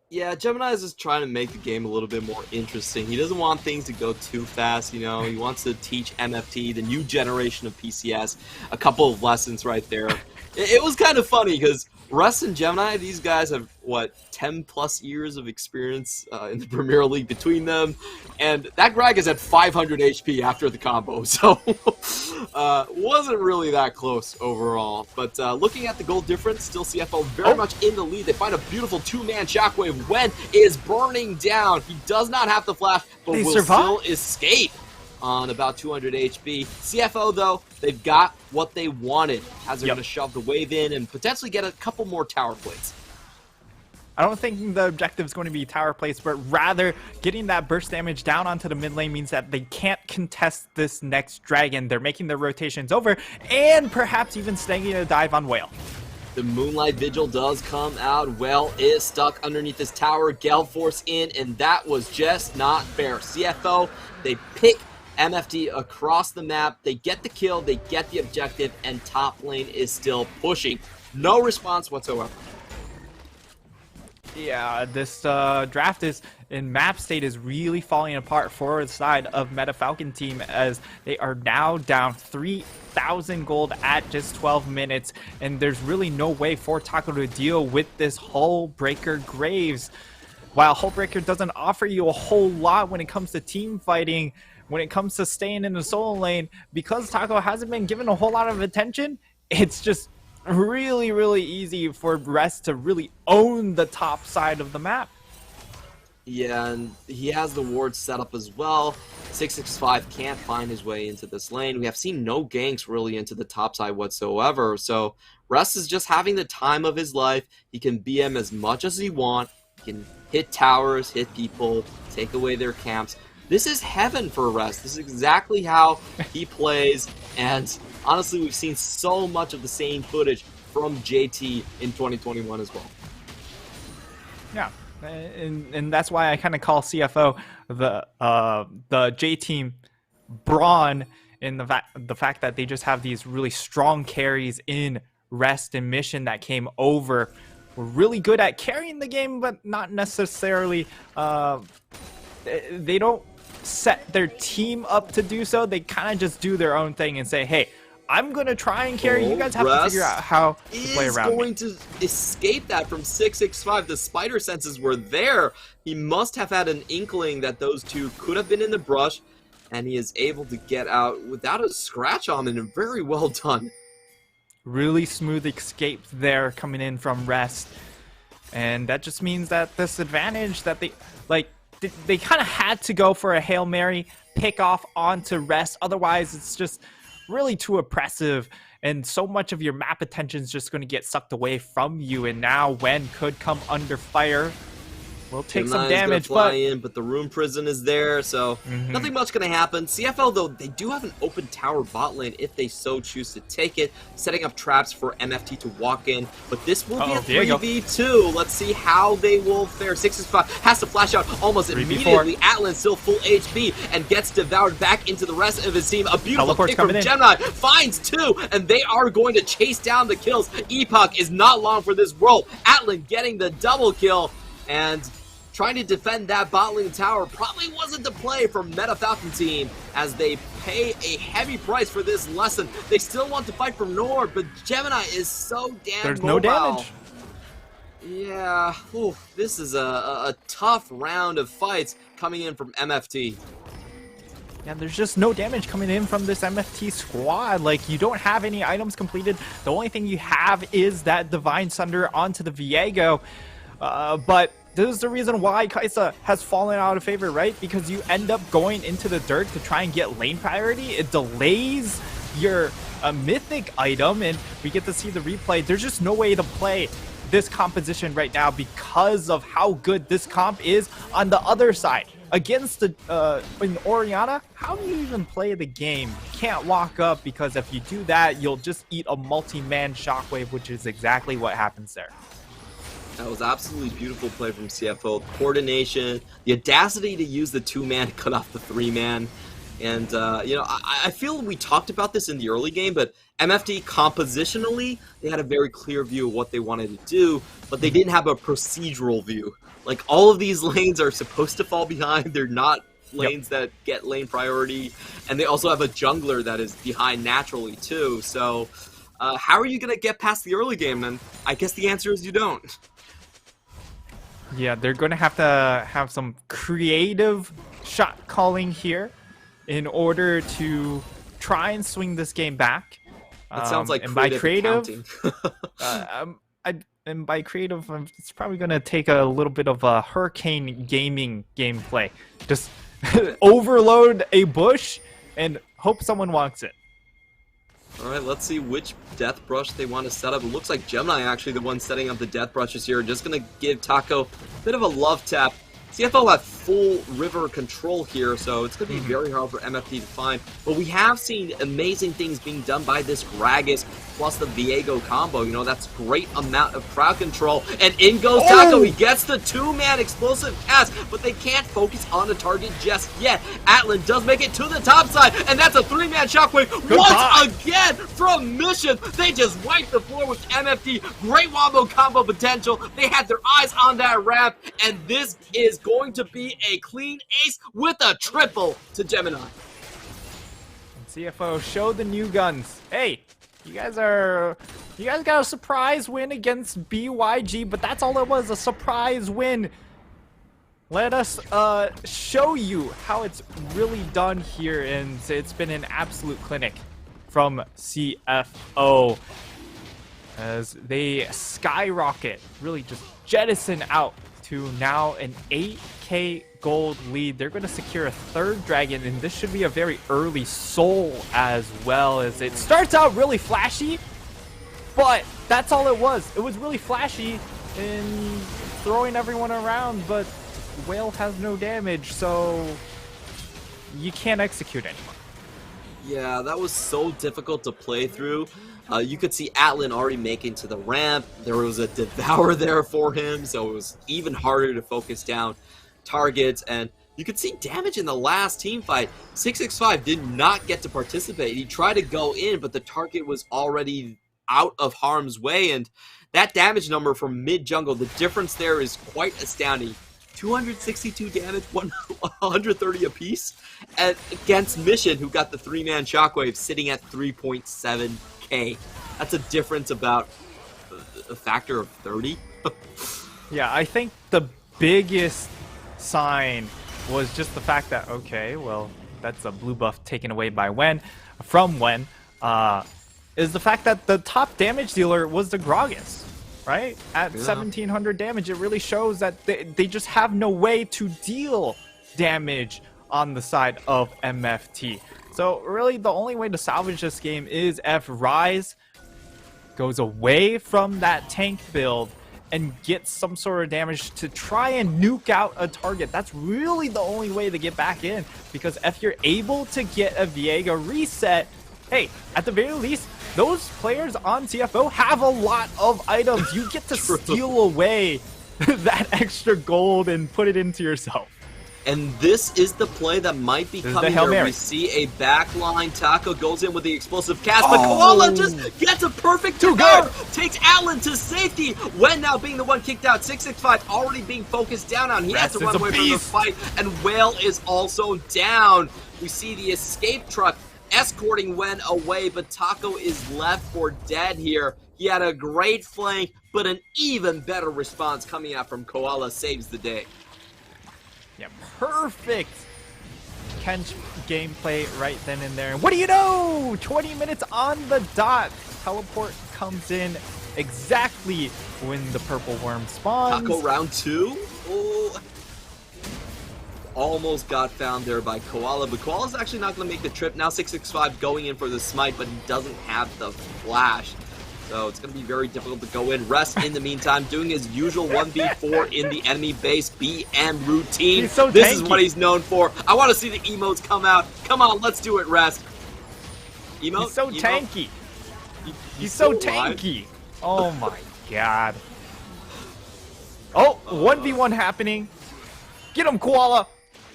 Yeah, Gemini is just trying to make the game a little bit more interesting. He doesn't want things to go too fast, you know. He wants to teach MFT, the new generation of PCS, a couple of lessons right there. It was kind of funny because Rust and Gemini, these guys have, what, 10 plus years of experience in the Premier League between them, and that Gragas at 500 HP after the combo, so wasn't really that close overall. But looking at the goal difference, still CFO very much in the lead. They find a beautiful two-man shockwave. Wen is burning down. He does not have the flash, but will still escape on about 200 HP. CFO, though, they've got what they wanted as they're going to shove the wave in and potentially get a couple more tower plates. I don't think the objective is going to be tower plates, but rather getting that burst damage down onto the mid lane means that they can't contest this next dragon. They're making their rotations over and perhaps even snagging a dive on Whale. The Moonlight Vigil does come out. Whale is stuck underneath this tower. Gale Force in, and that was just not fair. CFO, they pick MFT across the map. They get the kill, they get the objective, and top lane is still pushing. No response whatsoever. Yeah, this draft is in map state is really falling apart for the side of Meta Falcon team, as they are now down 3,000 gold at just 12 minutes, and there's really no way for Taco to deal with this Hullbreaker Graves. While Hullbreaker doesn't offer you a whole lot when it comes to team fighting, when it comes to staying in the solo lane, because Taco hasn't been given a whole lot of attention, it's just really, really easy for Rest to really own the top side of the map. Yeah, and he has the ward set up as well. 665 can't find his way into this lane. We have seen no ganks really into the top side whatsoever, so Rest is just having the time of his life. He can BM as much as he wants. He can hit towers, hit people, take away their camps. This is heaven for Rest. This is exactly how he plays, and honestly, we've seen so much of the same footage from JT in 2021 as well. Yeah, and that's why I kind of call CFO the J team brawn, in the fact that they just have these really strong carries in Rest and Mission that came over. We're really good at carrying the game, but not necessarily. They don't set their team up to do so. They kind of just do their own thing and say, hey, I'm going to try and carry. You guys have to Russ figure out how to play is around going me. to escape that from 665. The spider senses were there. He must have had an inkling that those two could have been in the brush, and he is able to get out without a scratch on him, and very well done. Really smooth escape there coming in from Rest. And that just means that this advantage that they kind of had to go for a Hail Mary pick off onto Rest. Otherwise, it's just really too oppressive. And so much of your map attention is just going to get sucked away from you. And now Wen could come under fire. We'll take some damage, but the room prison is there, so nothing much going to happen. CFL, though, they do have an open tower bot lane if they so choose to take it, setting up traps for MFT to walk in. But this will be a 3v2. Let's see how they will fare. 665 has to flash out almost immediately. Atlan still full HP and gets devoured back into the rest of his team. A beautiful pick from Gemini. Finds two, and they are going to chase down the kills. Epoch is not long for this world. Atlan getting the double kill, and trying to defend that bot lane tower probably wasn't the play for Meta Falcon team, as they pay a heavy price for this lesson. They still want to fight from Nord, but Gemini is so damn There's mobile. no damage. Yeah, this is a tough round of fights coming in from MFT. Yeah, there's just no damage coming in from this MFT squad. Like, you don't have any items completed. The only thing you have is that Divine Sunder onto the Viego. But this is the reason why Kaisa has fallen out of favor, right? Because you end up going into the dirt to try and get lane priority. It delays your mythic item, and we get to see the replay. There's just no way to play this composition right now because of how good this comp is on the other side. Against the in Orianna, how do you even play the game? You can't walk up, because if you do that, you'll just eat a multi-man shockwave, which is exactly what happens there. That was absolutely beautiful play from CFO. Coordination, the audacity to use the 2-man to cut off the 3-man. And, you know, I feel we talked about this in the early game, but MFT compositionally, they had a very clear view of what they wanted to do, but they didn't have a procedural view. Like, all of these lanes are supposed to fall behind. They're not lanes that get lane priority. And they also have a jungler that is behind naturally, too. So, how are you going to get past the early game? And I guess the answer is you don't. Yeah, they're going to have some creative shot calling here in order to try and swing this game back. That sounds like and by creative, accounting. by creative, it's probably going to take a little bit of a Hurricane gaming gameplay. Just overload a bush and hope someone walks it. Alright, let's see which death brush they want to set up. It looks like Gemini actually the one setting up the death brushes here. Just going to give Taco a bit of a love tap. CFL have full river control here, so it's going to be very hard for MFT to find. But we have seen amazing things being done by this Gragas plus the Viego combo. You know, that's great amount of crowd control. And in goes Taco. He gets the 2-man explosive cast, but they can't focus on the target just yet. Atlan does make it to the top side, and that's a 3-man shockwave once again from Mission. They just wipe the floor with MFT. Great wombo combo potential. They had their eyes on that ramp, and this is going to be a clean ace with a triple to Gemini. And CFO show the new guns. Hey, you guys got a surprise win against BYG, but that's all it was, a surprise win. Let us show you how it's really done here, and it's been an absolute clinic from CFO as they skyrocket, really just jettison out to now an 8k gold lead. They're going to secure a 3rd dragon, and this should be a very early soul as well. As it starts out really flashy, but that's all it was. It was really flashy in throwing everyone around, but Whale has no damage, so you can't execute anymore. Yeah, that was so difficult to play through. You could see Atlan already making to the ramp. There was a Devour there for him, so it was even harder to focus down targets. And you could see damage in the last team fight. 665 did not get to participate. He tried to go in, but the target was already out of harm's way. And that damage number from mid-jungle, the difference there is quite astounding. 262 damage, 130 apiece, and against Mission, who got the 3-man Shockwave, sitting at 3.7k. That's a difference about a factor of 30. Yeah, I think the biggest sign was just the fact that, okay, well, that's a blue buff taken away by from Wen, is the fact that the top damage dealer was the Gragas, right? At 1700 damage, it really shows that they just have no way to deal damage on the side of MFT. So really, the only way to salvage this game is if Rise goes away from that tank build and get some sort of damage to try and nuke out a target. That's really the only way to get back in, because if you're able to get a Viega reset, hey, at the very least, those players on TFO have a lot of items. You get to steal away that extra gold and put it into yourself. And this is the play that might be coming here. We see a backline. Taco goes in with the explosive cast, but Koala just gets a perfect cover. Takes Allen to safety. Wen now being the one kicked out. 665 already being focused down on. He has to run away from the fight, and Whale is also down. We see the escape truck escorting Wen away, but Taco is left for dead here. He had a great flank, but an even better response coming out from Koala saves the day. Yeah, perfect Kench gameplay right then and there. And what do you know? 20 minutes on the dot. Teleport comes in exactly when the purple worm spawns. Taco round 2. Oh, almost got found there by Koala, but Koala's actually not going to make the trip. Now 665 going in for the smite, but he doesn't have the flash. So it's going to be very difficult to go in. Rest, in the meantime, doing his usual 1v4 in the enemy base BM routine. He's so this tanky. is what he's known for. I want to see the emotes come out. Come on, let's do it, Rest. Emote? He's so tanky. He's so tanky. Oh my god. Oh, 1v1 happening. Get him, Koala.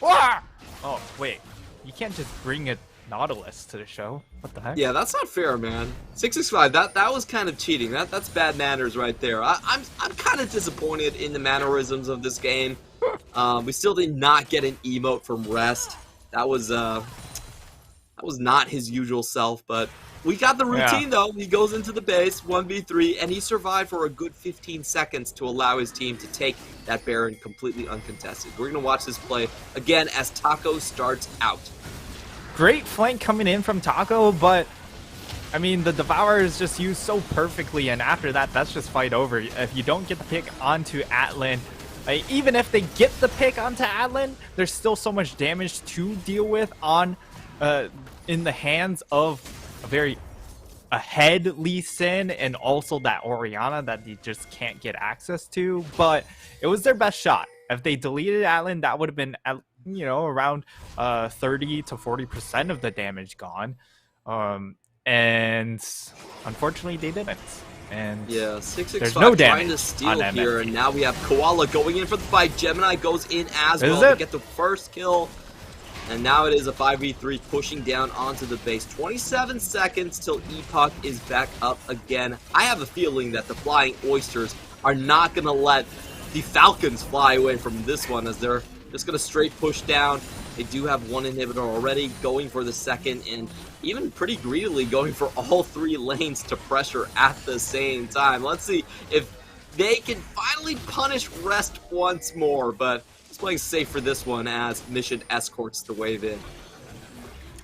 Ah! Oh, wait. You can't just bring a Nautilus to the show. What the heck? Yeah, that's not fair, man. 665, that was kind of cheating. That's bad manners right there. I'm kind of disappointed in the mannerisms of this game. We still did not get an emote from Rest. That was not his usual self, but we got the routine though. He goes into the base 1v3, and he survived for a good 15 seconds to allow his team to take that Baron completely uncontested. We're gonna watch this play again as Taco starts out. Great flank coming in from Taco, but I mean, the Devourer is just used so perfectly, and after that, that's just fight over. If you don't get the pick onto Atlan, even if they get the pick onto Atlan, there's still so much damage to deal with on in the hands of a very ahead Lee Sin, and also that Orianna that you just can't get access to. But it was their best shot. If they deleted Atlan, that would have been, you know, around 30 to 40% of the damage gone. And unfortunately, they didn't. And yeah, 665 there's no trying to steal here, and now we have Koala going in for the fight. Gemini goes in as well to get the first kill. And now it is a 5v3 pushing down onto the base. 27 seconds till Epoch is back up again. I have a feeling that the Flying Oysters are not going to let the Falcons fly away from this one, as they're just going to straight push down. They do have one inhibitor already, going for the second, and even pretty greedily going for all 3 lanes to pressure at the same time. Let's see if they can finally punish Rest once more, but he's playing safe for this one as Mission escorts the wave in.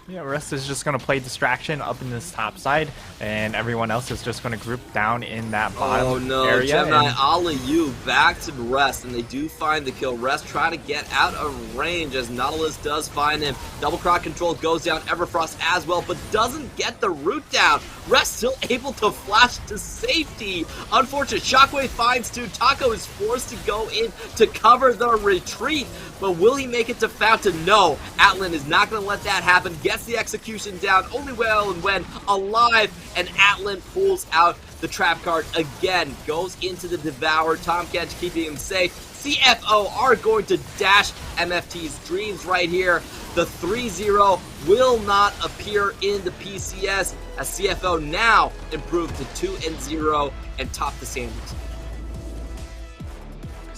Yeah, Rest is just going to play distraction up in this top side, and everyone else is just going to group down in that bottom area. Gemini Aliyu back to Rest, and they do find the kill. Rest trying to get out of range as Nautilus does find him. Double croc control goes down, Everfrost as well, but doesn't get the root down. Rest still able to flash to safety. Unfortunate, Shockwave finds two. Taco is forced to go in to cover the retreat, but will he make it to Fountain? No, Atlan is not going to let that happen. Gets the execution down, only Well and Wen alive, and Atlan pulls out the trap card again. Goes into the Devour. Tom Kench keeping him safe. CFO are going to dash MFT's dreams right here. The 3-0 will not appear in the PCS as CFO now improved to 2-0 and top the standings.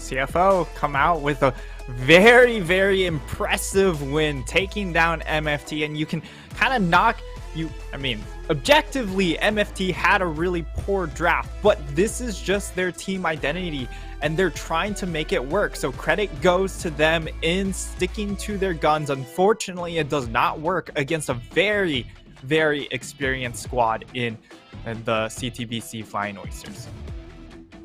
CFO come out with a very, very impressive win, taking down MFT, and you can kind of knock you. I mean, objectively, MFT had a really poor draft, but this is just their team identity, and they're trying to make it work. So credit goes to them in sticking to their guns. Unfortunately, it does not work against a very, very experienced squad in the CTBC Flying Oysters.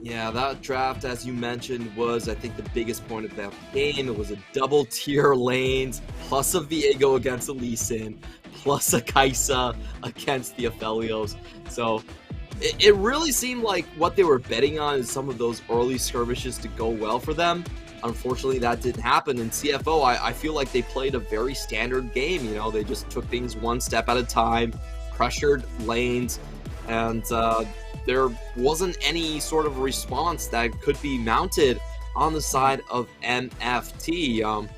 Yeah, that draft, as you mentioned, was, I think, the biggest point of that game. It was a double tier lanes, plus a Viego against a Lee Sin, plus a Kaisa against the Aphelios. So it really seemed like what they were betting on is some of those early skirmishes to go well for them. Unfortunately, that didn't happen. In CFO, I feel like they played a very standard game. You know, they just took things one step at a time, pressured lanes, and there wasn't any sort of response that could be mounted on the side of MFT.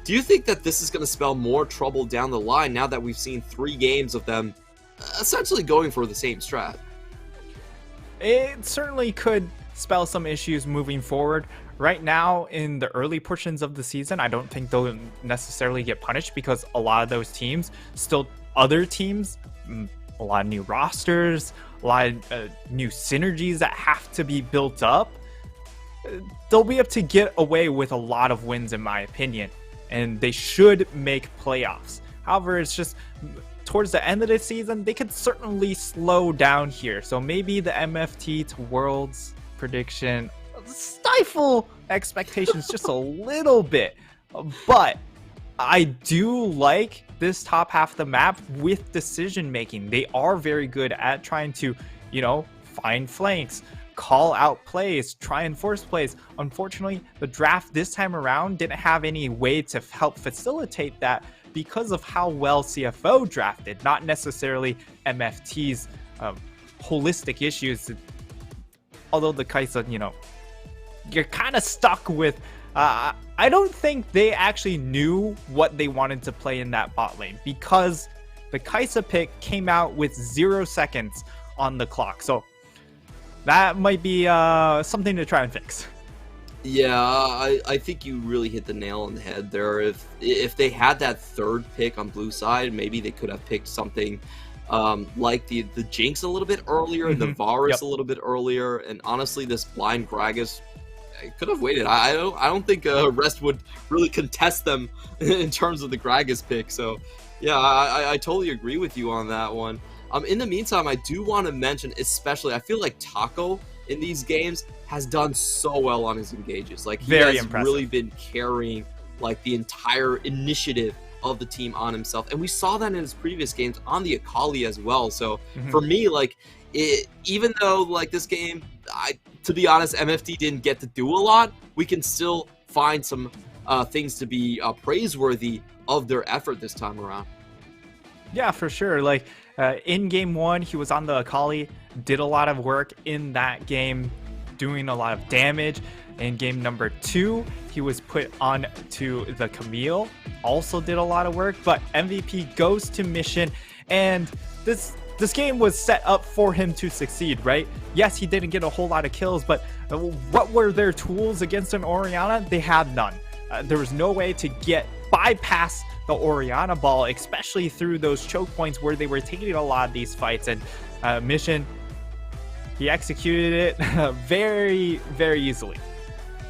Do you think that this is going to spell more trouble down the line now that we've seen 3 games of them essentially going for the same strat? It certainly could spell some issues moving forward. Right now, in the early portions of the season, I don't think they'll necessarily get punished because a lot of those teams, still other teams, a lot of new rosters, a lot of new synergies that have to be built up. They'll be able to get away with a lot of wins, in my opinion, and they should make playoffs. However, it's just towards the end of the season, they could certainly slow down here. So maybe the MFT to Worlds prediction stifle expectations just a little bit, but I do like this top half of the map with decision making. They are very good at trying to, you know, find flanks, call out plays, try and force plays. Unfortunately, the draft this time around didn't have any way to help facilitate that because of how well CFO drafted, not necessarily MFT's holistic issues. Although the Kaisa, you know, you're kind of stuck with I don't think they actually knew what they wanted to play in that bot lane because the Kaisa pick came out with 0 seconds on the clock. So that might be something to try and fix. Yeah, I think you really hit the nail on the head there. If they had that 3rd pick on blue side, maybe they could have picked something like the Jinx a little bit earlier, the Varus a little bit earlier, and honestly, this blind Gragas could have waited. I don't think Rest would really contest them in terms of the Gragas pick. So yeah, I totally agree with you on that one. In the meantime, I do want to mention, especially, I feel like Taco in these games has done so well on his engages. Like, he has really been carrying like the entire initiative of the team on himself, and we saw that in his previous games on the Akali as well. So for me, like, even though like this game, to be honest, MFT didn't get to do a lot, we can still find some things to be praiseworthy of their effort this time around. Yeah, for sure. Like in game 1, he was on the Akali, did a lot of work in that game, doing a lot of damage. In game number 2, he was put on to the Camille, also did a lot of work, but MVP goes to Mission, and this game was set up for him to succeed, right? Yes, he didn't get a whole lot of kills, but what were their tools against an Orianna? They had none. There was no way to bypass the Orianna ball, especially through those choke points where they were taking a lot of these fights, and Mission, he executed it very, very easily.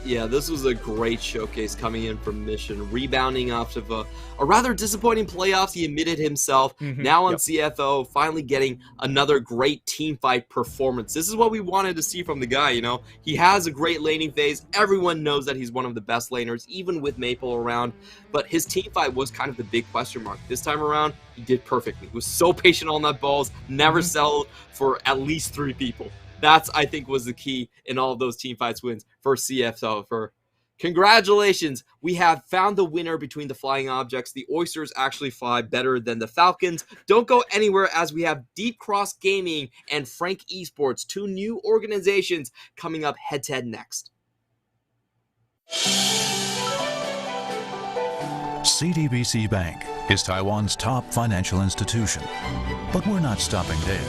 Yeah, this was a great showcase coming in from Mission, rebounding off of a rather disappointing playoffs. He admitted himself. Now on CFO, finally getting another great team fight performance. This is what we wanted to see from the guy, you know. He has a great laning phase. Everyone knows that he's one of the best laners, even with Maple around. But his team fight was kind of the big question mark. This time around, he did perfectly. He was so patient on that balls, never settled for at least 3 people. That's, I think, was the key in all of those team fights wins for CFO. For congratulations, we have found the winner between the flying objects. The Oysters actually fly better than the Falcons. Don't go anywhere, as we have Deep Cross Gaming and Frank Esports, 2 new organizations coming up head-to-head next. CTBC Bank is Taiwan's top financial institution, but we're not stopping there.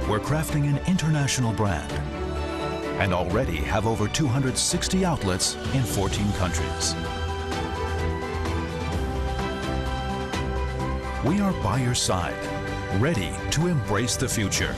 we're crafting an international brand and already have over 260 outlets in 14 countries. We are by your side, ready to embrace the future.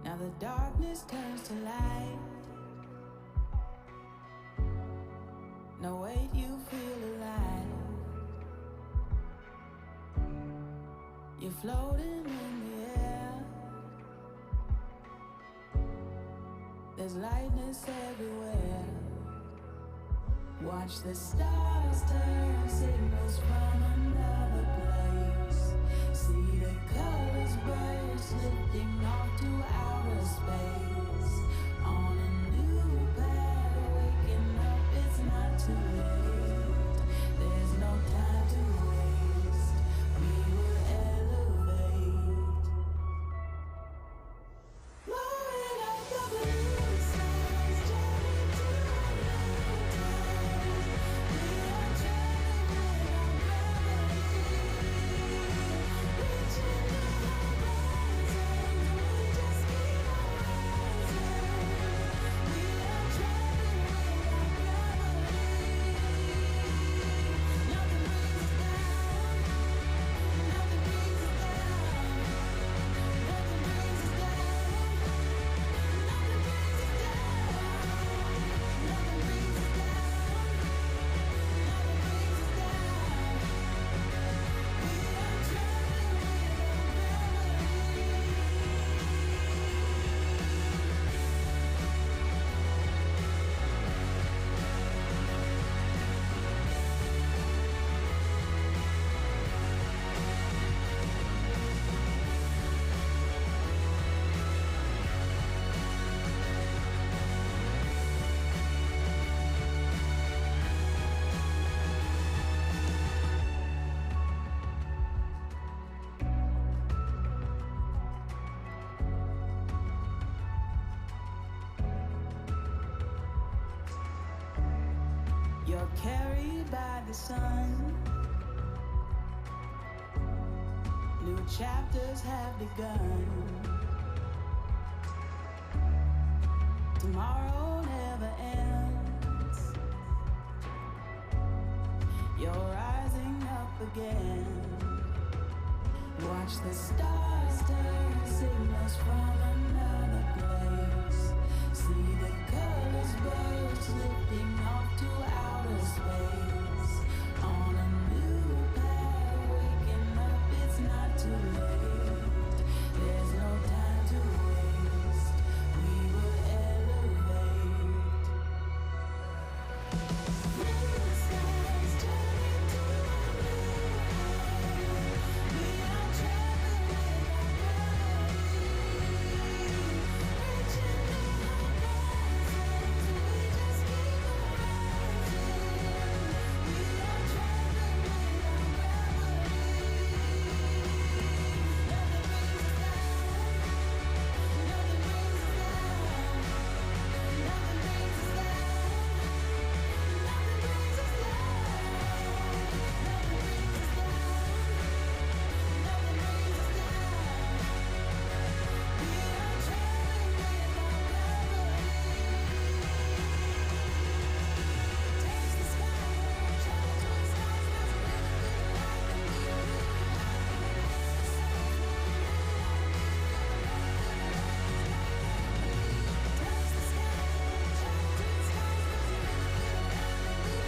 Now the darkness turns to light. No wait, you feel alive. You're floating in the air. There's lightness everywhere. Watch the stars turn, signals from another place. See the colors burst, lifting off to outer space. On a new path, waking up, it's not too late. There's no time to waste, we will elevate. Blowing up the blue skies, journey to our nighttime. We are channeling our gravity. You're carried by the sun. New chapters have begun. Tomorrow never ends. You're rising up again. Watch the stars turn signals from another place. See the colors burst, lifting off to outer space. On a new path, waking up, it's not too late. There's no time to waste. We will elevate. Blue skies turning to blue. We are traveling with our gravity. Reaching the horizons, we just keep on rising. We are traveling with our gravity. Nothing brings us down. Nothing brings us down. Nothing brings us down. Nothing brings us down. Nothing brings us down. Nothing brings us down. We are traveling with our gravity. Taste the sky, travel to the stars, there's a little bit of light that we Touch the sky, travel to the stars, there's a little bit of light that we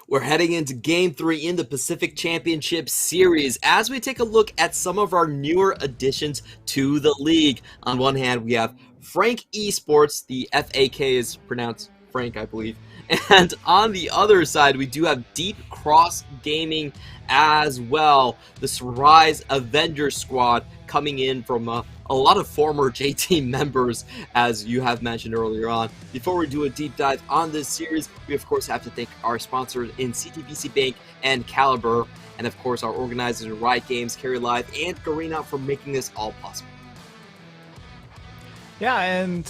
We're heading into Game 3 in the Pacific Championship Series as we take a look at some of our newer additions to the league. On one hand, we have Frank Esports, the FAK is pronounced Frank, I believe. And on the other side, we do have Deep Cross Gaming as well. This Rise Avengers squad coming in from a lot of former J-Team members, as you have mentioned earlier on. Before we do a deep dive on this series, we of course have to thank our sponsors in CTBC Bank and Caliber, and of course our organizers at Riot Games, Carry Live, and Garena for making this all possible. Yeah, and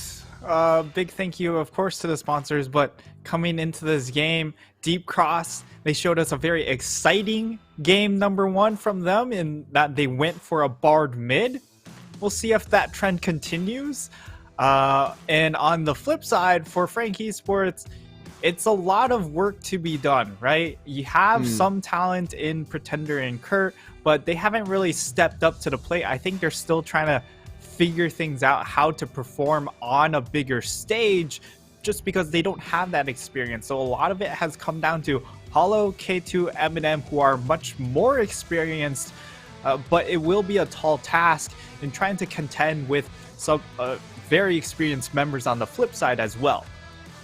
big thank you, of course, to the sponsors, but coming into this game, Deep Cross, they showed us a very exciting game number 1 from them in that they went for a Bard mid. We'll see if that trend continues. And on the flip side, for Frank Esports, it's a lot of work to be done, right? You have some talent in Pretender and Kurt, but they haven't really stepped up to the plate. I think they're still trying to figure things out, how to perform on a bigger stage, just because they don't have that experience. So a lot of it has come down to Hollow, K2, Eminem, who are much more experienced, but it will be a tall task in trying to contend with some very experienced members on the flip side as well.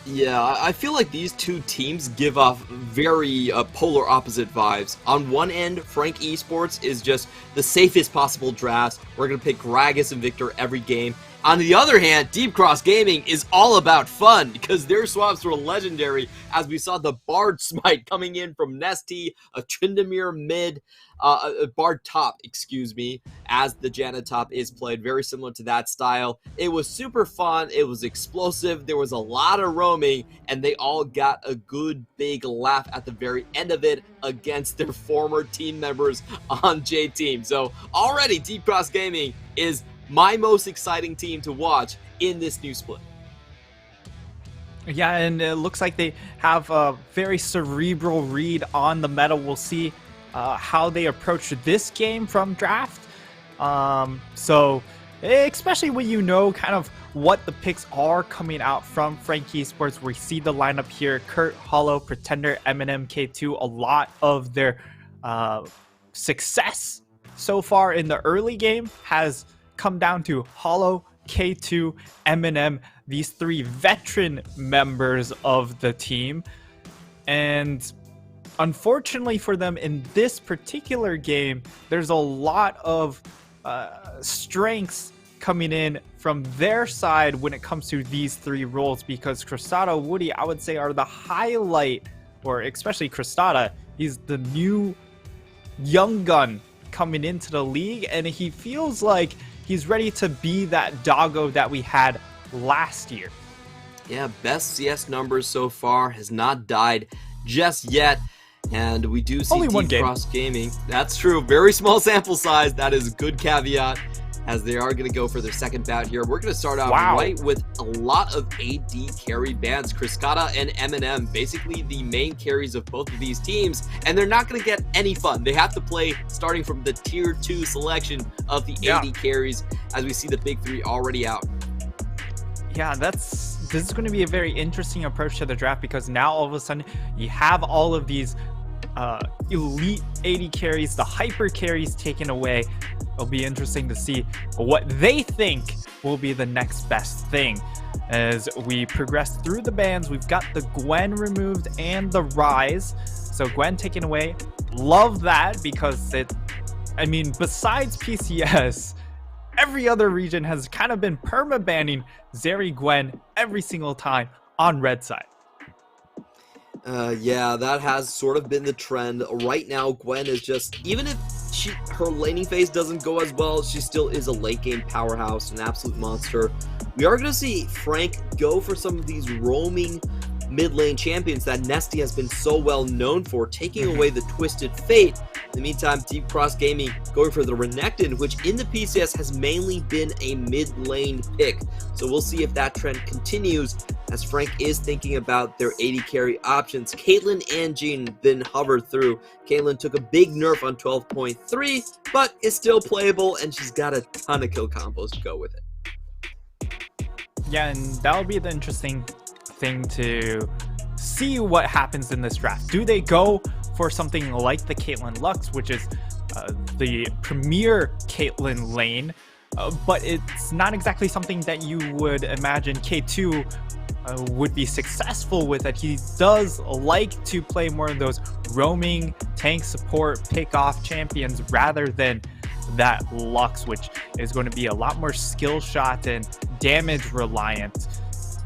Yeah, I feel like these two teams give off very polar opposite vibes. On one end, Frank Esports is just the safest possible drafts. We're going to pick Gragas and Victor every game. On the other hand, Deep Cross Gaming is all about fun because their swaps were legendary, as we saw the Bard Smite coming in from Nesty, a Tryndamere mid, a Bard top, excuse me, as the Janna top is played, very similar to that style. It was super fun, it was explosive, there was a lot of roaming, and they all got a good big laugh at the very end of it against their former team members on J-Team. So already Deep Cross Gaming is my most exciting team to watch in this new split. Yeah, and it looks like they have a very cerebral read on the meta. We'll see how they approach this game from draft. So, especially when you know kind of what the picks are coming out from Frank Esports. We see the lineup here: Kurt, Hollow, Pretender, Eminem, K2. A lot of their success so far in the early game has come down to Hollow, K2, Eminem, these 3 veteran members of the team. And unfortunately for them in this particular game, there's a lot of strengths coming in from their side when it comes to these 3 roles, because Cristata, Woody, I would say, are the highlight, or especially Cristata. He's the new young gun coming into the league, and he feels like he's ready to be that doggo that we had last year. Yeah, best CS numbers so far, has not died just yet. And we do see only one Deep Cross Gaming. That's true. Very small sample size. That is a good caveat, as they are going to go for their second bout here. We're going to start off right with a lot of AD carry bans. Cristata and Eminem, basically the main carries of both of these teams, and they're not going to get any fun. They have to play starting from the tier 2 selection of the AD carries, as we see the big 3 already out. Yeah, this is going to be a very interesting approach to the draft, because now all of a sudden you have all of these elite AD carries, the hyper carries taken away. It'll be interesting to see what they think will be the next best thing. As we progress through the bans, we've got the Gwen removed and the Rise. So Gwen taken away. Love that, because besides PCS, every other region has kind of been perma-banning Zeri Gwen every single time on red side. Yeah, that has sort of been the trend. Right now, Gwen is just, even if her laning phase doesn't go as well, she still is a late game powerhouse, an absolute monster. We are going to see Frank go for some of these roaming mid lane champions that Nesty has been so well known for, taking away the Twisted Fate. In the meantime, Deep Cross Gaming going for the Renekton, which in the PCS has mainly been a mid lane pick. So we'll see if that trend continues, as Frank is thinking about their AD carry options. Caitlyn and Jean then hovered through. Caitlyn took a big nerf on 12.3, but is still playable, and she's got a ton of kill combos to go with it. Yeah, and that'll be the interesting thing to see what happens in this draft. Do they go for something like the Caitlyn Lux, which is the premier Caitlyn lane, but it's not exactly something that you would imagine K2 would be successful with it. He does like to play more of those roaming tank support pick off champions rather than that Lux, which is going to be a lot more skill shot and damage reliant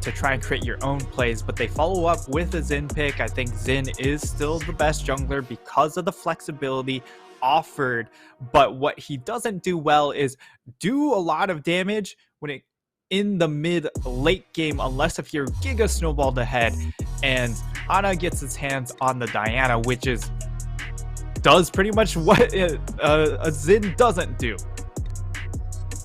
to try and create your own plays. But they follow up with a Xin pick. I think Xin is still the best jungler because of the flexibility offered, but what he doesn't do well is do a lot of damage when it in the mid late game, unless if you're giga snowballed ahead. And Ana gets his hands on the Diana, which does pretty much what a Xin doesn't do.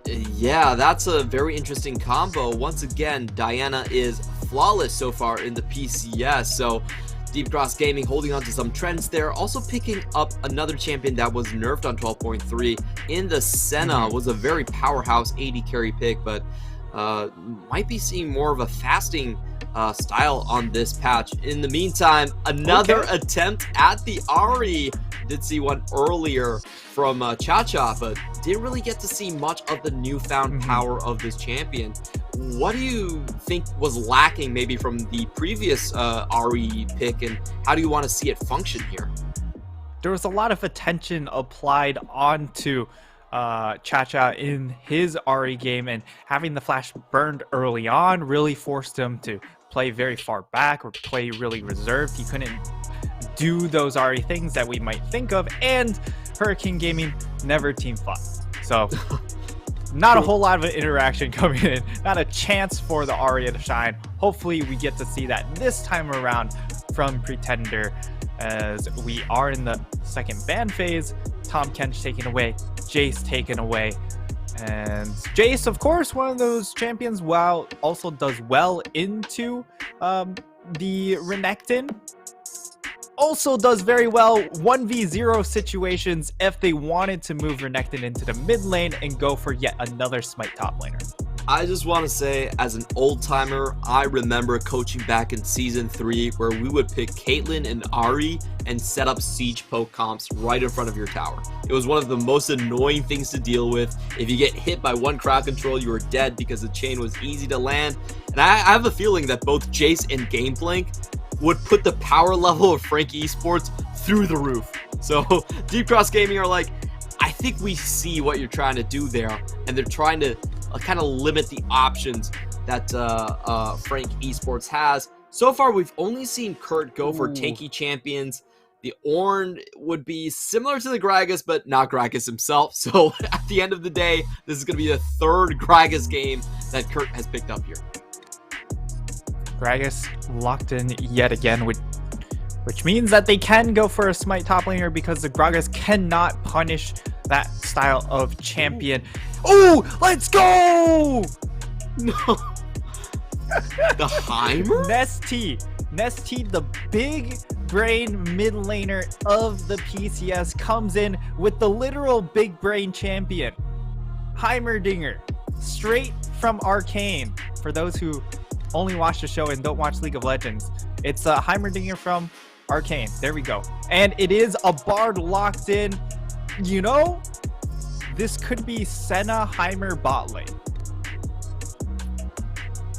Yeah, that's a very interesting combo. Once again, Diana is flawless so far in the PCS, so Deep Cross Gaming holding on to some trends there. Also picking up another champion that was nerfed on 12.3 in the Senna. Was a very powerhouse AD carry pick, but might be seeing more of a fasting style on this patch. In the meantime, another attempt at the Ahri. Did see one earlier from Cha-Cha, but didn't really get to see much of the newfound power of this champion. What do you think was lacking maybe from the previous Ahri pick, and how do you want to see it function here? There was a lot of attention applied onto Cha-Cha in his Ahri game, and having the flash burned early on really forced him to play very far back or play really reserved. He couldn't do those Ahri things that we might think of, and Hurricane Gaming never team fought. So not a whole lot of interaction coming in, not a chance for the Ahri to shine. Hopefully we get to see that this time around from Pretender, as we are in the second ban phase. Tom Kench taken away, Jace taken away, and Jace, of course, one of those champions, while also does well into the Renekton, also does very well 1v0 situations if they wanted to move Renekton into the mid lane and go for yet another smite top laner. I just want to say, as an old timer, I remember coaching back in season 3 where we would pick Caitlyn and Ahri and set up siege poke comps right in front of your tower. It was one of the most annoying things to deal with. If you get hit by one crowd control, you were dead because the chain was easy to land. And I have a feeling that both Jace and Gameplank would put the power level of Frank Esports through the roof. So Deep Cross Gaming are like, I think we see what you're trying to do there, and they're trying to kind of limit the options that Frank Esports has. So far, we've only seen Kurt go for tanky champions. The Ornn would be similar to the Gragas, but not Gragas himself. So at the end of the day, this is going to be the third Gragas game that Kurt has picked up here. Gragas locked in yet again, which means that they can go for a smite top laner because the Gragas cannot punish that style of champion. Oh, let's go! No. The Heimer? Nesty, the big brain mid laner of the PCS, comes in with the literal big brain champion. Heimerdinger, straight from Arcane. For those who only watch the show and don't watch League of Legends, it's a Heimerdinger from Arcane. There we go. And it is a Bard locked in. You know, this could be Senna Heimer bot lane.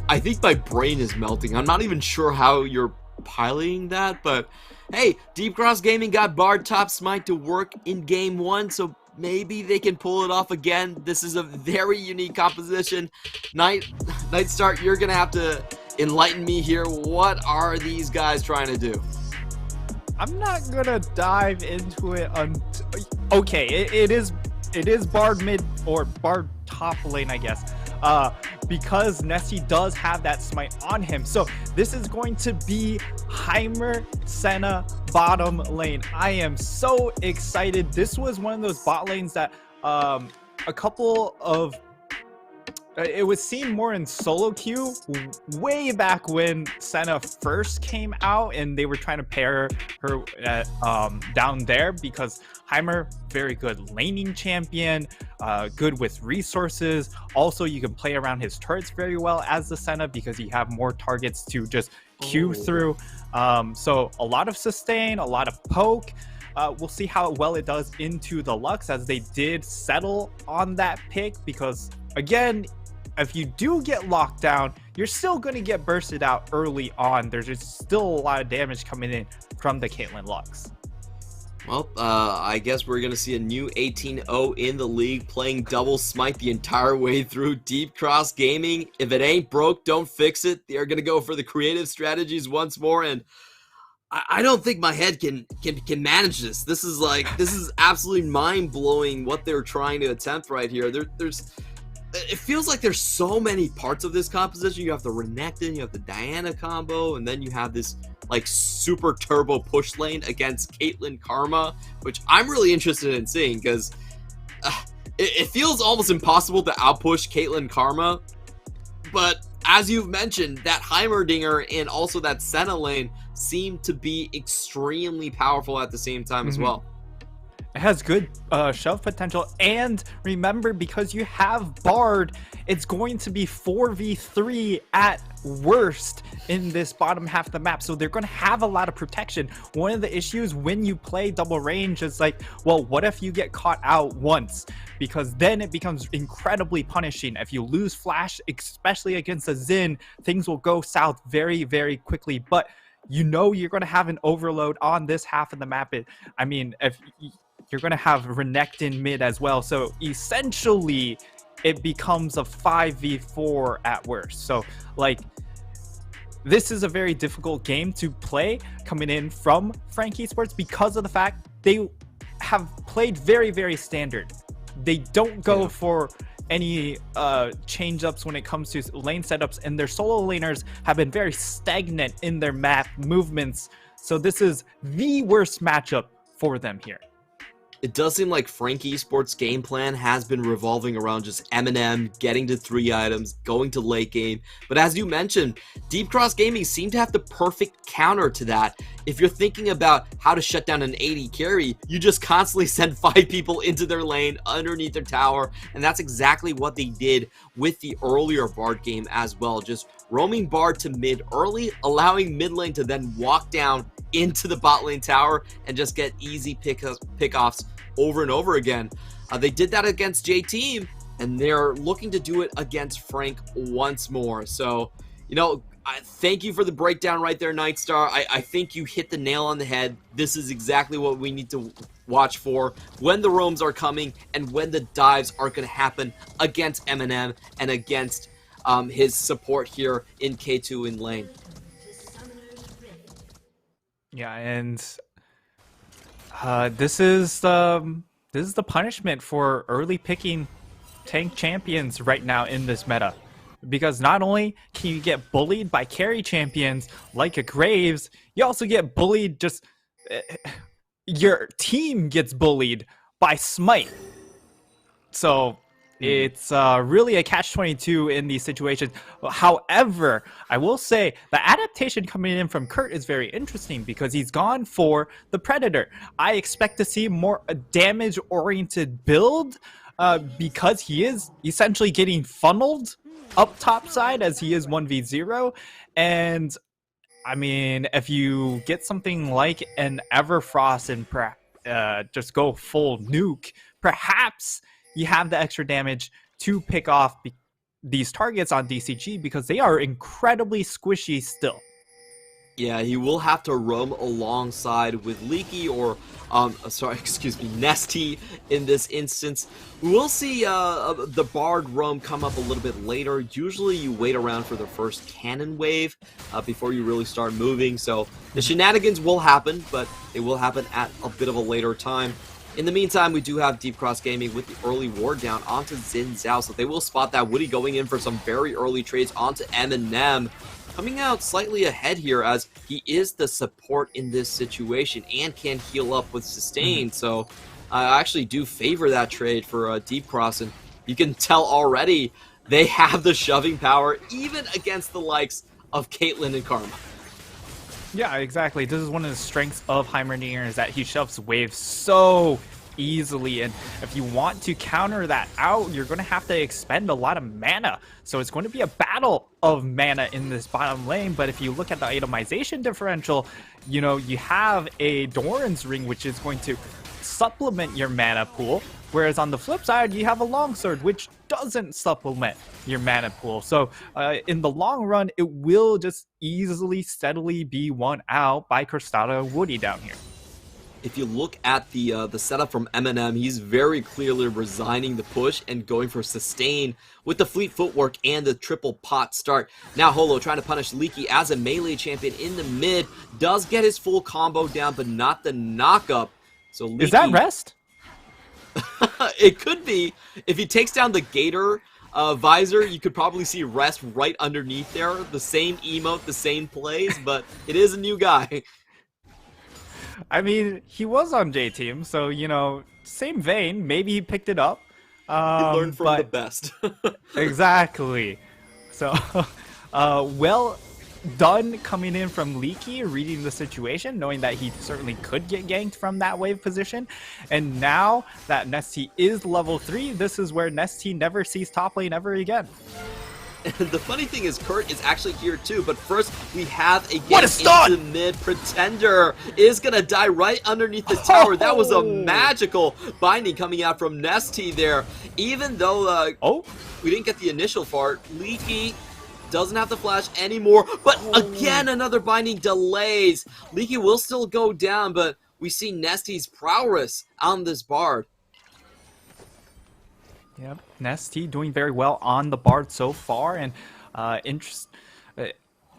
I think my brain is melting. I'm not even sure how you're piloting that, but hey, Deep Cross Gaming got Bard top smite to work in game 1, so maybe they can pull it off again. This is a very unique composition. Nightstar, you're gonna have to enlighten me here. What are these guys trying to do? I'm not gonna dive into it. Okay, it is barred mid or barred top lane, I guess. Because Nessie does have that smite on him. So this is going to be Heimer Senna bottom lane. I am so excited. This was one of those bot lanes that a couple of it was seen more in solo queue way back when Senna first came out, and they were trying to pair her down there because Heimer, very good laning champion, good with resources. Also, you can play around his turrets very well as the Senna because you have more targets to just queue through. So a lot of sustain, a lot of poke. We'll see how well it does into the Lux, as they did settle on that pick because, again, if you do get locked down, you're still going to get bursted out early on. There's just still a lot of damage coming in from the Caitlyn Lux. Well, I guess we're going to see a new 18-0 in the league, playing double smite the entire way through. Deep Cross Gaming, if it ain't broke, don't fix it. They're going to go for the creative strategies once more, and I don't think my head can manage this. This is absolutely mind-blowing what they're trying to attempt right here. It feels like there's so many parts of this composition. You have the Renekton, you have the Diana combo, and then you have this like super turbo push lane against Caitlyn Karma, which I'm really interested in seeing because it feels almost impossible to outpush Caitlyn Karma. But as you've mentioned, that Heimerdinger and also that Senna lane seem to be extremely powerful at the same time as well. It has good shove potential, and remember, because you have Bard, it's going to be 4v3 at worst in this bottom half of the map, so they're going to have a lot of protection. One of the issues when you play double range is like, well, what if you get caught out once? Because then it becomes incredibly punishing. If you lose flash, especially against a Xin, things will go south very, very quickly. But you know you're going to have an overload on this half of the map. If you're going to have Renekton mid as well. So essentially, it becomes a 5v4 at worst. So, like, this is a very difficult game to play coming in from Frank Esports because of the fact they have played very, very standard. They don't go for any change-ups when it comes to lane setups, and their solo laners have been very stagnant in their map movements. So this is the worst matchup for them here. It does seem like Frank Esports' game plan has been revolving around just Eminem, getting to 3 items, going to late game. But as you mentioned, Deep Cross Gaming seem to have the perfect counter to that. If you're thinking about how to shut down an AD carry, you just constantly send 5 people into their lane, underneath their tower, and that's exactly what they did with the earlier Bard game as well. Just roaming Bard to mid early, allowing mid lane to then walk down into the bot lane tower and just get easy pickoffs over and over again. They did that against J-Team, and they're looking to do it against Frank once more. So, thank you for the breakdown right there, Nightstar. I think you hit the nail on the head. This is exactly what we need to watch for when the roams are coming and when the dives are going to happen against Eminem and against his support here in K2 in lane. Yeah, and this is the punishment for early picking tank champions right now in this meta, because not only can you get bullied by carry champions like a Graves, you also get bullied. Your team gets bullied by Smite. So it's really a catch-22 in these situations. However, I will say the adaptation coming in from Kurt is very interesting because he's gone for the Predator. I expect to see more a damage-oriented build because he is essentially getting funneled up top side as he is 1v0. And if you get something like an Everfrost and just go full nuke, perhaps you have the extra damage to pick off these targets on DCG because they are incredibly squishy still. Yeah, he will have to roam alongside with Leaky or, Nesty in this instance. We will see the Bard roam come up a little bit later. Usually you wait around for the first cannon wave before you really start moving, so the shenanigans will happen, but it will happen at a bit of a later time. In the meantime, we do have Deep Cross Gaming with the early ward down onto Xin Zhao, so they will spot that Woody going in for some very early trades onto Eminem. Coming out slightly ahead here as he is the support in this situation and can heal up with sustain. So I actually do favor that trade for Deep Cross, and you can tell already they have the shoving power even against the likes of Caitlyn and Karma. Yeah, exactly. This is one of the strengths of Heimerdinger, is that he shoves waves so easily, and if you want to counter that out, you're going to have to expend a lot of mana. So it's going to be a battle of mana in this bottom lane, but if you look at the itemization differential, you know, you have a Doran's Ring, which is going to supplement your mana pool, whereas on the flip side, you have a Longsword, which doesn't supplement your mana pool. So in the long run, it will just easily, steadily be won out by Cristata and Woody down here. If you look at the setup from Eminem, he's very clearly resigning the push and going for sustain with the fleet footwork and the triple pot start. Now Holo trying to punish Leaky as a melee champion in the mid, does get his full combo down, but not the knockup. So Leaky, is that rest? It could be. If he takes down the Gator visor, you could probably see rest right underneath there. The same emote, the same plays, but it is a new guy. I mean, he was on J-Team, so, you know, same vein. Maybe he picked it up. He learned from the best. Exactly. So, well done coming in from Leaky, reading the situation, knowing that he certainly could get ganked from that wave position. And now that Nesty is level 3, this is where Nesty never sees top lane ever again. And the funny thing is, Kurt is actually here too, but first we have a What a start! into mid. Pretender is gonna die right underneath the tower. That was a magical binding coming out from Nesty there. Even though we didn't get the initial fart, Leaky doesn't have the flash anymore, but again another binding delays. Leaky will still go down, but we see Nesty's prowess on this Bard. Yep, Nesty doing very well on the Bard so far, and I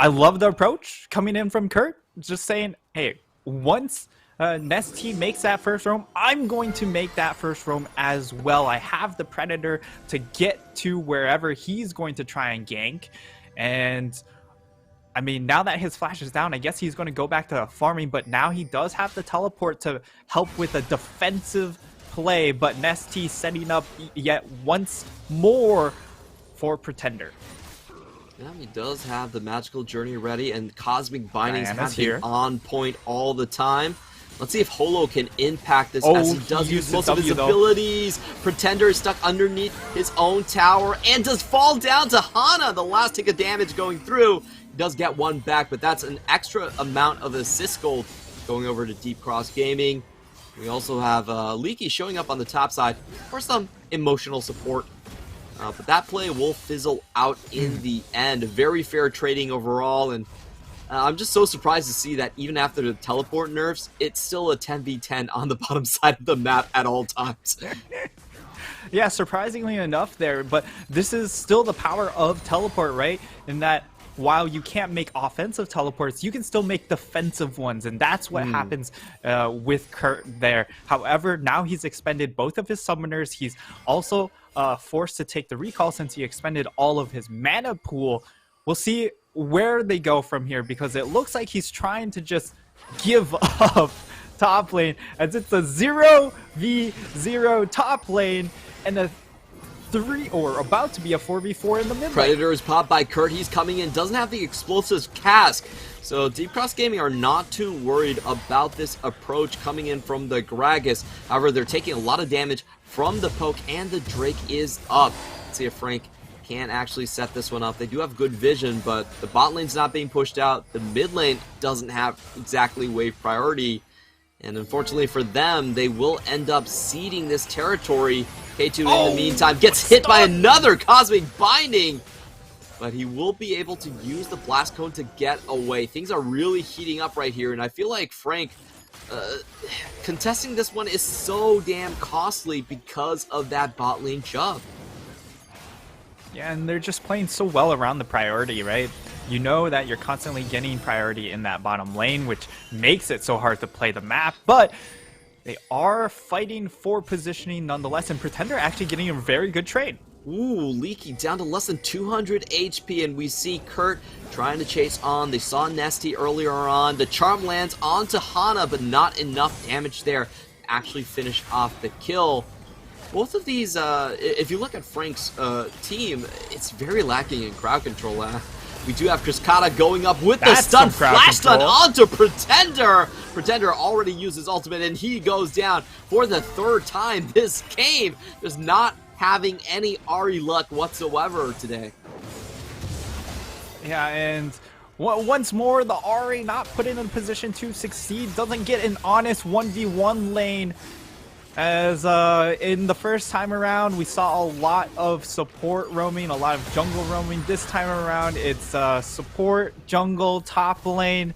love the approach coming in from Kurt, just saying, hey, once Nesty makes that first roam, I'm going to make that first roam as well. I have the Predator to get to wherever he's going to try and gank, and I mean, now that his flash is down, I guess he's going to go back to farming, but now he does have the teleport to help with a defensive play, but Nesty setting up yet once more for Pretender. Yeah, he does have the magical journey ready, and cosmic bindings Diana's have been here. on point all the time. Let's see if Holo can impact this as he does use most of his abilities. Pretender is stuck underneath his own tower and does fall down to Hana. The last tick of damage going through. He does get one back, but that's an extra amount of assist gold going over to Deep Cross Gaming. We also have Leaky showing up on the top side for some emotional support. But that play will fizzle out in the end. Very fair trading overall, and I'm just so surprised to see that even after the teleport nerfs, it's still a 10v10 on the bottom side of the map at all times. Yeah, surprisingly enough there, but this is still the power of teleport, right? In that while you can't make offensive teleports, you can still make defensive ones, and that's what happens with Kurt there. However, now he's expended both of his summoners. He's also forced to take the recall since he expended all of his mana pool. We'll see where they go from here, because it looks like he's trying to just give up top lane, as it's a 0v0 top lane and a 3 or about to be a 4v4 in the mid lane. Predator is popped by Kurt. He's coming in, doesn't have the explosives cask. So Deep Cross Gaming are not too worried about this approach coming in from the Gragas. However, they're taking a lot of damage from the poke, and the Drake is up. Let's see if Frank can actually set this one up. They do have good vision, but the bot lane's not being pushed out. The mid lane doesn't have exactly wave priority. And unfortunately for them, they will end up ceding this territory. K2 in the meantime gets hit by another cosmic binding. but he will be able to use the blast cone to get away. Things are really heating up right here, and I feel like Frank contesting this one is so damn costly because of that bot lane shove. Yeah, and they're just playing so well around the priority, right? You know that you're constantly getting priority in that bottom lane, which makes it so hard to play the map, but they are fighting for positioning nonetheless, and Pretender actually getting a very good trade. Ooh, Leaky down to less than 200 HP, and we see Kurt trying to chase on. They saw Nesty earlier on. The charm lands onto Hana, but not enough damage there to actually finish off the kill. Both of these, if you look at Frank's team, it's very lacking in crowd control. We do have Cascada going up with the stun, flash stun onto Pretender. Pretender already used his ultimate, and he goes down for the third time this game. Just not having any Ahri luck whatsoever today. Yeah, and once more, the Ahri not put in a position to succeed, doesn't get an honest 1v1 lane. As in the first time around, we saw a lot of support roaming, a lot of jungle roaming. This time around, it's support, jungle, top lane,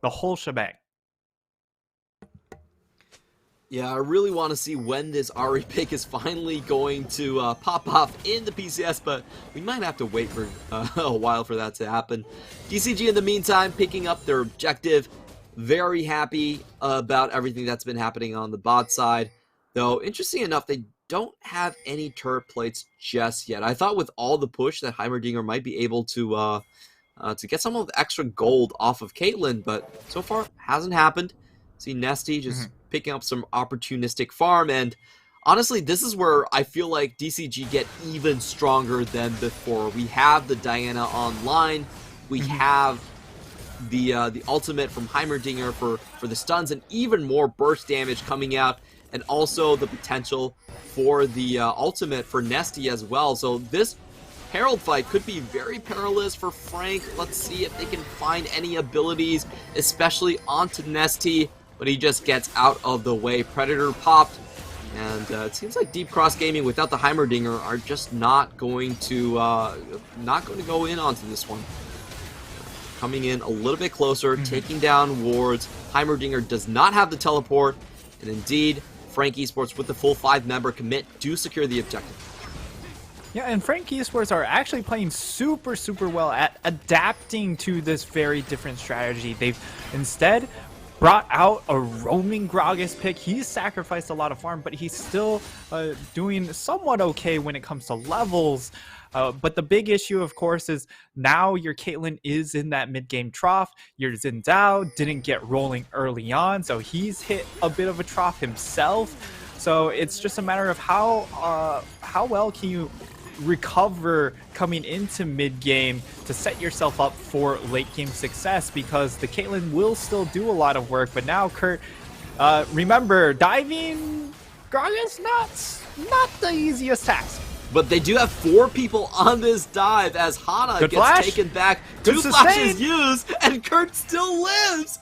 the whole shebang. Yeah, I really want to see when this Ahri pick is finally going to pop off in the PCS, but we might have to wait for a while for that to happen. DCG in the meantime picking up their objective. Very happy about everything that's been happening on the bot side. Though, interesting enough, they don't have any turret plates just yet. I thought with all the push that Heimerdinger might be able to get some of the extra gold off of Caitlyn, but so far hasn't happened. See Nesty just picking up some opportunistic farm, and honestly, this is where I feel like DCG get even stronger than before. We have the Diana online. We have the ultimate from Heimerdinger for the stuns, and even more burst damage coming out, and also the potential for the ultimate for Nesty as well. So this Herald fight could be very perilous for Frank. Let's see if they can find any abilities, especially onto Nesty, but he just gets out of the way. Predator popped, and it seems like Deep Cross Gaming without the Heimerdinger are just not going to go in onto this one. Coming in a little bit closer, taking down wards. Heimerdinger does not have the teleport, and indeed, Frank Esports with the full 5-member commit do secure the objective. Yeah, and Frank Esports are actually playing super well at adapting to this very different strategy. They've instead brought out a roaming Gragas pick. He's sacrificed a lot of farm, but he's still doing somewhat okay when it comes to levels. But the big issue, of course, is now your Caitlyn is in that mid-game trough. Your Xin Zhao didn't get rolling early on, so he's hit a bit of a trough himself. So it's just a matter of how well can you recover coming into mid-game to set yourself up for late-game success, because the Caitlyn will still do a lot of work. But now, Kurt, remember, diving Gragas not the easiest task. But they do have 4 people on this dive as Hana gets taken back. 2 flashes used, and Kurt still lives.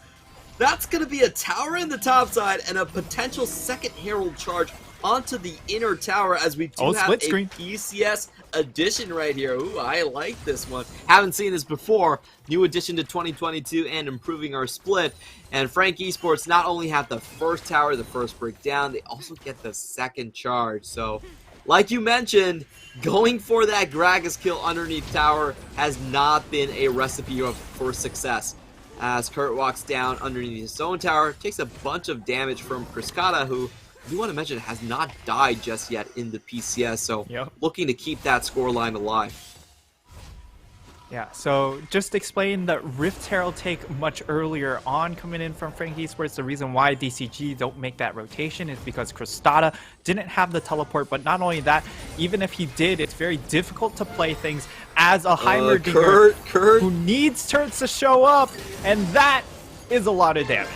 That's going to be a tower in the top side and a potential second Herald charge onto the inner tower, as we do have a PCS addition right here. Ooh, I like this one. Haven't seen this before. New addition to 2022 and improving our split. And Frank Esports not only have the first tower, the first breakdown, they also get the second charge. So, like you mentioned, going for that Gragas kill underneath tower has not been a recipe for success. As Kurt walks down underneath his own tower, takes a bunch of damage from Cascada, who I do want to mention has not died just yet in the PCS, so looking to keep that scoreline alive. Yeah, so just explain the Rift Herald take much earlier on coming in from Frank Esports. The reason why DCG don't make that rotation is because Crostada didn't have the teleport, but not only that, even if he did, it's very difficult to play things as a Heimerdinger who needs turrets to show up, and that is a lot of damage.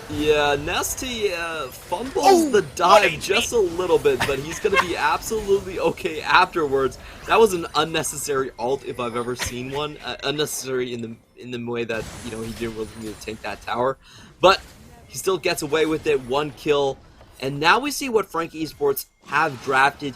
Yeah, Nesty fumbles the dive just a little bit, but he's going to be absolutely okay afterwards. That was an unnecessary ult if I've ever seen one. Unnecessary in the way that, you know, he didn't really need to take that tower. But he still gets away with it, 1 kill. And now we see what Frank Esports have drafted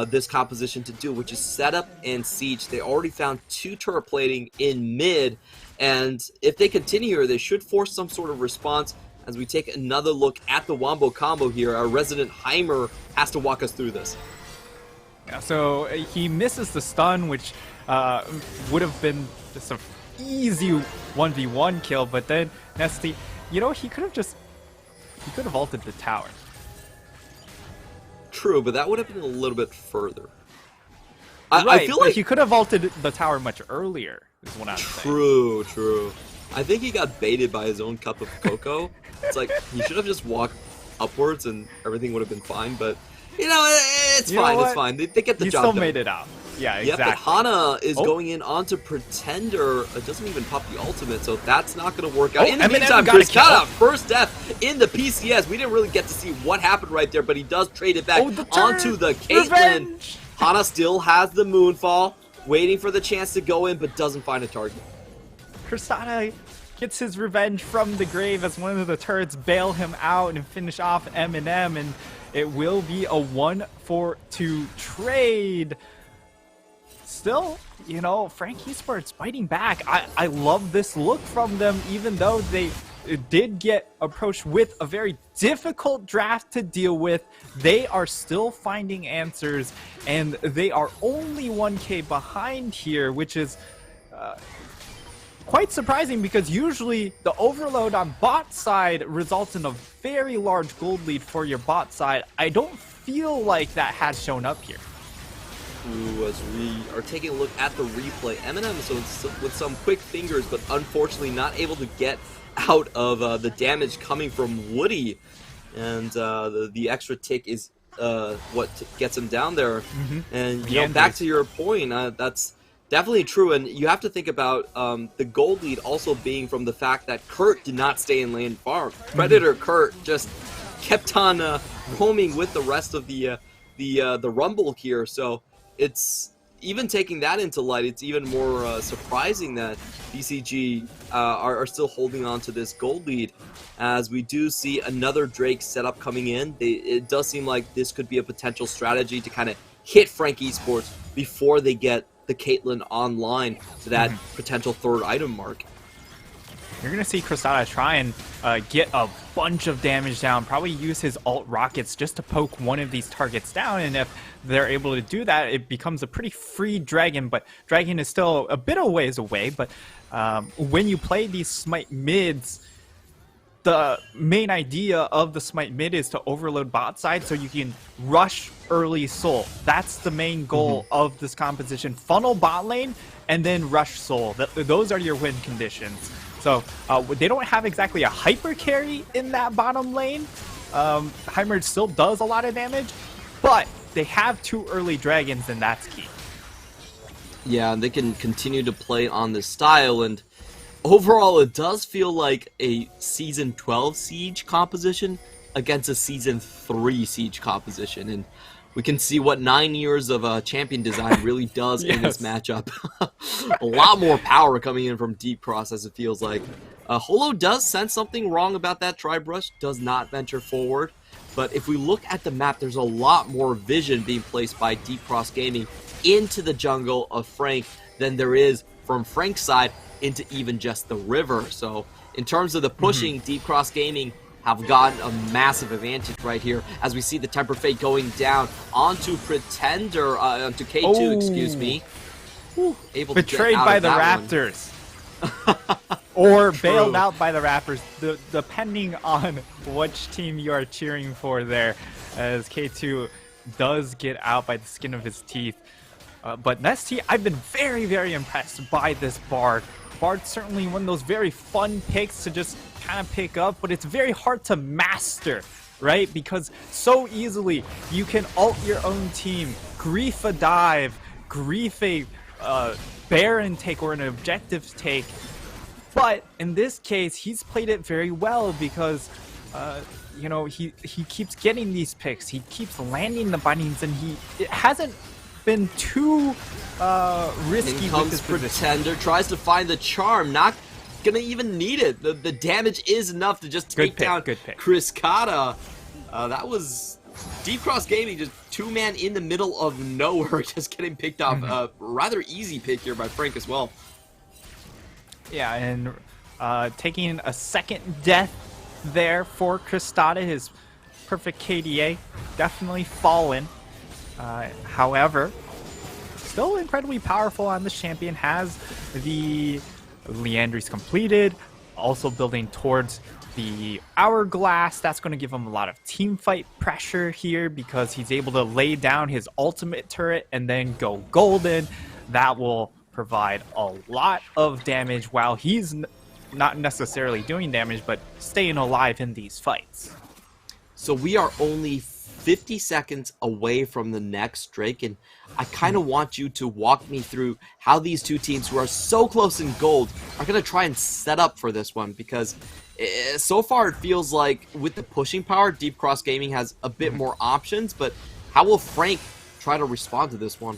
this composition to do, which is setup and siege. They already found 2 turret plating in mid, and if they continue here, they should force some sort of response. As we take another look at the Wombo combo here, our resident Heimer has to walk us through this. Yeah, so he misses the stun, which would have been just an easy 1v1 kill, but then Nesty, you know, he could have ulted the tower. True, but that would have been a little bit further. Right, I feel like he could have ulted the tower much earlier, is what I'm saying. True. I think he got baited by his own cup of cocoa. It's like, he should have just walked upwards and everything would have been fine, but, you know, it's fine, it's fine. They get the job done. He still made it out. Yeah, exactly. Yep, but Hana is going in onto Pretender. It doesn't even pop the ultimate, so that's not going to work out. In the meantime, Chris got out first death in the PCS. We didn't really get to see what happened right there, but he does trade it back onto the Caitlyn. Hana still has the Moonfall, waiting for the chance to go in, but doesn't find a target. Kristana gets his revenge from the grave as one of the turrets bail him out and finish off Eminem, and it will be a 1-for-2 trade. Still, you know, Frank Esports fighting back. I love this look from them, even though they did get approached with a very difficult draft to deal with. They are still finding answers, and they are only 1k behind here, which is quite surprising because usually the overload on bot side results in a very large gold lead for your bot side. I don't feel like that has shown up here. As we are taking a look at the replay, Eminem with some quick fingers, but unfortunately not able to get out of the damage coming from Woody, and the extra tick is what gets him down there. And you know, back to your point, that's definitely true, and you have to think about the gold lead also being from the fact that Kurt did not stay in lane farm. Predator Kurt just kept on roaming with the rest of the Rumble here, so it's even taking that into light, it's even more surprising that BCG are still holding on to this gold lead, as we do see another Drake setup coming in. It does seem like this could be a potential strategy to kind of hit Frank Esports before they get the Caitlyn online to that potential 3rd item mark. You're going to see Kristana try and get a bunch of damage down, probably use his ult rockets just to poke one of these targets down, and if they're able to do that, it becomes a pretty free Dragon, but Dragon is still a bit of ways away, but when you play these Smite mids, the main idea of the Smite mid is to overload bot side so you can rush early soul. That's the main goal of this composition. Funnel bot lane and then rush soul. Those are your win conditions. So they don't have exactly a hyper carry in that bottom lane. Heimer still does a lot of damage, but they have 2 early dragons, and that's key. Yeah, and they can continue to play on this style, and overall it does feel like a Season 12 Siege composition against a Season 3 Siege composition, and we can see what 9 years of champion design really does in this matchup. A lot more power coming in from Deep Cross, as it feels like. Holo does sense something wrong about that Tri-Brush, does not venture forward. But if we look at the map, there's a lot more vision being placed by Deep Cross Gaming into the jungle of Frank than there is from Frank's side into even just the river. So in terms of the pushing, Deep Cross Gaming have gotten a massive advantage right here, as we see the Temper Fate going down onto Pretender, onto K2, excuse me. Able betrayed to get out by of the that Raptors. Or bailed out by the Raptors, depending on which team you are cheering for there, as K2 does get out by the skin of his teeth. But Nesty, I've been very, very impressed by this Bard. Bard's certainly one of those very fun picks to just kind of pick up, but it's very hard to master, right? Because so easily you can ult your own team, grief a dive, grief a Baron take or an objective take. But in this case, he's played it very well because, you know, he keeps getting these picks. He keeps landing the bindings, and it hasn't been too risky. In comes with his Pretender, tries to find the charm, not gonna even need it. The damage is enough to just take down Chris Kata. That was Deep Cross Gaming just two-man in the middle of nowhere, just getting picked off. Rather easy pick here by Frank as well. Yeah, and taking a second death there for Cristata, his perfect KDA, definitely fallen. However, still incredibly powerful on this champion, has the Leandries completed, also building towards the Hourglass. That's going to give him a lot of team fight pressure here because he's able to lay down his ultimate turret and then go golden. That will provide a lot of damage while he's not necessarily doing damage, but staying alive in these fights. So we are only 50 seconds away from the next Drake, and I kind of want you to walk me through how these two teams who are so close in gold are going to try and set up for this one, because so far it feels like with the pushing power, Deep Cross Gaming has a bit more options, but how will Frank try to respond to this one?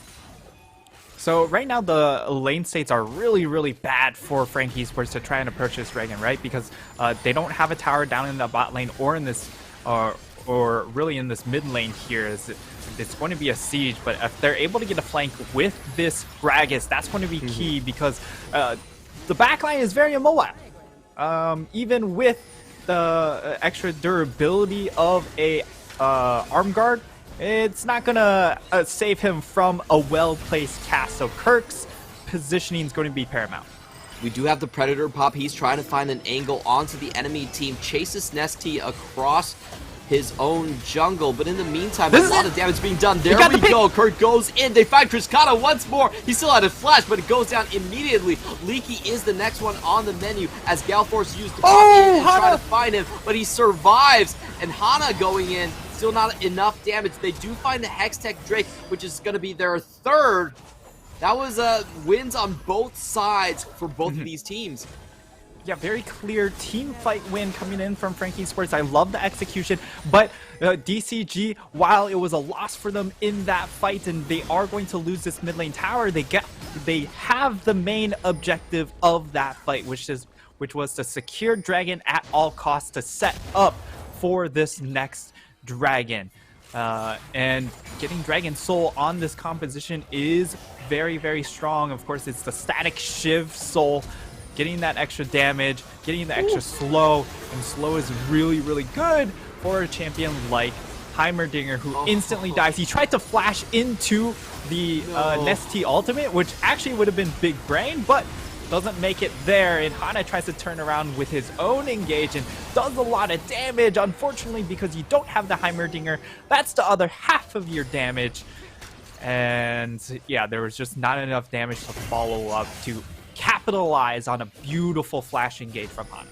So right now the lane states are really bad for Frank Esports to try and approach this dragon, right? Because they don't have a tower down in the bot lane or in this or really in this mid lane here. It's going to be a siege, but if they're able to get a flank with this Gragas, that's going to be key, because the backline is very immobile. Even with the extra durability of a arm guard, it's not gonna save him from a well-placed cast. So Kirk's positioning is going to be paramount. We do have the Predator pop. He's trying to find an angle onto the enemy team, chases Nesty across his own jungle, but in the meantime, a lot of damage being done. There we go. Kirk goes in. They find Cristata once more. He still had a flash, but it goes down immediately. Leaky is the next one on the menu as Galforce used to pop in and try to find him, but he survives. And Hana going in, still not enough damage. They do find the Hextech Drake, which is going to be their third. That was wins on both sides for both of these teams. Yeah, very clear team fight win coming in from Frank Esports. I love the execution, but DCG, while it was a loss for them in that fight, and they are going to lose this mid lane tower, they have the main objective of that fight, which was to secure Dragon at all costs to set up for this next Dragon. And getting Dragon Soul on this composition is very strong. Of course, it's the static Shiv Soul, getting that extra damage, getting the extra slow, and slow is really good for a champion like Heimerdinger, who instantly dies. He tried to flash into the Nesty ultimate, which actually would have been big brain, but doesn't make it there, and Hana tries to turn around with his own engage and does a lot of damage. Unfortunately, because you don't have the Heimerdinger, that's the other half of your damage. And yeah, there was just not enough damage to follow up to capitalize on a beautiful flash engage from Hana.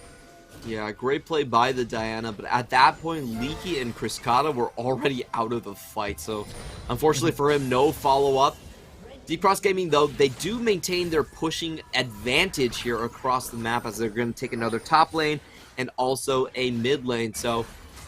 Yeah, great play by the Diana, but at that point, Leaky and Cristata were already out of the fight, so unfortunately for him, no follow-up. Deep Cross Gaming, though, they do maintain their pushing advantage here across the map, as they're going to take another top lane and also a mid lane. So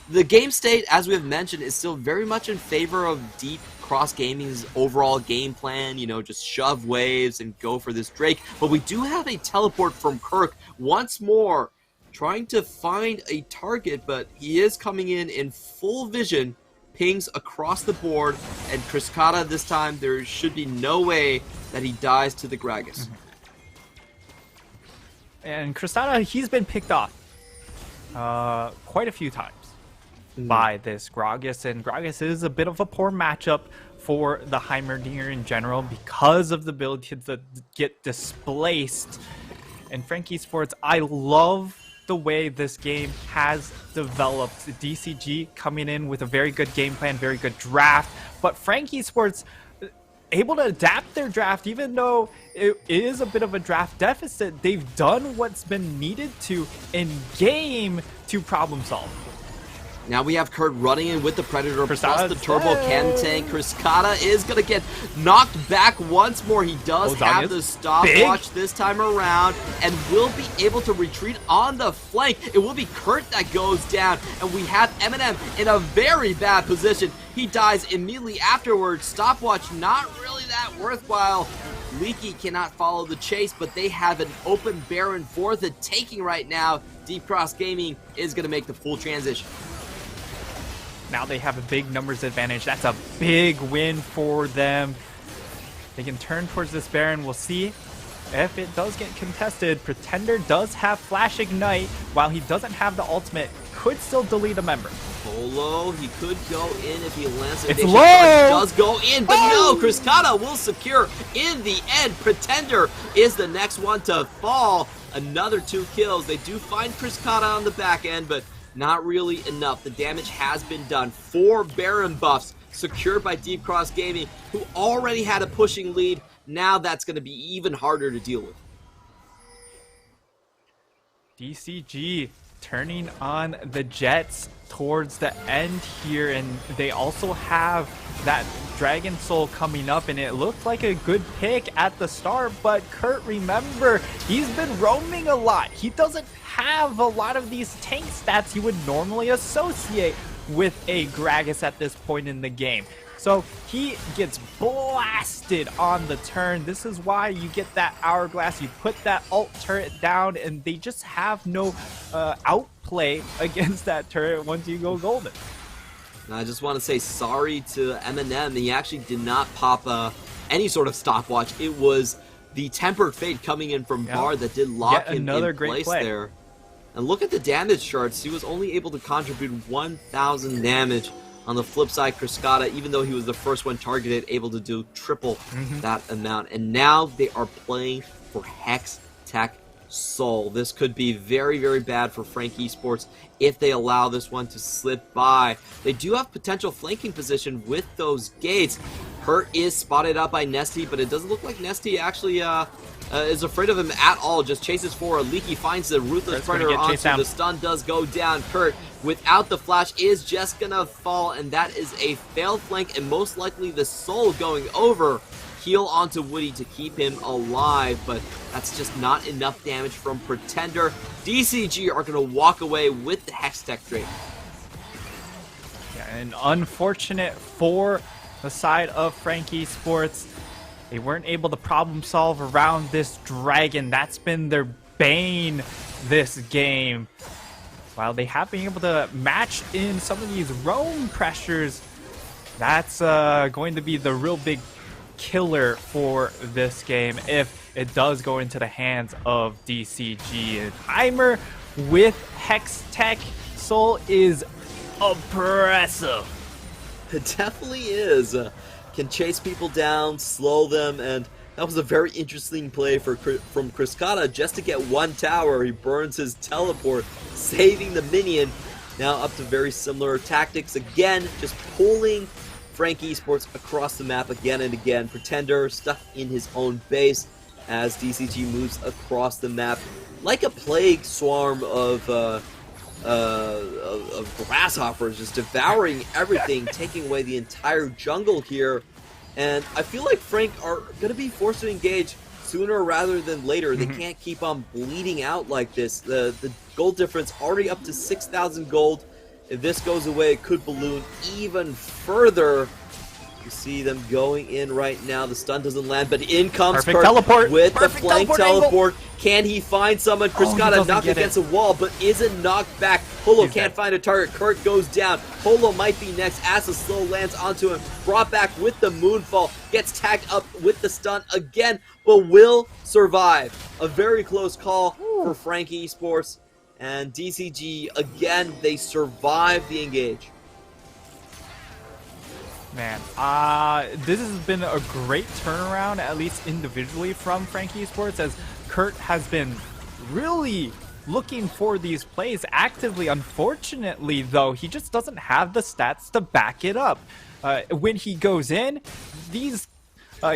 the game state, as we have mentioned, is still very much in favor of Deep Cross Gaming's overall game plan, you know, just shove waves and go for this Drake. But we do have a teleport from Kirk once more, trying to find a target, but he is coming in full vision. Pings across the board, and Cristata this time, there should be no way that he dies to the Gragas. And Cristata, he's been picked off quite a few times by this Gragas, and Gragas is a bit of a poor matchup for the Heimerdinger in general because of the ability to get displaced. And Frank Esports, I love the way this game has developed. DCG coming in with a very good game plan, very good draft, but Frank Esports able to adapt their draft. Even though it is a bit of a draft deficit, they've done what's been needed to in game to problem solve. Now we have Kurt running in with the Predator plus the Turbo Chem Tank. Cristata is going to get knocked back once more. He does have the stopwatch this time around and will be able to retreat on the flank. It will be Kurt that goes down, and we have Eminem in a very bad position. He dies immediately afterwards. Stopwatch not really that worthwhile. Leaky cannot follow the chase, but they have an open Baron for the taking right now. Deep Cross Gaming is going to make the full transition. Now they have a big numbers advantage. That's a big win for them. They can turn towards this Baron. We'll see if it does get contested. Pretender does have Flash Ignite. While he doesn't have the ultimate, could still delete a member. Polo, he could go in if he lands it. It's low! Does go in, but no, Cruzcata will secure in the end. Pretender is the next one to fall. Another 2 kills. They do find Cruzcata on the back end, but not really enough. The damage has been done. 4 Baron buffs secured by Deep Cross Gaming, who already had a pushing lead. Now that's going to be even harder to deal with. DCG turning on the Jets towards the end here, and they also have that Dragon Soul coming up, and it looked like a good pick at the start, but Kurt, remember, he's been roaming a lot. He doesn't have a lot of these tank stats you would normally associate with a Gragas at this point in the game. So he gets blasted on the turn. This is why you get that Hourglass. You put that ult turret down, and they just have no outplay against that turret once you go golden. And I just want to say sorry to Eminem. He actually did not pop any sort of stopwatch. It was the Tempered Fate coming in from Bar that did lock him in place there. And look at the damage charts. He was only able to contribute 1,000 damage. On the flip side, Cruzcata, even though he was the first one targeted, able to do triple that amount. And now they are playing for Hex Tech Soul. This could be very, very bad for Frank Esports if they allow this one to slip by. They do have potential flanking position with those gates. Hurt is spotted out by Nesty, but it doesn't look like Nesty actually is afraid of him at all. Just chases for a Leaky, finds the Ruthless Predator onto. The stun does go down. Kurt, without the flash, is just gonna fall, and that is a failed flank, and most likely the soul going over. Heal onto Woody to keep him alive, but that's just not enough damage from Pretender. DCG are gonna walk away with the Hextech Drake. Yeah, and unfortunate for the side of Frank Esports. They weren't able to problem solve around this dragon. That's been their bane this game. While they have been able to match in some of these roam pressures, that's going to be the real big killer for this game if it does go into the hands of DCG. And Heimer with Hextech Soul is oppressive. It definitely is. Can chase people down, slow them, and that was a very interesting play from Cruzcata just to get one tower. He burns his teleport, saving the minion. Now up to very similar tactics again, just pulling Frank Esports across the map again and again. Pretender stuck in his own base as DCG moves across the map like a plague swarm of grasshoppers, just devouring everything, taking away the entire jungle here. And I feel like Frank are going to be forced to engage sooner rather than later. They can't keep on bleeding out like this. The gold difference already up to 6,000 gold. If this goes away, it could balloon even further. You see them going in right now. The stun doesn't land, but in comes Kurt teleport with the flank teleport. Can he find someone? Cruzcata knocked against a wall, but isn't knocked back. Polo can't find a target. Kurt goes down. Polo might be next as the slow lands onto him. Brought back with the moonfall. Gets tagged up with the stun again, but will survive. A very close call for Frank Esports. And DCG, again, they survive the engage. Man, this has been a great turnaround, at least individually, from Frank Esports, as Kurt has been really looking for these plays actively. Unfortunately, though, he just doesn't have the stats to back it up. When he goes in, these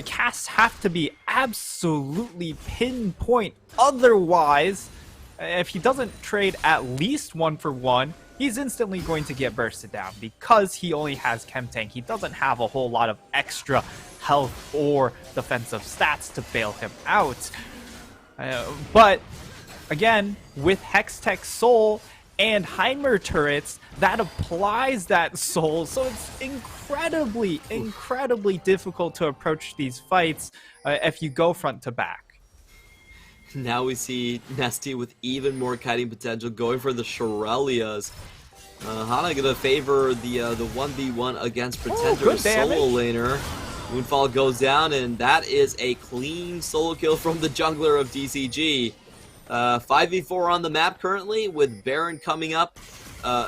casts have to be absolutely pinpoint. Otherwise, if he doesn't trade at least 1-for-1, he's instantly going to get bursted down because he only has Chem Tank. He doesn't have a whole lot of extra health or defensive stats to bail him out. But again, with Hextech Soul and Heimer turrets, that applies that soul, so it's incredibly difficult to approach these fights if you go front to back. Now we see Nesty with even more kiting potential, going for the Shirelias. Hana gonna favor the 1v1 against Pretender solo laner. Moonfall goes down, and that is a clean solo kill from the jungler of DCG. 5v4 on the map currently, with Baron coming up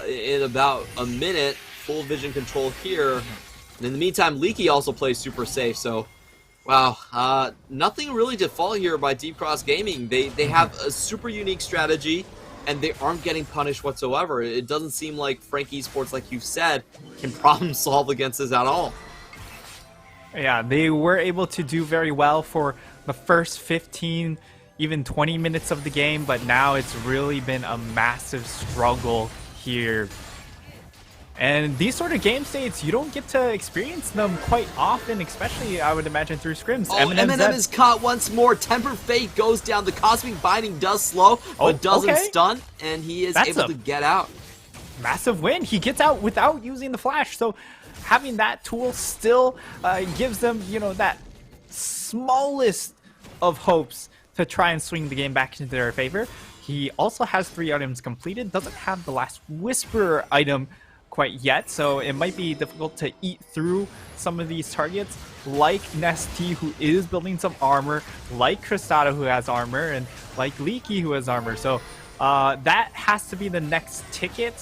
in about a minute. Full vision control here. And in the meantime, Leaky also plays super safe, so wow, nothing really to fall here by Deep Cross Gaming. They have a super unique strategy, and they aren't getting punished whatsoever. It doesn't seem like Frank Esports, like you've said, can problem solve against this at all. Yeah, they were able to do very well for the first 15, even 20 minutes of the game, but now it's really been a massive struggle here. And these sort of game states, you don't get to experience them quite often, especially, I would imagine, through scrims. Oh, Eminem is caught once more. Tempered Fate goes down. The Cosmic Binding does slow, but doesn't stun, and he is able to get out. Massive win. He gets out without using the flash, so having that tool still gives them, you know, that smallest of hopes to try and swing the game back into their favor. He also has 3 items completed, doesn't have the last Whisperer item quite yet, so it might be difficult to eat through some of these targets, like Nesty, who is building some armor, like Cristata, who has armor, and like Leaky, who has armor. So that has to be the next ticket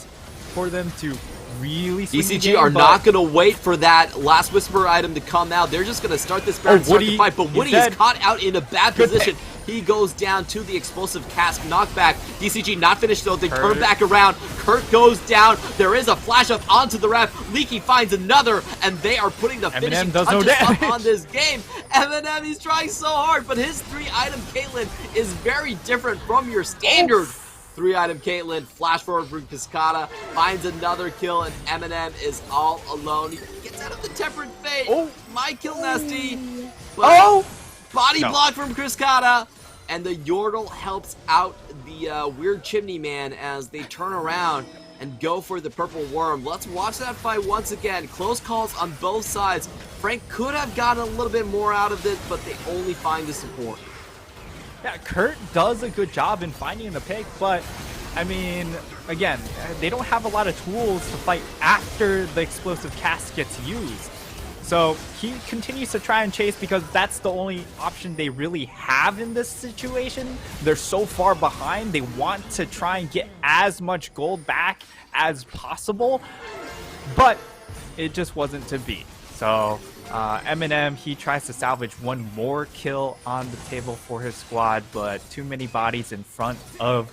for them to really swing the game, DCG are not going to wait for that last Whisperer item to come out. They're just going to start this Baron, start the fight, but Woody is caught out in a bad position. He goes down to the explosive cask knockback. DCG not finished though. They turn back around. Kurt goes down. There is a flash up onto the ref. Leaky finds another, and they are putting the finishing touches up on this game. Eminem, he's trying so hard, but his 3-item Caitlyn is very different from your standard 3-item Caitlyn. Flash forward from Cascada, finds another kill, and Eminem is all alone. He gets out of the Tempered Fate. My kill, Nesty. But body block from Cascada, and the Yordle helps out the Weird Chimney Man as they turn around and go for the Purple Worm. Let's watch that fight once again. Close calls on both sides. Frank could have gotten a little bit more out of this, but they only find the support. Yeah, Kurt does a good job in finding the pick, but I mean, again, they don't have a lot of tools to fight after the explosive cast gets used. So he continues to try and chase because that's the only option they really have in this situation. They're so far behind. They want to try and get as much gold back as possible, but it just wasn't to be. So Eminem, he tries to salvage one more kill on the table for his squad, but too many bodies in front of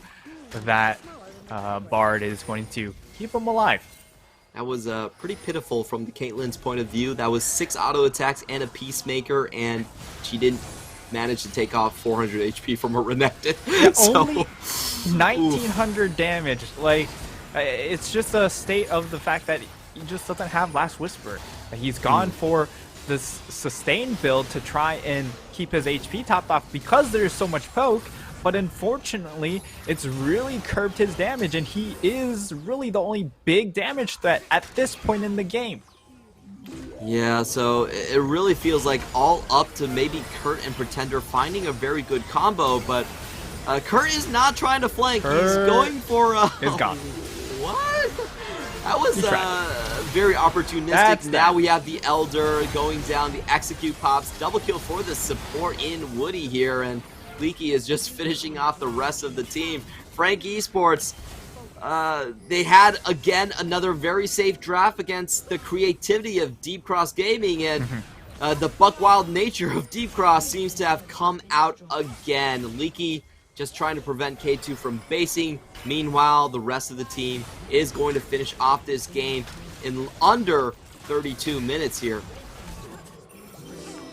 that Bard is going to keep him alive. That was pretty pitiful from the Caitlyn's point of view. That was 6 auto attacks and a Peacemaker, and she didn't manage to take off 400 HP from her Renekton. Only 1900 damage. Like, it's just a state of the fact that he just doesn't have Last Whisper. He's gone for this sustain build to try and keep his HP topped off because there's so much poke. But unfortunately, it's really curbed his damage, and he is really the only big damage threat at this point in the game. Yeah, so it really feels like all up to maybe Kurt and Pretender finding a very good combo, but Kurt is not trying to flank. He's going for... He's gone. What? That was very opportunistic. Now we have the Elder going down, the Execute pops. Double kill for the support in Woody here, and Leaky is just finishing off the rest of the team. Frank Esports, they had, again, another very safe draft against the creativity of Deep Cross Gaming, and the buck-wild nature of Deep Cross seems to have come out again. Leaky just trying to prevent K2 from basing. Meanwhile, the rest of the team is going to finish off this game in under 32 minutes here.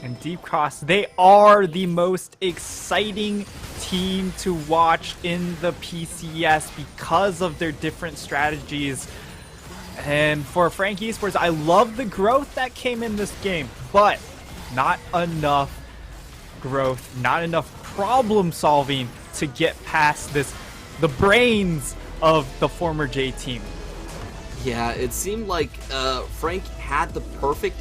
And Deep Cross, they are the most exciting team to watch in the PCS because of their different strategies. And for Frank Esports, I love the growth that came in this game, but not enough growth, not enough problem solving to get past this, the brains of the former J team. Yeah, it seemed like Frank had the perfect,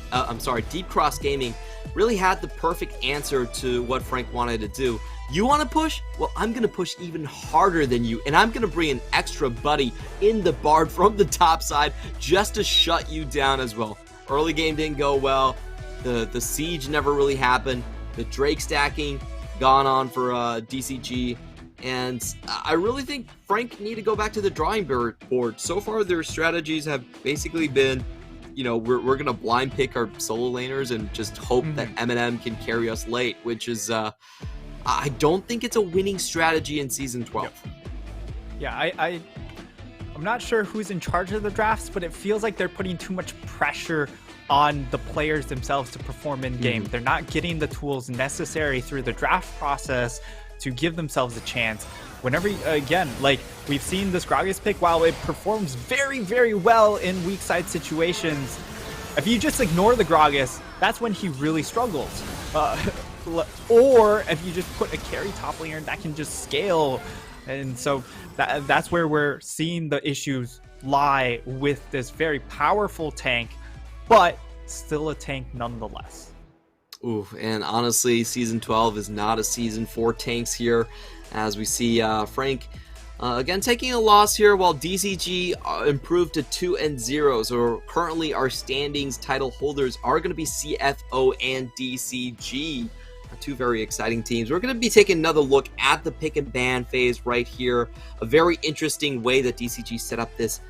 Deep Cross Gaming really had the perfect answer to what Frank wanted to do. You want to push? Well, I'm going to push even harder than you, and I'm going to bring an extra buddy in the Bard from the top side just to shut you down as well. Early game didn't go well. The siege never really happened. The Drake stacking gone on for DCG. And I really think Frank need to go back to the drawing board. So far, their strategies have basically been, we're going to blind pick our solo laners and just hope that Eminem can carry us late, which is, I don't think it's a winning strategy in Season 12. Yeah, I'm not sure who's in charge of the drafts, but it feels like they're putting too much pressure on the players themselves to perform in game. They're not getting the tools necessary through the draft process to give themselves a chance. Whenever, again, like we've seen this Gragas pick, while it performs very, very well in weak side situations, if you just ignore the Gragas, that's when he really struggles. Or if you just put a carry top laner that can just scale. And so that's where we're seeing the issues lie with this very powerful tank, but still a tank nonetheless. Ooh, and honestly, Season 12 is not a season for tanks here, as we see Frank again taking a loss here, while DCG improved to 2-0. So currently our standings title holders are going to be CFO and DCG. Two very exciting teams. We're going to be taking another look at the pick and ban phase right here. A very interesting way that DCG set up this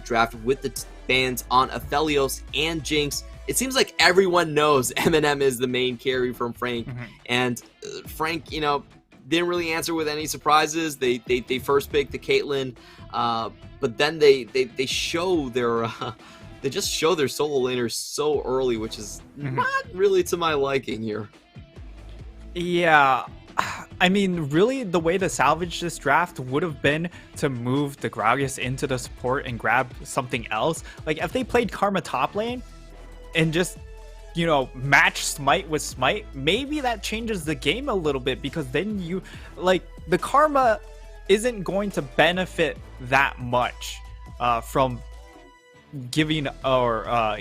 draft with the bans on Aphelios and Jinx. It seems like everyone knows Eminem is the main carry from Frank, and Frank, didn't really answer with any surprises. They first picked the Caitlyn, but then they show their they just show their solo laners so early, which is not really to my liking here. Yeah, I mean, really, the way to salvage this draft would have been to move the Gragas into the support and grab something else. Like, if they played Karma top lane and just, match Smite with Smite, maybe that changes the game a little bit, because then the Karma isn't going to benefit that much from giving or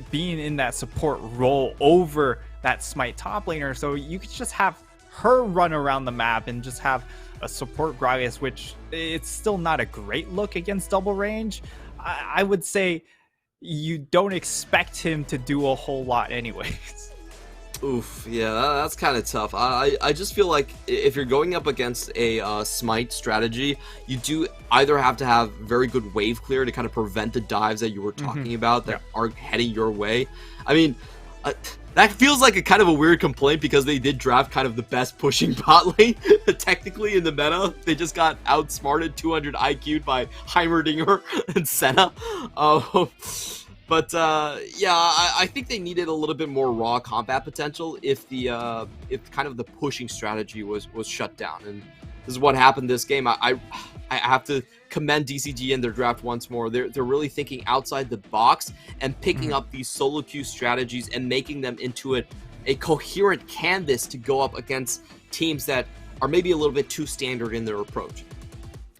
being in that support role over that Smite top laner. So you could just have her run around the map and just have a support Gragas, which it's still not a great look against double range. I would say you don't expect him to do a whole lot anyways. Oof, yeah, that's kind of tough. I just feel like if you're going up against a Smite strategy, you do either have to have very good wave clear to kind of prevent the dives that you were talking about that are heading your way. I mean, that feels like a kind of a weird complaint, because they did draft kind of the best pushing bot lane technically in the meta. They just got outsmarted 200 IQ'd by Heimerdinger and Senna. But yeah, I think they needed a little bit more raw combat potential if kind of the pushing strategy was shut down. And this is what happened this game. I have to commend DCG in their draft once more. They're really thinking outside the box and picking up these solo queue strategies and making them into a coherent canvas to go up against teams that are maybe a little bit too standard in their approach.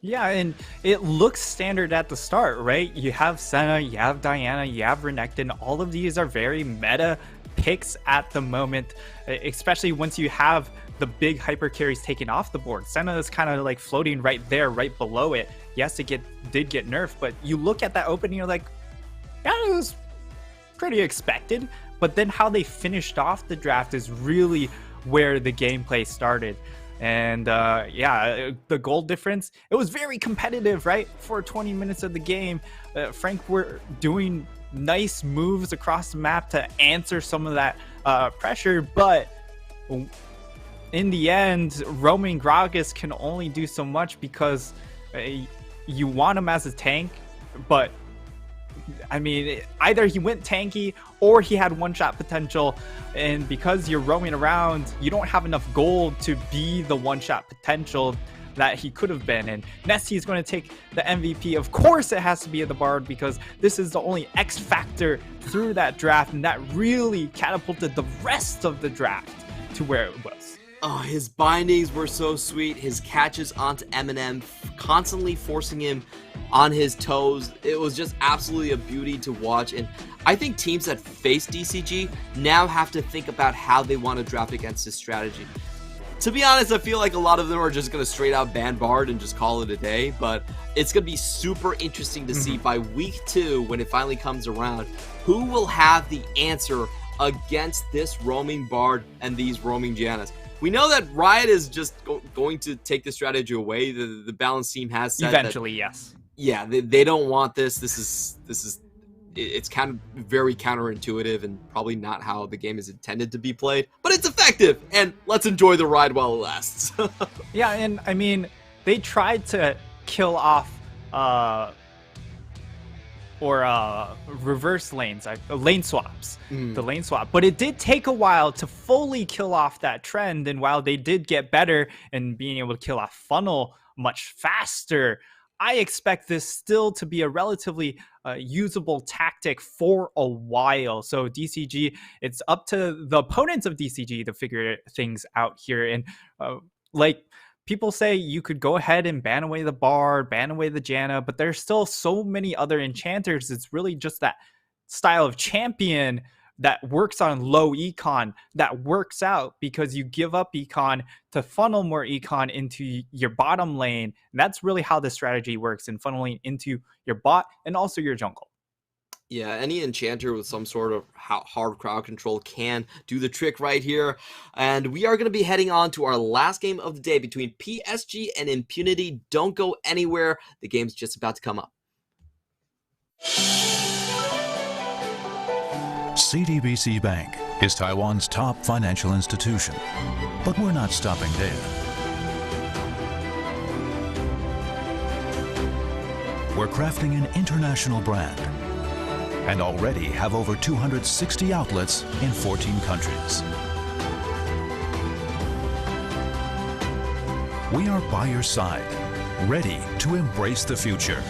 Yeah, and it looks standard at the start, right? You have Senna, you have Diana, you have Renekton. All of these are very meta picks at the moment, especially once you have the big hyper carries taken off the board. Senna is kind of like floating right there, right below it. Yes, it did get nerfed, but you look at that opening, you're like, yeah, it was pretty expected. But then how they finished off the draft is really where the gameplay started. And yeah, the gold difference, it was very competitive, right? For 20 minutes of the game, Frank were doing nice moves across the map to answer some of that pressure, but in the end, roaming Gragas can only do so much, because you want him as a tank, but I mean, either he went tanky or he had one-shot potential, and because you're roaming around, you don't have enough gold to be the one-shot potential that he could have been. And Nesty is going to take the MVP. Of course it has to be at the Bard, because this is the only X factor through that draft, and that really catapulted the rest of the draft to where it was. Oh, his bindings were so sweet. His catches onto Eminem, constantly forcing him on his toes. It was just absolutely a beauty to watch. And I think teams that face DCG now have to think about how they want to draft against this strategy. To be honest, I feel like a lot of them are just going to straight out ban Bard and just call it a day, but it's going to be super interesting to see by week 2, when it finally comes around, who will have the answer against this roaming Bard and these roaming Jannas. We know that Riot is just going to take the strategy away. The balance team has said eventually, that, yes. Yeah, they don't want this. It's kind of very counterintuitive and probably not how the game is intended to be played, but it's effective, and let's enjoy the ride while it lasts. Yeah, and I mean, they tried to kill off reverse lanes, lane swaps, the lane swap. But it did take a while to fully kill off that trend. And while they did get better in being able to kill off funnel much faster, I expect this still to be a relatively usable tactic for a while. So DCG, it's up to the opponents of DCG to figure things out here. And like, people say you could go ahead and ban away the Bard, ban away the Janna, but there's still so many other enchanters. It's really just that style of champion that works on low econ that works out because you give up econ to funnel more econ into your bottom lane. And that's really how the strategy works, in funneling into your bot and also your jungle. Yeah, any enchanter with some sort of hard crowd control can do the trick right here. And we are going to be heading on to our last game of the day between PSG and Impunity. Don't go anywhere. The game's just about to come up. CDBC Bank is Taiwan's top financial institution, but we're not stopping there. We're crafting an international brand and already have over 260 outlets in 14 countries. We are by your side, ready to embrace the future.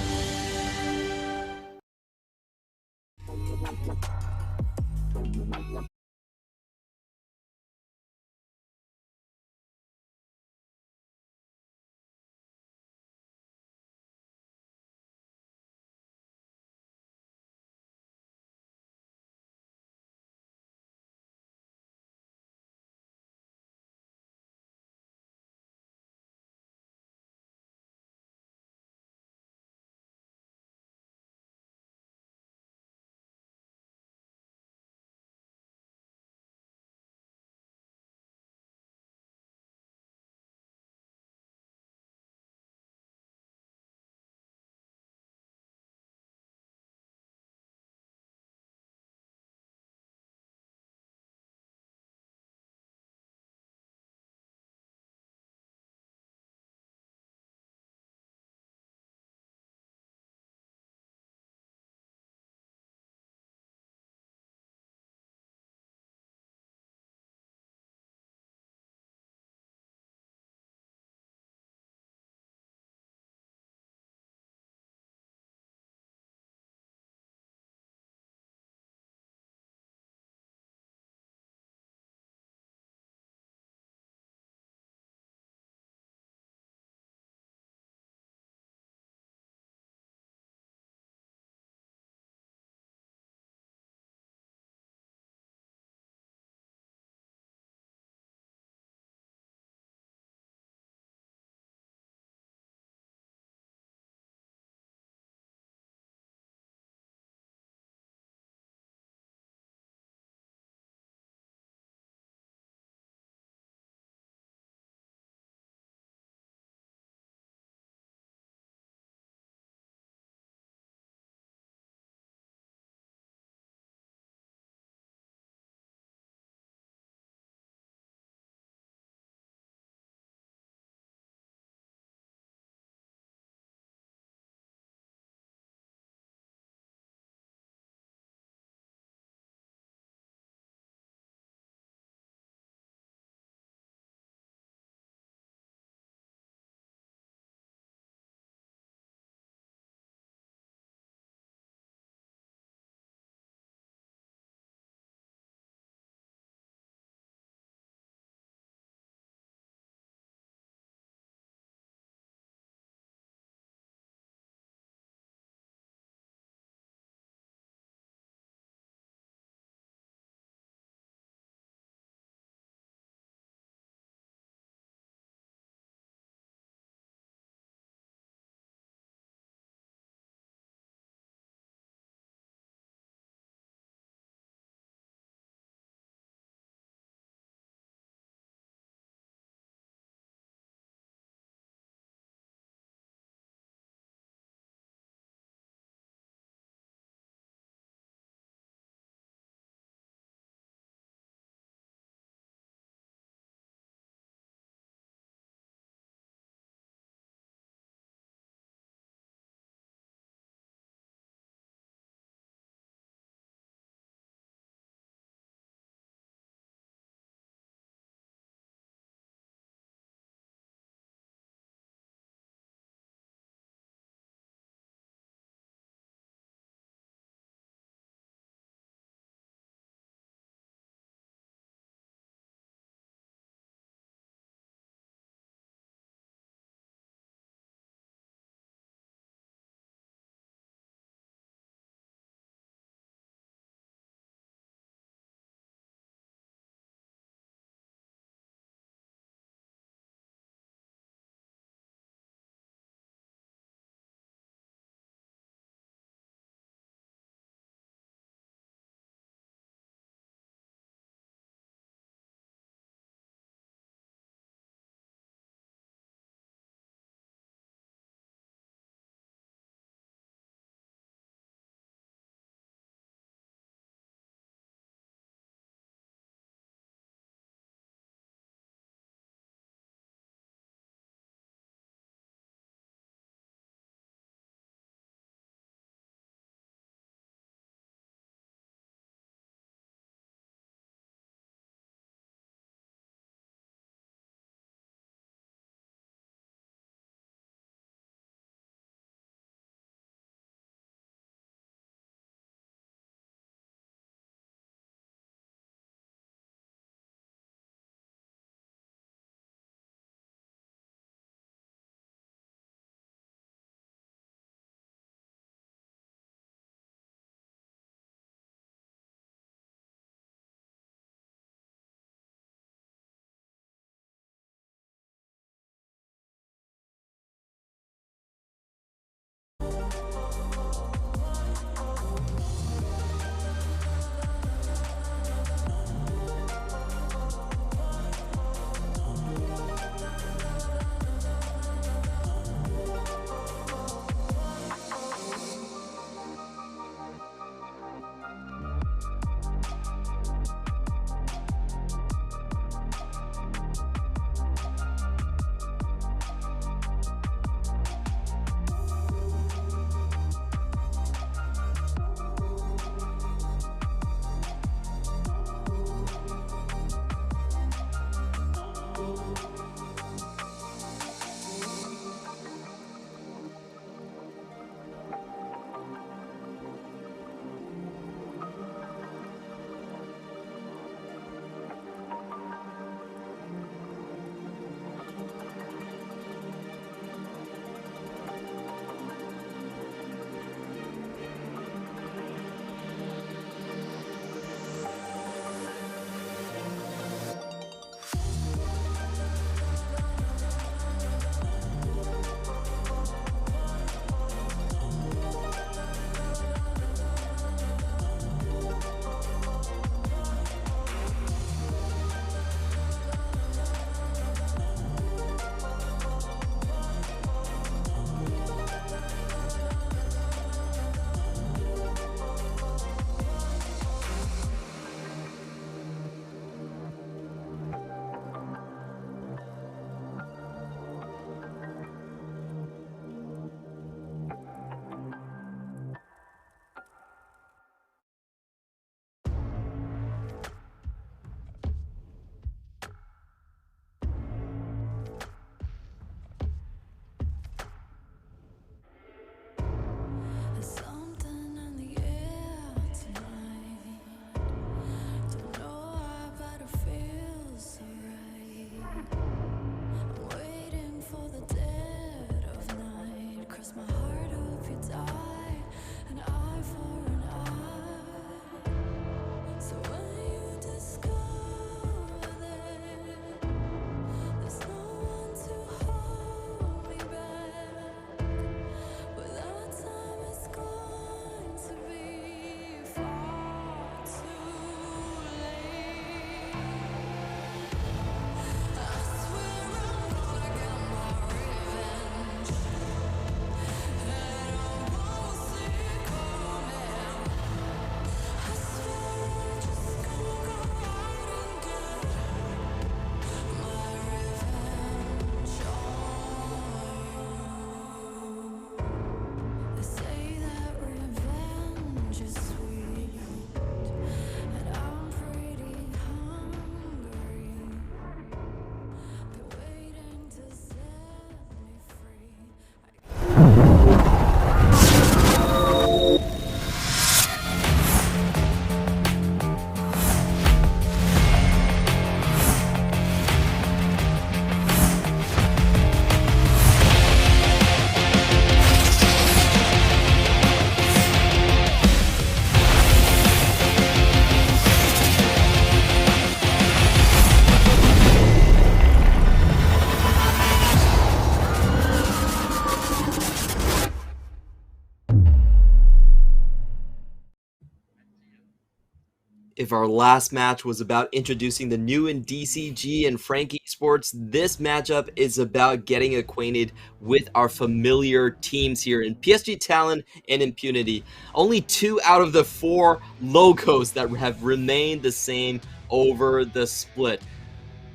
If our last match was about introducing the new in DCG and Frank Esports, this matchup is about getting acquainted with our familiar teams here in PSG Talon and Impunity. Only 2 out of the 4 logos that have remained the same over the split.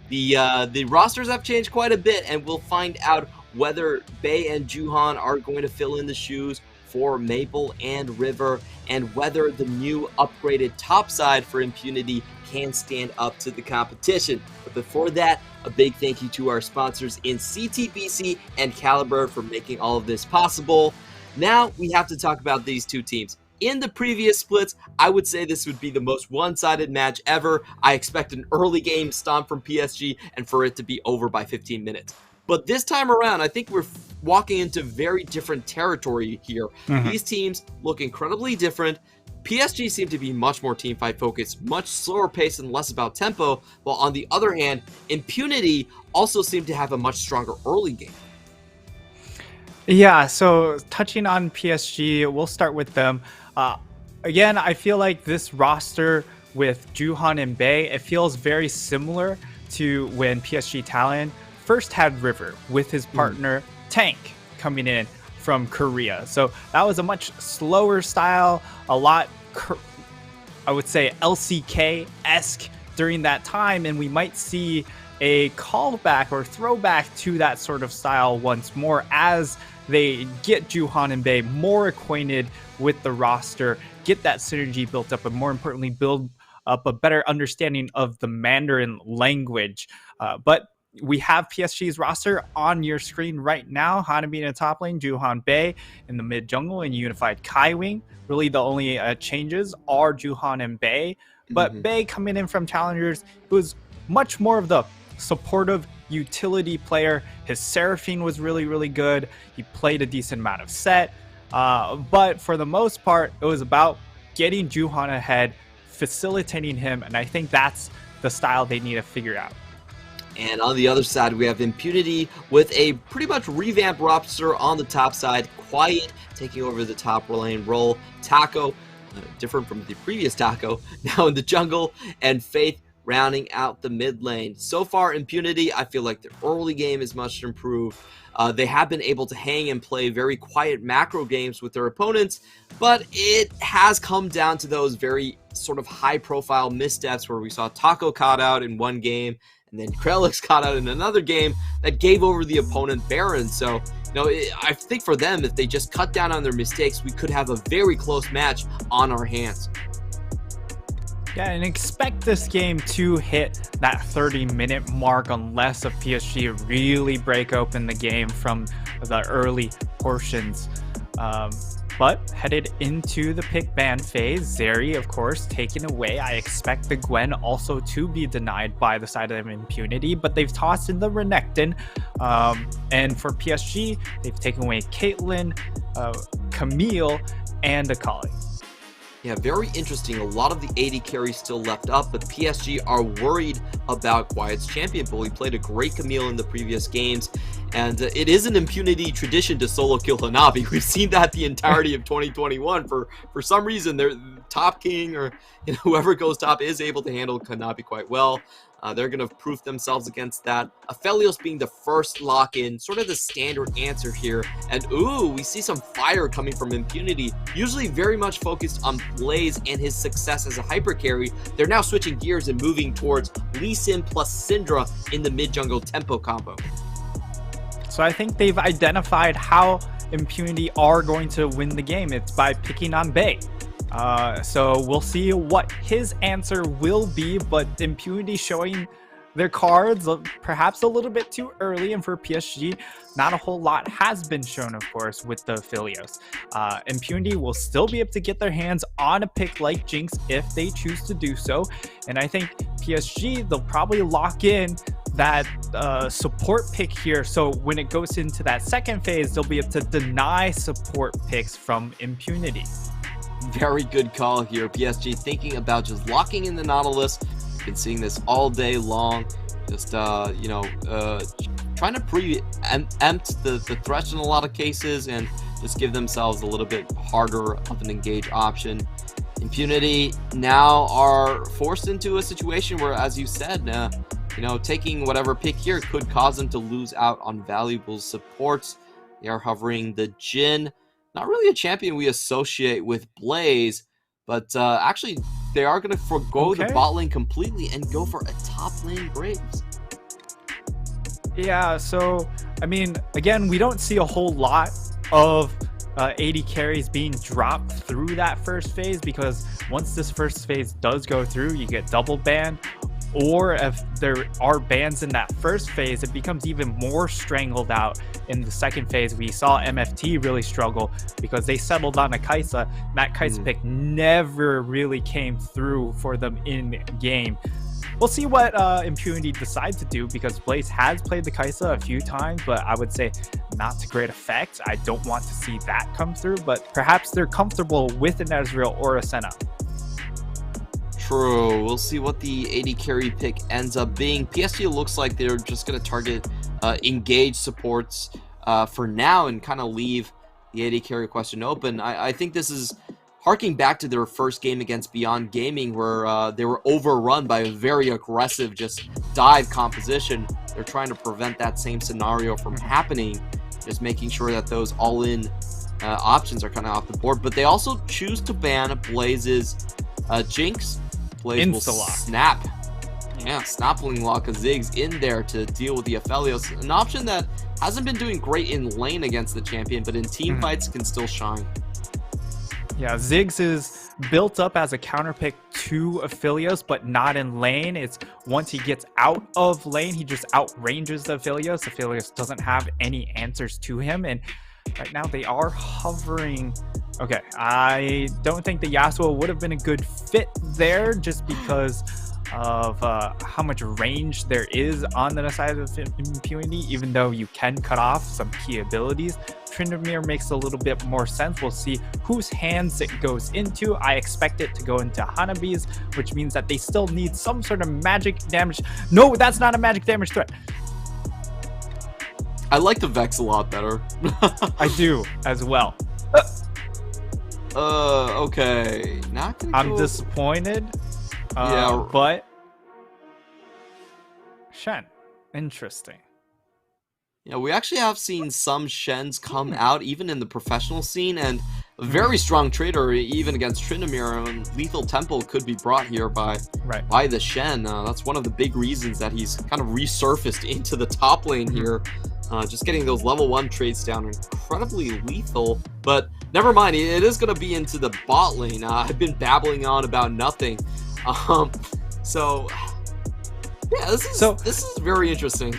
The rosters have changed quite a bit, and we'll find out whether Bei and Juhan are going to fill in the shoes for Maple and River, and whether the new upgraded topside for Impunity can stand up to the competition. But before that, a big thank you to our sponsors in CTBC and Caliber for making all of this possible. Now we have to talk about these two teams. In the previous splits, I would say this would be the most one-sided match ever. I expect an early game stomp from PSG and for it to be over by 15 minutes. But this time around, I think we're walking into very different territory here. These teams look incredibly different. PSG seem to be much more teamfight focused, much slower pace and less about tempo, while on the other hand, Impunity also seem to have a much stronger early game. Yeah, so touching on PSG, we'll start with them. Again, I feel like this roster with Juhan and Bei, it feels very similar to when PSG Talon first had River with his partner Tank coming in from Korea. So that was a much slower style, a lot, I would say, LCK-esque during that time, and we might see a callback or throwback to that sort of style once more as they get Juhan and Bei more acquainted with the roster, get that synergy built up, and more importantly, build up a better understanding of the Mandarin language. But we have PSG's roster on your screen right now. Hanabi in the top lane, Juhan Bei in the mid jungle, and Unified Kaiwing. Really the only changes are Juhan and Bei. But Bei coming in from Challengers, who was much more of the supportive utility player. His Seraphine was really, really good. He played a decent amount of set. But for the most part, it was about getting Juhan ahead, facilitating him, and I think that's the style they need to figure out. And on the other side, we have Impunity with a pretty much revamped roster on the top side. Quiet taking over the top lane role. Taco, different from the previous Taco, now in the jungle. And Faith rounding out the mid lane. So far, Impunity, I feel like their early game is much improved. They have been able to hang and play very quiet macro games with their opponents, but it has come down to those very sort of high-profile missteps where we saw Taco caught out in one game, and then Krelix caught out in another game that gave over the opponent Baron. So, I think for them, if they just cut down on their mistakes, we could have a very close match on our hands. Yeah, and expect this game to hit that 30-minute mark unless a PSG really break open the game from the early portions. But headed into the pick ban phase, Zeri, of course, taken away. I expect the Gwen also to be denied by the side of Impunity, but they've tossed in the Renekton. And for PSG, they've taken away Caitlyn, Camille, and Akali. Yeah, very interesting. A lot of the AD carries still left up, but PSG are worried about Quiet's champion pool. He played a great Camille in the previous games, and it is an Impunity tradition to solo kill Hanabi. We've seen that the entirety of 2021. For some reason, their top king or whoever goes top is able to handle Hanabi quite well. They're going to prove themselves against that. Aphelios being the first lock-in, sort of the standard answer here. And ooh, we see some fire coming from Impunity, usually very much focused on Blaze and his success as a hyper carry. They're now switching gears and moving towards Lee Sin plus Syndra in the mid-jungle tempo combo. So I think they've identified how Impunity are going to win the game. It's by picking on Bei. So we'll see what his answer will be, but Impunity showing their cards perhaps a little bit too early, and for PSG, not a whole lot has been shown, of course, with the Aphelios. Impunity will still be able to get their hands on a pick like Jinx if they choose to do so, and I think PSG, they'll probably lock in that support pick here, so when it goes into that second phase, they'll be able to deny support picks from Impunity. Very good call here. PSG thinking about just locking in the Nautilus. We've been seeing this all day long. Just, trying to preempt the threat in a lot of cases and just give themselves a little bit harder of an engage option. Impunity now are forced into a situation where, as you said, taking whatever pick here could cause them to lose out on valuable supports. They are hovering the Jhin. Not really a champion we associate with Blaze, but actually they are going to forgo the bot lane completely and go for a top lane Graves. Yeah, so, I mean, again, we don't see a whole lot of AD carries being dropped through that first phase, because once this first phase does go through, you get double ban, or if there are bans in that first phase, it becomes even more strangled out in the second phase. We saw MFT really struggle because they settled on a Kai'Sa. That Kai'Sa pick never really came through for them in game. We'll see what Impunity decide to do, because Blaze has played the Kai'Sa a few times, but I would say not to great effect. I don't want to see that come through, but perhaps they're comfortable with an Ezreal or a Senna. True. We'll see what the AD carry pick ends up being. PSG looks like they're just going to target engage supports for now and kind of leave the AD carry question open. I think this is harking back to their first game against Beyond Gaming, where they were overrun by a very aggressive just dive composition. They're trying to prevent that same scenario from happening, just making sure that those all-in options are kind of off the board. But they also choose to ban Blaze's Jinx. Blaze will snap. Yeah, snapping lock a Ziggs in there to deal with the Aphelios. An option that hasn't been doing great in lane against the champion, but in team fights can still shine. Yeah, Ziggs is built up as a counter pick to Aphelios, but not in lane. It's once he gets out of lane, he just outranges the Aphelios. Aphelios doesn't have any answers to him, and right now they are hovering. Okay, I don't think the Yasuo would have been a good fit there, just because of how much range there is on the side of Impunity, even though you can cut off some key abilities. Tryndamere makes a little bit more sense. We'll see whose hands it goes into. I expect it to go into Hanabi's, which means that they still need some sort of magic damage. No, that's not a magic damage threat. I like the Vex a lot better. I do as well. Okay. I'm disappointed. Yeah, but Shen, interesting. Yeah, we actually have seen some Shens come out even in the professional scene, and a very strong trader even against Tryndamere. And Lethal Temple could be brought here by the Shen. That's one of the big reasons that he's kind of resurfaced into the top lane here. Just getting those level 1 trades down, incredibly lethal. But never mind, it is going to be into the bot lane. I've been babbling on about nothing. So yeah, this is very interesting.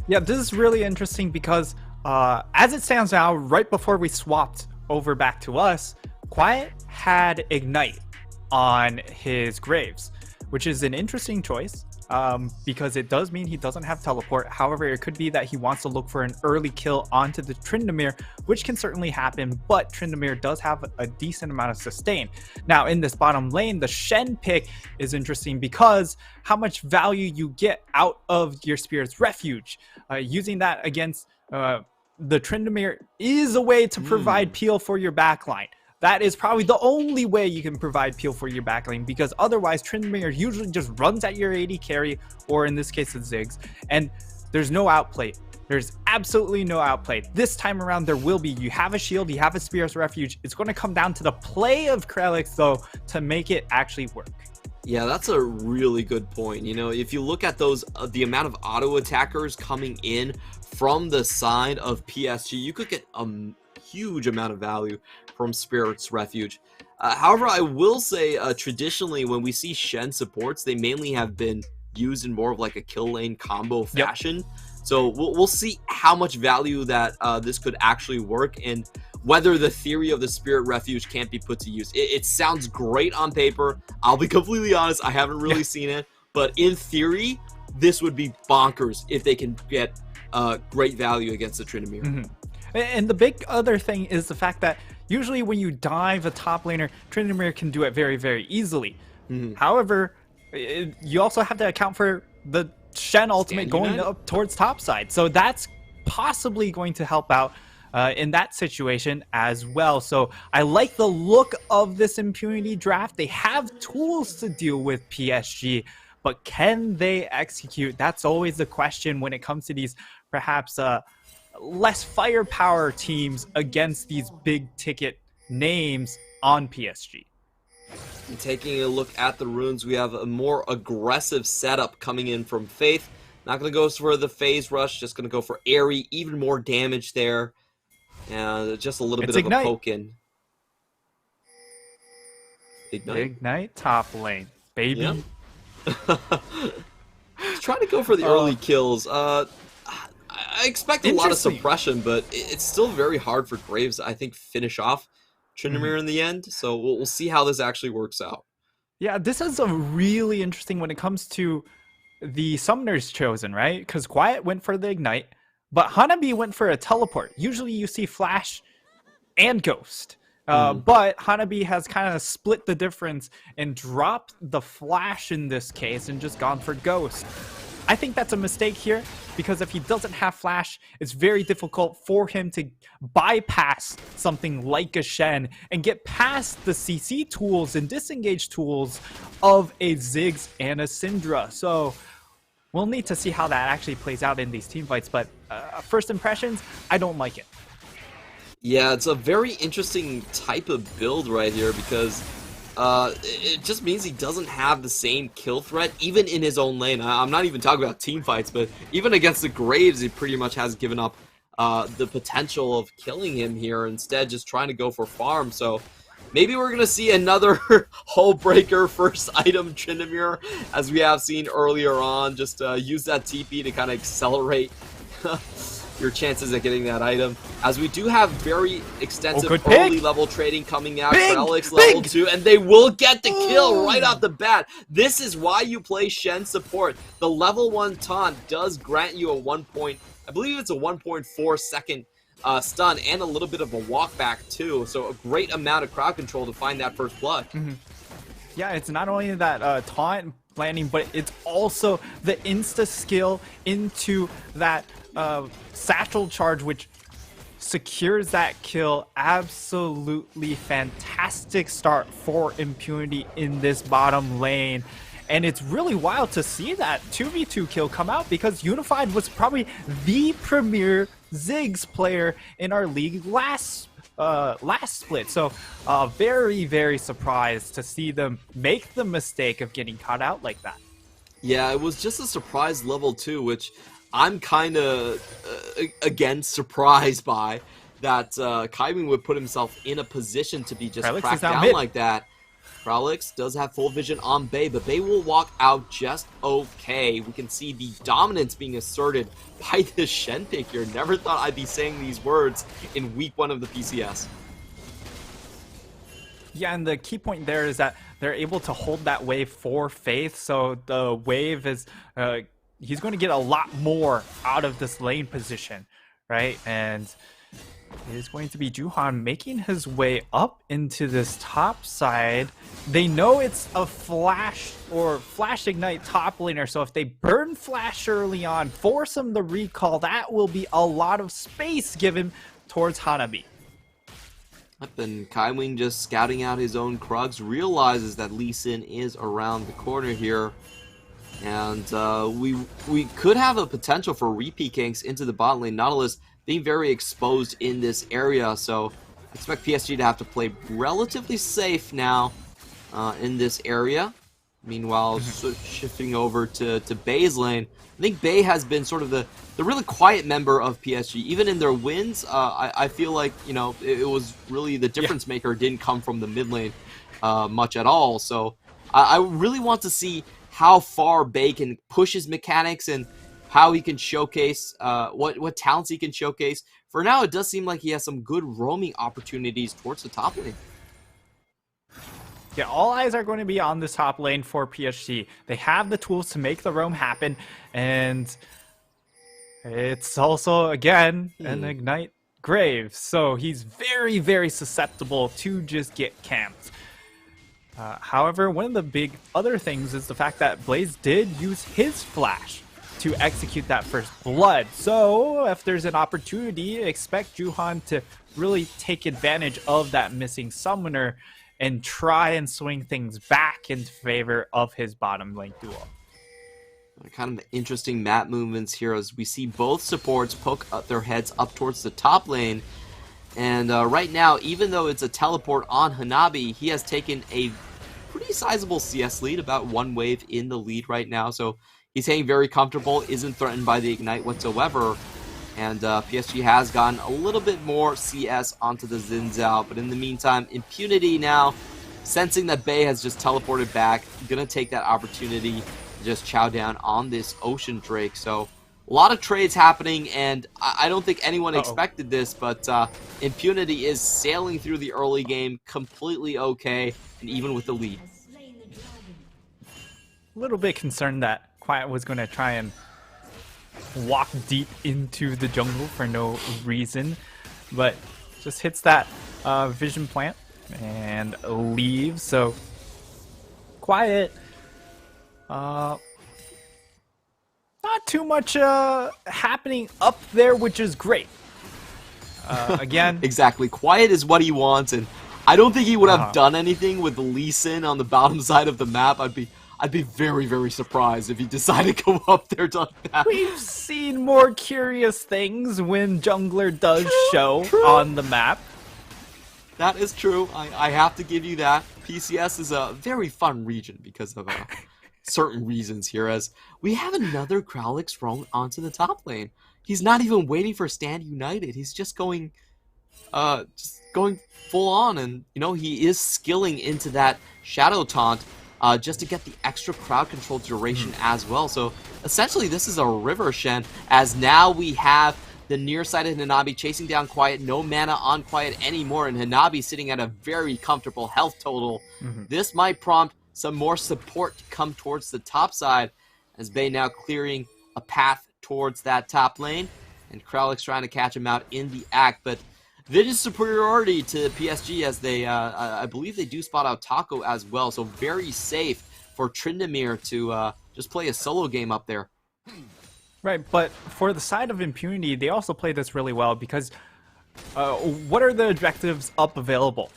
Yeah, this is really interesting because as it stands now, right before we swapped over back to us, Quiet had Ignite on his Graves, which is an interesting choice because it does mean he doesn't have teleport. However, it could be that he wants to look for an early kill onto the Tryndamere, which can certainly happen, but Tryndamere does have a decent amount of sustain. Now, in this bottom lane, the Shen pick is interesting because how much value you get out of your Spirit's Refuge. Using that against the Tryndamere is a way to provide peel for your backline. That is probably the only way you can provide peel for your backlane, because otherwise Tryndamere usually just runs at your AD carry, or in this case it's Ziggs, and there's no outplay. There's absolutely no outplay. This time around there will be. You have a shield, you have a Spirit's Refuge. It's going to come down to the play of Krelix though to make it actually work. Yeah, that's a really good point. You know, if you look at those, the amount of auto attackers coming in from the side of PSG, you could get a huge amount of value from Spirit's Refuge. However, I will say traditionally when we see Shen supports, they mainly have been used in more of like a kill lane combo fashion. So we'll see how much value that this could actually work, and whether the theory of the Spirit Refuge can't be put to use. It sounds great on paper. I'll be completely honest, I haven't really seen it, but in theory, this would be bonkers if they can get great value against the Tryndamere. And the big other thing is the fact that usually when you dive a top laner, Tryndamere can do it very, very easily. However, you also have to account for the Shen ultimate going up towards top side. So that's possibly going to help out in that situation as well. So I like the look of this Impunity draft. They have tools to deal with PSG, but can they execute? That's always the question when it comes to these perhaps less firepower teams against these big ticket names on PSG. And taking a look at the runes, we have a more aggressive setup coming in from Faith. Not going to go for the phase rush, just going to go for Airy, even more damage there. And just a little bit of Ignite. a poke in. Ignite top lane, baby. Yep. He's trying to go for the early kills. I expect a lot of suppression, but it's still very hard for Graves, I think, finish off Tryndamere in the end. So we'll see how this actually works out. Yeah, this is a really interesting when it comes to the summoners chosen, right? Because Quiet went for the Ignite, but Hanabi went for a teleport. Usually you see Flash and Ghost. But Hanabi has kind of split the difference and dropped the Flash in this case and just gone for Ghost. I think that's a mistake here because if he doesn't have Flash, it's very difficult for him to bypass something like a Shen and get past the CC tools and disengage tools of a Ziggs and a Syndra. So we'll need to see how that actually plays out in these team fights, but first impressions, I don't like it. Yeah, it's a very interesting type of build right here because it just means he doesn't have the same kill threat, even in his own lane. I'm not even talking about team fights, but even against the Graves, he pretty much has given up the potential of killing him here, instead just trying to go for farm. So maybe we're going to see another hull breaker first item Tryndamere, as we have seen earlier on. Just use that TP to kind of accelerate your chances at getting that item, as we do have very extensive early level trading coming out for Alex level 2, and they will get the kill right off the bat. This is why you play Shen support. The level 1 taunt does grant you a I believe it's a 1.4 second stun and a little bit of a walk back too, so a great amount of crowd control to find that first blood. Yeah, it's not only that taunt landing, but it's also the insta skill into that satchel charge, which secures that kill. Absolutely fantastic start for Impunity in this bottom lane. And it's really wild to see that 2v2 kill come out because Unified was probably the premier Ziggs player in our league last split. So very, very surprised to see them make the mistake of getting caught out like that. Yeah, it was just a surprise level 2, which I'm kind of, again, surprised by that Kaiwing would put himself in a position to be just cracked down like that. Prolix does have full vision on Bay, but Bay will walk out just okay. We can see the dominance being asserted by this Shen pick here. Never thought I'd be saying these words in week 1 of the PCS. Yeah, and the key point there is that they're able to hold that wave for Faith, so the wave is... he's going to get a lot more out of this lane position, right? And it is going to be Juhan making his way up into this top side. They know it's a Flash or Flash Ignite top laner, so if they burn Flash early on, force him to recall, that will be a lot of space given towards Hanabi. And Kaiwing just scouting out his own Krugs, realizes that Lee Sin is around the corner here. And we could have a potential for repeat ganks into the bot lane. Nautilus being very exposed in this area, so I expect PSG to have to play relatively safe now in this area. Meanwhile, shifting over to Bay's lane, I think Bay has been sort of the really quiet member of PSG. Even in their wins, I feel like, you know, it was really the difference maker didn't come from the mid lane much at all. So I really want to see how far Bay can push his mechanics and how he can showcase what talents he can showcase. For now, it does seem like he has some good roaming opportunities towards the top lane. Yeah, all eyes are going to be on this top lane for PSG. They have the tools to make the roam happen, and it's also, again, an Ignite Graves. So he's very, very susceptible to just get camped. However, one of the big other things is the fact that Blaze did use his flash to execute that first blood. So if there's an opportunity, expect Juhan to really take advantage of that missing summoner and try and swing things back in favor of his bottom lane duo. Kind of interesting map movements here as we see both supports poke up their heads up towards the top lane. And right now, even though it's a teleport on Hanabi, he has taken a pretty sizable CS lead, about 1 wave in the lead right now. So he's hanging very comfortable, isn't threatened by the Ignite whatsoever. And PSG has gotten a little bit more CS onto the Xin Zhao. But in the meantime, Impunity now, sensing that Bey has just teleported back, gonna take that opportunity to just chow down on this Ocean Drake. So a lot of trades happening, and I don't think anyone expected this, but Impunity is sailing through the early game completely okay, and even with the lead. A little bit concerned that Quiet was going to try and walk deep into the jungle for no reason, but just hits that vision plant and leaves. So Quiet, not too much happening up there, which is great. Again, exactly. Quiet is what he wants, and I don't think he would have done anything with Lee Sin on the bottom side of the map. I'd be very, very surprised if he decided to go up there to that. We've seen more curious things when Jungler does show on the map. That is true. I have to give you that. PCS is a very fun region because of certain reasons here, as we have another Kralix thrown onto the top lane. He's not even waiting for Stand United. He's just going full on, and you know, he is skilling into that Shadow Taunt just to get the extra crowd control duration as well. So essentially this is a river, Shen, as now we have the near-sighted Hanabi chasing down Quiet, no mana on Quiet anymore, and Hanabi sitting at a very comfortable health total. This might prompt some more support to come towards the top side, as Bey now clearing a path towards that top lane, and Kralix trying to catch him out in the act. But vision superiority to PSG, as they, I believe they do spot out Taco as well, so very safe for Tryndamere to just play a solo game up there. Right, but for the side of Impunity, they also play this really well because what are the objectives up available?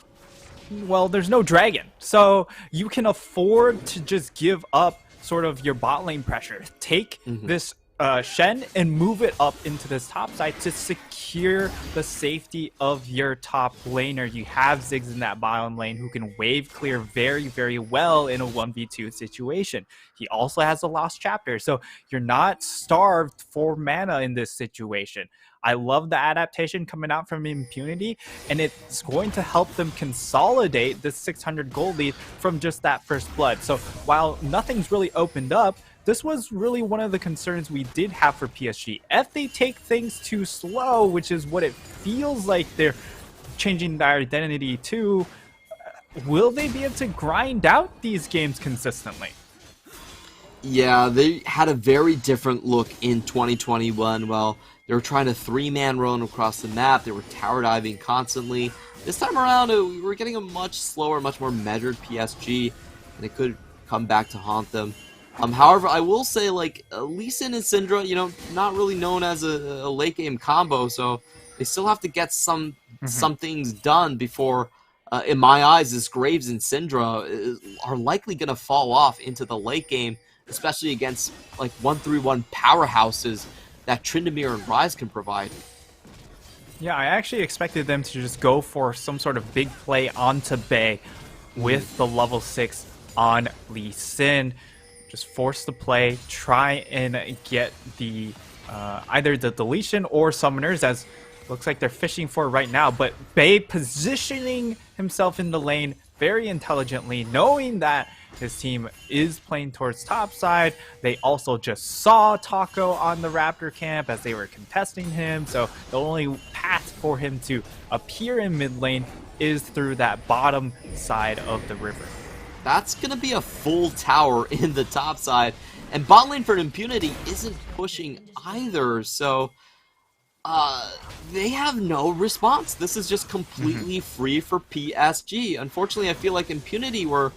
Well, there's no dragon, so you can afford to just give up sort of your bot lane pressure. Take this Shen and move it up into this top side to secure the safety of your top laner. You have Ziggs in that bottom lane who can wave clear very, very well in a 1v2 situation. He also has a Lost Chapter, so you're not starved for mana in this situation. I love the adaptation coming out from Impunity, and it's going to help them consolidate this 600 gold lead from just that first blood. So while nothing's really opened up, this was really one of the concerns we did have for PSG. If they take things too slow, which is what it feels like they're changing their identity to, will they be able to grind out these games consistently? Yeah, they had a very different look in 2021. Well, they were trying to 3-man roam across the map. They were tower diving constantly. This time around, we were getting a much slower, much more measured PSG, and it could come back to haunt them. However, I will say, like, Lee Sin and Syndra, you know, not really known as a late game combo, so they still have to get some things done before, in my eyes, this Graves and Syndra are likely going to fall off into the late game, especially against, like, 1-3-1 powerhouses that Tryndamere and Ryze can provide. Yeah, I actually expected them to just go for some sort of big play onto Bey with the level 6 on Lee Sin. Just force the play, try and get the either the deletion or summoners, as looks like they're fishing for right now. But Bey positioning himself in the lane very intelligently, knowing that his team is playing towards top side. They also just saw Taco on the Raptor camp as they were contesting him, so the only path for him to appear in mid lane is through that bottom side of the river. That's going to be a full tower in the top side. And bot lane for Impunity isn't pushing either, so they have no response. This is just completely free for PSG. Unfortunately, I feel like Impunity were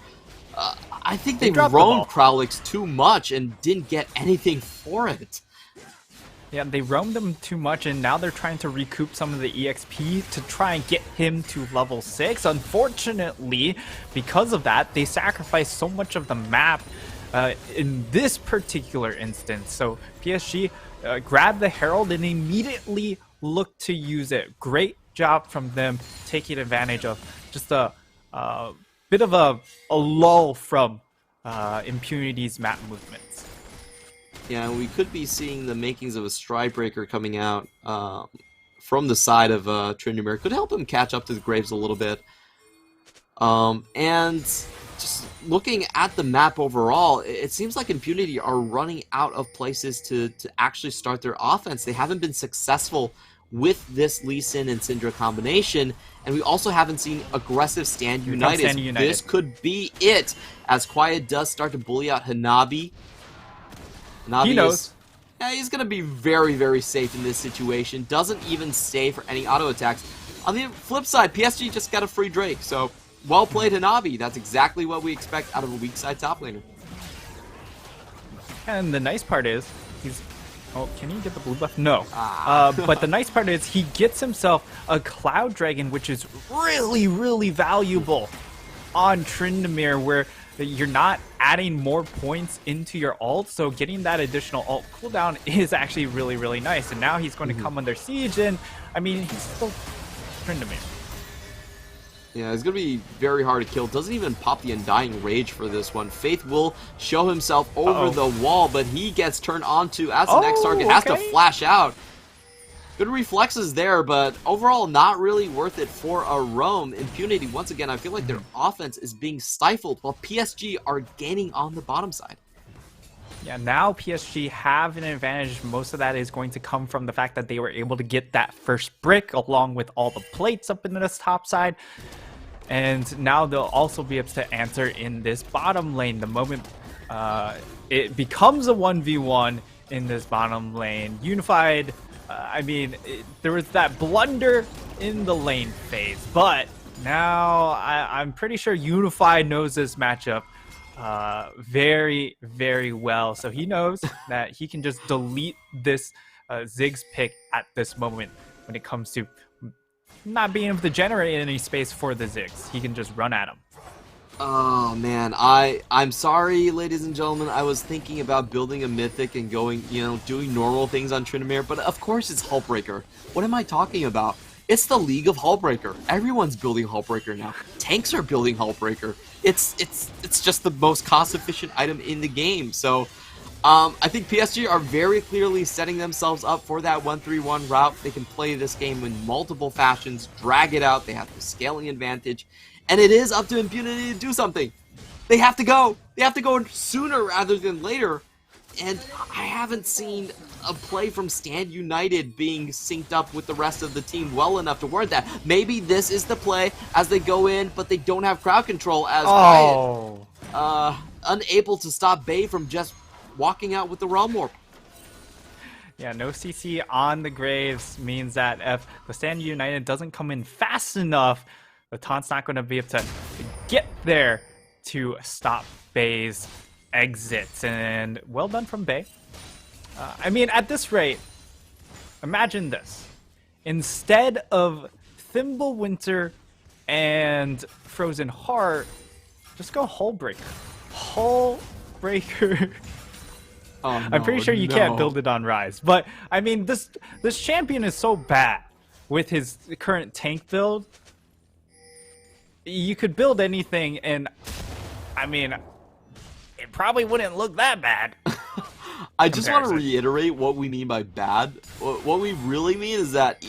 I think they dropped the roamed ball. Crowlix too much and didn't get anything for it. Yeah, they roamed him too much, and now they're trying to recoup some of the EXP to try and get him to level 6. Unfortunately, because of that, they sacrificed so much of the map in this particular instance. So PSG grabbed the Herald and immediately looked to use it. Great job from them taking advantage of just a bit of a lull from Impunity's map movements. Yeah, we could be seeing the makings of a stride breaker coming out from the side of Tryndamere. Could help him catch up to the Graves a little bit. And just looking at the map overall, it seems like Impunity are running out of places to actually start their offense. They haven't been successful with this Lee Sin and Syndra combination, and we also haven't seen aggressive Stand United. This could be it, as Quiet does start to bully out Hanabi. Hanabi He knows. Yeah, he's going to be very, very safe in this situation. Doesn't even stay for any auto attacks. On the flip side, PSG just got a free Drake, so well played, Hanabi. That's exactly what we expect out of a weak side top laner. And the nice part is, he's... Oh, can he get the blue buff? No. But the nice part is he gets himself a Cloud Dragon, which is really, really valuable on Tryndamere, where you're not adding more points into your ult, so getting that additional ult cooldown is actually really, really nice. And now he's going to come under siege, and I mean, he's still Tryndamere. Yeah, it's going to be very hard to kill. Doesn't even pop the Undying Rage for this one. Faith will show himself over the wall, but he gets turned onto as the next target. Has to flash out. Good reflexes there, but overall not really worth it for a roam. Impunity, once again, I feel like their offense is being stifled while PSG are gaining on the bottom side. Yeah, now PSG have an advantage. Most of that is going to come from the fact that they were able to get that first brick along with all the plates up in this top side. And now they'll also be able to answer in this bottom lane. The moment it becomes a 1v1 in this bottom lane, Unified, I mean, there was that blunder in the lane phase, but now I'm pretty sure Unified knows this matchup very, very well. So he knows that he can just delete this Ziggs pick at this moment when it comes to not being able to generate any space for the Ziggs. He can just run at him. Oh man, I'm sorry, ladies and gentlemen. I was thinking about building a mythic and going, doing normal things on Tryndamere, but of course it's Hullbreaker. What am I talking about? It's the League of Hullbreaker. Everyone's building Hullbreaker now. Tanks are building Hullbreaker. It's just the most cost-efficient item in the game. So I think PSG are very clearly setting themselves up for that 1-3-1 route. They can play this game in multiple fashions, drag it out. They have the scaling advantage. And it is up to Impunity to do something. They have to go. They have to go sooner rather than later. And I haven't seen a play from Stand United being synced up with the rest of the team well enough to warrant that. Maybe this is the play as they go in, but they don't have crowd control as Riot, unable to stop Bay from just walking out with the Realm Warp. Yeah, no CC on the Graves means that if the Stand United doesn't come in fast enough, the taunt's not going to be able to get there to stop Bay's exits. And well done from Bay. I mean, at this rate, imagine this. Instead of Thimblewinter and Frozen Heart, just go Hullbreaker. Hullbreaker. Oh, no, I'm pretty sure you can't build it on Rise. But, I mean, this champion is so bad with his current tank build. You could build anything, and, I mean, it probably wouldn't look that bad. I just want to reiterate what we mean by bad. What we really mean is that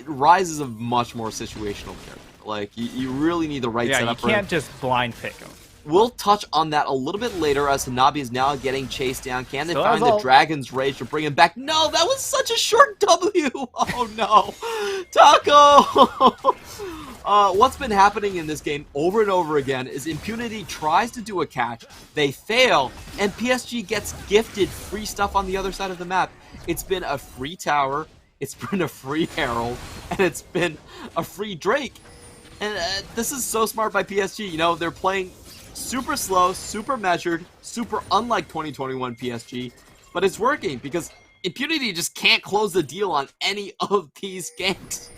Rise is a much more situational character. Like, you really need the right setup for him. You can't just blind pick him. We'll touch on that a little bit later as Hanabi is now getting chased down. Can they find the Dragon's Rage to bring him back? No, that was such a short W. Oh, no. Taco! What's been happening in this game over and over again is Impunity tries to do a catch, they fail, and PSG gets gifted free stuff on the other side of the map. It's been a free tower, it's been a free Herald, and it's been a free Drake. And this is so smart by PSG. They're playing Super slow, super measured, super unlike 2021 PSG, but it's working because Impunity just can't close the deal on any of these ganks.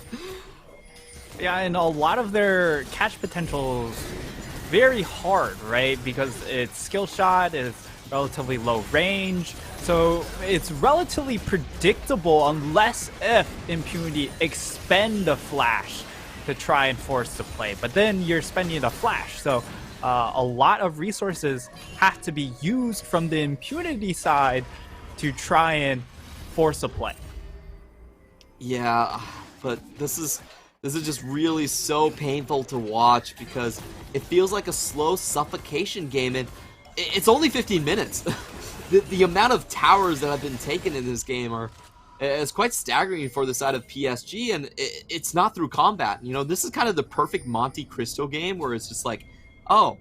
Yeah, and a lot of their catch potentials very hard, right? Because it's skill shot, it's relatively low range, so it's relatively predictable unless if Impunity expend the flash to try and force the play. But then you're spending the flash, so a lot of resources have to be used from the Impunity side to try and force a play. Yeah, but this is just really so painful to watch because it feels like a slow suffocation game, and it's only 15 minutes. The amount of towers that have been taken in this game is quite staggering for the side of PSG, and it's not through combat. You know, this is kind of the perfect Monte Cristo game where it's just like, oh,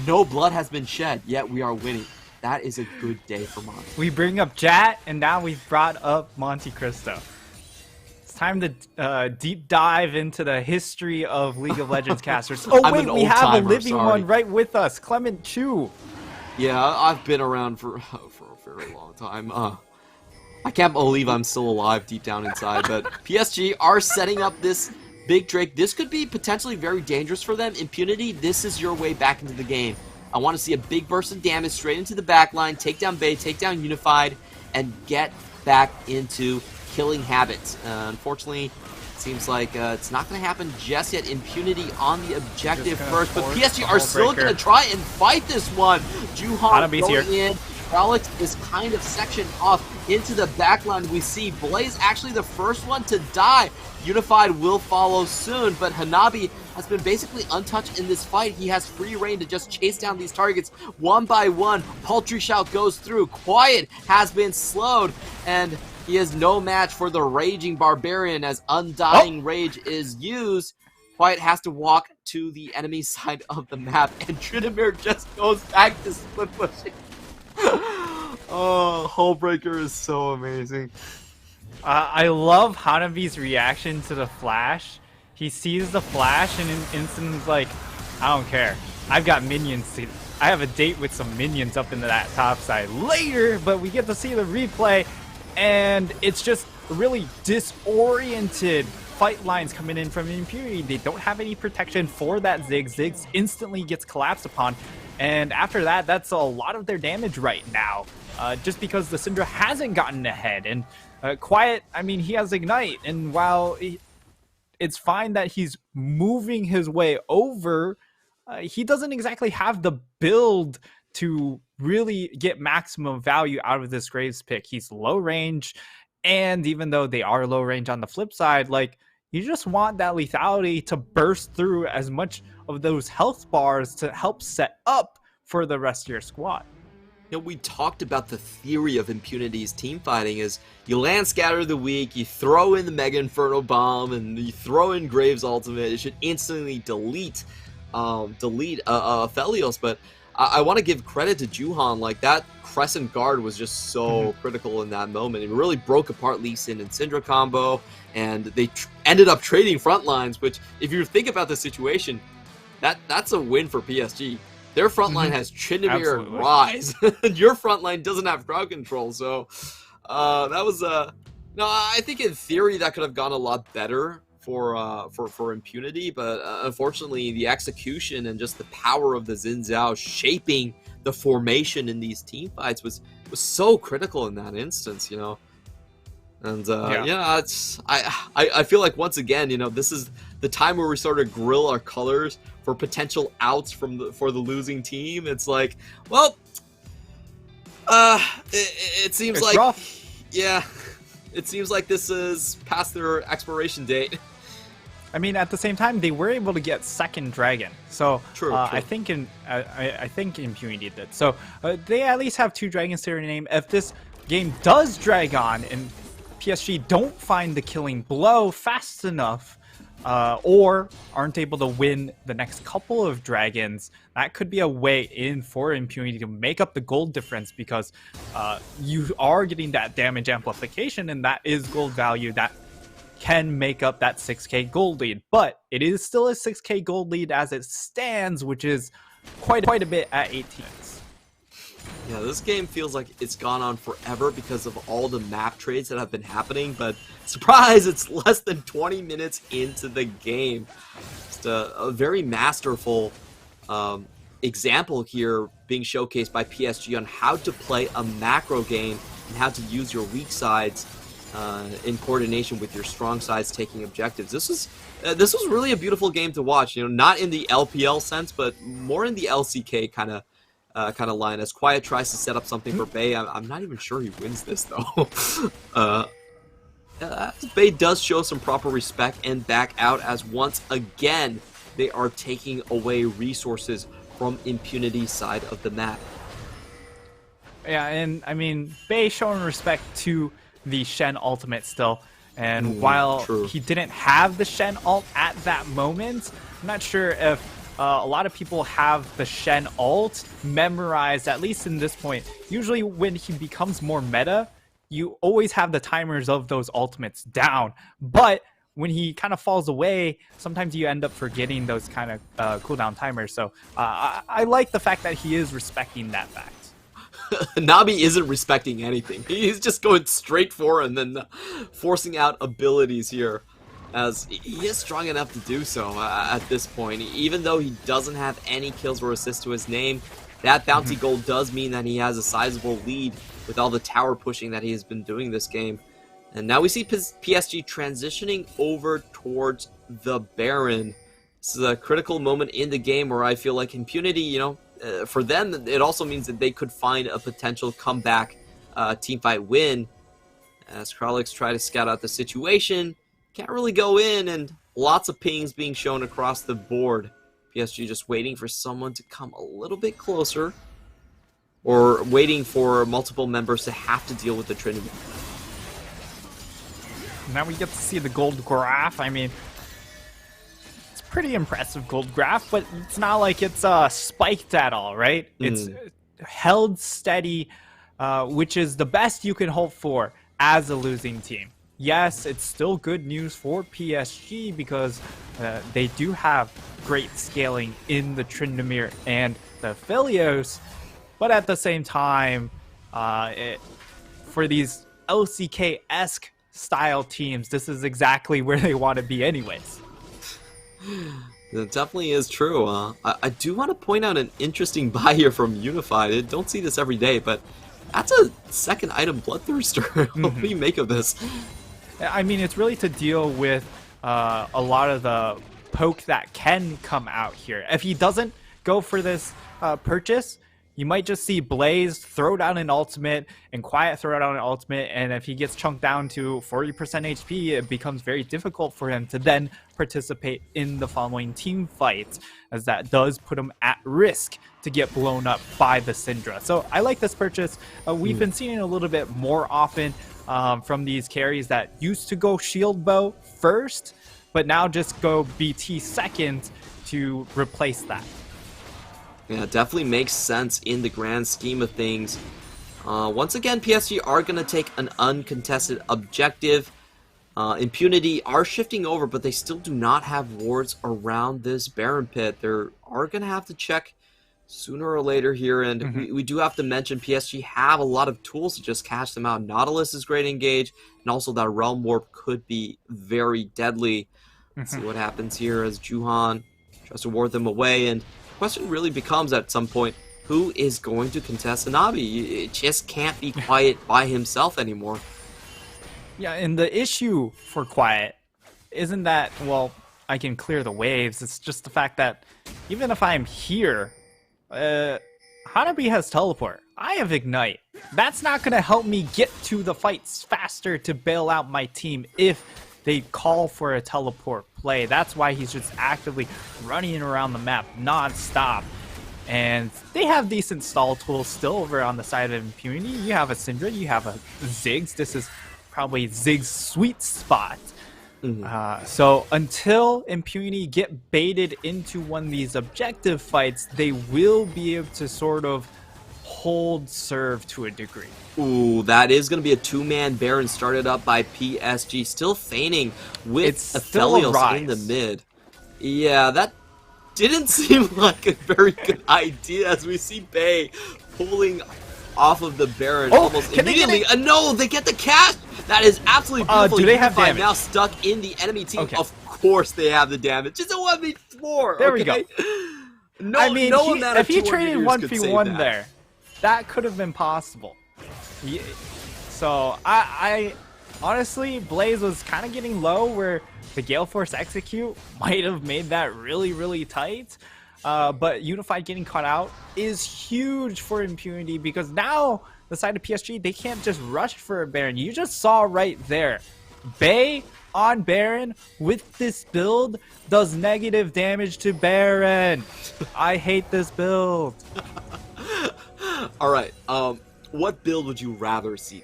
no blood has been shed, yet we are winning. That is a good day for Monte. We bring up Jat, and now we've brought up Monte Cristo. It's time to deep dive into the history of League of Legends casters. Oh wait, we have a living one right with us, Clement Chu. Yeah, I've been around for a very long time. I can't believe I'm still alive deep down inside, but PSG are setting up this big Drake. This could be potentially very dangerous for them. Impunity, this is your way back into the game. I want to see a big burst of damage straight into the backline, take down Bay, take down Unified, and get back into killing habits. Unfortunately, it seems like it's not going to happen just yet. Impunity on the objective first, but PSG are still going to try and fight this one. Juhan going in. Alex is kind of sectioned off into the backline. We see Blaze actually the first one to die. Unified will follow soon, but Hanabi has been basically untouched in this fight. He has free reign to just chase down these targets one by one. Paltry Shout goes through. Quiet has been slowed, and he is no match for the Raging Barbarian as Undying Rage is used. Quiet has to walk to the enemy side of the map, and Trinamir just goes back to split pushing. Oh, Hullbreaker is so amazing. I love Hanabi's reaction to the flash. He sees the flash and instantly like, I don't care. I've got minions. I have a date with some minions up into that top side later, but we get to see the replay, and it's just really disoriented fight lines coming in from Impunity. They don't have any protection for that Ziggs. Ziggs instantly gets collapsed upon. And after that, that's a lot of their damage right now, just because the Syndra hasn't gotten ahead. And Quiet, I mean, he has Ignite, and while it's fine that he's moving his way over, he doesn't exactly have the build to really get maximum value out of this Graves pick. He's low range, and even though they are low range on the flip side, like, you just want that lethality to burst through as much of those health bars to help set up for the rest of your squad. You know, we talked about the theory of Impunity's team fighting is you land Scatter the Weak, you throw in the Mega Inferno Bomb, and you throw in Graves Ultimate. It should instantly delete Aphelios, but I want to give credit to Juhan. Like, that Crescent Guard was just so critical in that moment. It really broke apart Lee Sin and Syndra combo, and they ended up trading front lines, which, if you think about the situation, that's a win for PSG. Their front line has Tryndamere and Rise, and your front line doesn't have crowd control, so that was no, I think in theory that could have gone a lot better for Impunity, but unfortunately the execution and just the power of the Xin Zhao shaping the formation in these team fights was so critical in that instance, you know. And yeah, it's I feel like once again, you know, this is the time where we sort of grill our colors for potential outs for the losing team. It's like, well, it seems it's like rough. Yeah, it seems like this is past their expiration date. I mean, at the same time, they were able to get second dragon, so true. I think I think Impunity did. So they at least have 2 dragons to their name. If this game does drag on and PSG don't find the killing blow fast enough, or aren't able to win the next couple of dragons, that could be a way in for Impunity to make up the gold difference, because you are getting that damage amplification, and that is gold value that can make up that 6k gold lead. But it is still a 6k gold lead as it stands, which is quite a bit at 18. Yeah, this game feels like it's gone on forever because of all the map trades that have been happening, but surprise, it's less than 20 minutes into the game. Just a very masterful example here being showcased by PSG on how to play a macro game and how to use your weak sides in coordination with your strong sides taking objectives. This was really a beautiful game to watch. Not in the LPL sense, but more in the LCK kind of line. As Quiet tries to set up something for Bay, I'm not even sure he wins this though. Bay does show some proper respect and back out as once again they are taking away resources from Impunity's side of the map. Yeah, and I mean, Bay showing respect to the Shen ultimate still. And while he didn't have the Shen ult at that moment, I'm not sure if a lot of people have the Shen ult memorized, at least in this point. Usually when he becomes more meta, you always have the timers of those ultimates down. But when he kind of falls away, sometimes you end up forgetting those kind of cooldown timers. So I like the fact that he is respecting that fact. Nabi isn't respecting anything. He's just going straight for it and then forcing out abilities here, as he is strong enough to do so at this point. Even though he doesn't have any kills or assists to his name, that bounty gold does mean that he has a sizable lead with all the tower pushing that he has been doing this game. And now we see PSG transitioning over towards the Baron. This is a critical moment in the game where I feel like Impunity, for them, it also means that they could find a potential comeback teamfight win. As Kralix try to scout out the situation, can't really go in, and lots of pings being shown across the board. PSG just waiting for someone to come a little bit closer, or waiting for multiple members to have to deal with the Trinity. Now we get to see the gold graph. I mean, it's pretty impressive gold graph, but it's not like it's spiked at all, right? It's held steady, which is the best you can hope for as a losing team. Yes, it's still good news for PSG because they do have great scaling in the Tryndamere and the Philios, but at the same time, for these LCK-esque style teams, this is exactly where they want to be anyways. That definitely is true. I do want to point out an interesting buy here from Unified. I don't see this every day, but that's a second item Bloodthirster. What do you make of this? I mean, it's really to deal with a lot of the poke that can come out here. If he doesn't go for this purchase, you might just see Blaze throw down an ultimate and Quiet throw down an ultimate, and if he gets chunked down to 40% HP, it becomes very difficult for him to then participate in the following team fights, as that does put him at risk to get blown up by the Syndra. So I like this purchase. We've been seeing it a little bit more often from these carries that used to go shield bow first, but now just go BT second to replace that. Yeah, definitely makes sense in the grand scheme of things. Once again, PSG are going to take an uncontested objective. Impunity are shifting over, but they still do not have wards around this Baron pit. They are going to have to check sooner or later here, and we do have to mention PSG have a lot of tools to just cash them out. Nautilus is great engage, and also that Realm Warp could be very deadly. Let's see what happens here as Juhan tries to ward them away, and the question really becomes at some point, who is going to contest Anabi? It just can't be Quiet by himself anymore. Yeah, and the issue for Quiet isn't that, well, I can clear the waves. It's just the fact that even if I'm here, Hanabi has teleport. I have ignite. That's not going to help me get to the fights faster to bail out my team if they call for a teleport play. That's why he's just actively running around the map non-stop. And they have decent stall tools still over on the side of Impunity. You have a Syndra, you have a Ziggs. This is probably Ziggs' sweet spot. So until Impunity get baited into one of these objective fights, they will be able to sort of hold serve to a degree. Ooh, that is going to be a two-man Baron started up by PSG. Still feigning with Aphelios in the mid. Yeah, that didn't seem like a very good idea as we see Bay pulling off of the Baron almost immediately. No, they get the catch! That is absolutely beautiful. Do they have Unify damage? now stuck in the enemy team. Okay. Of course they have the damage. It's a 1v4. There we go. No, I mean, no amount if of he 200 traded years could save 1v1 that. there, that could have been possible. So I honestly, Blaze was kind of getting low where the Gale Force execute might have made that really, really tight. But Unified getting caught out is huge for Impunity because now the side of PSG, they can't just rush for a Baron. You just saw right there. Bay on Baron with this build does negative damage to Baron. I hate this build. Alright, what build would you rather see?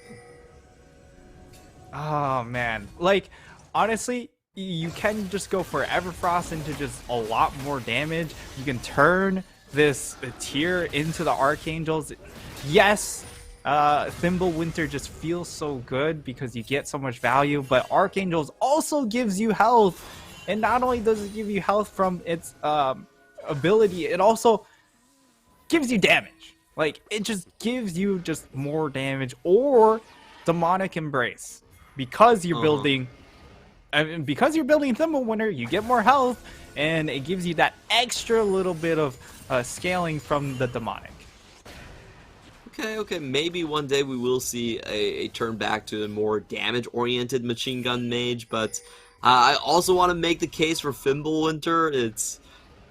Oh man, like honestly, you can just go for Everfrost into just a lot more damage. You can turn this tier into the Archangels. Yes, Thimblewinter just feels so good because you get so much value, but Archangels also gives you health, and not only does it give you health from its ability, it also gives you damage. Like, it just gives you just more damage, or Demonic Embrace. Because you're building, because you're building Thimblewinter, you get more health, and it gives you that extra little bit of scaling from the Demonic. Okay, maybe one day we will see a turn back to a more damage-oriented machine gun mage, but I also want to make the case for Thimblewinter. It's,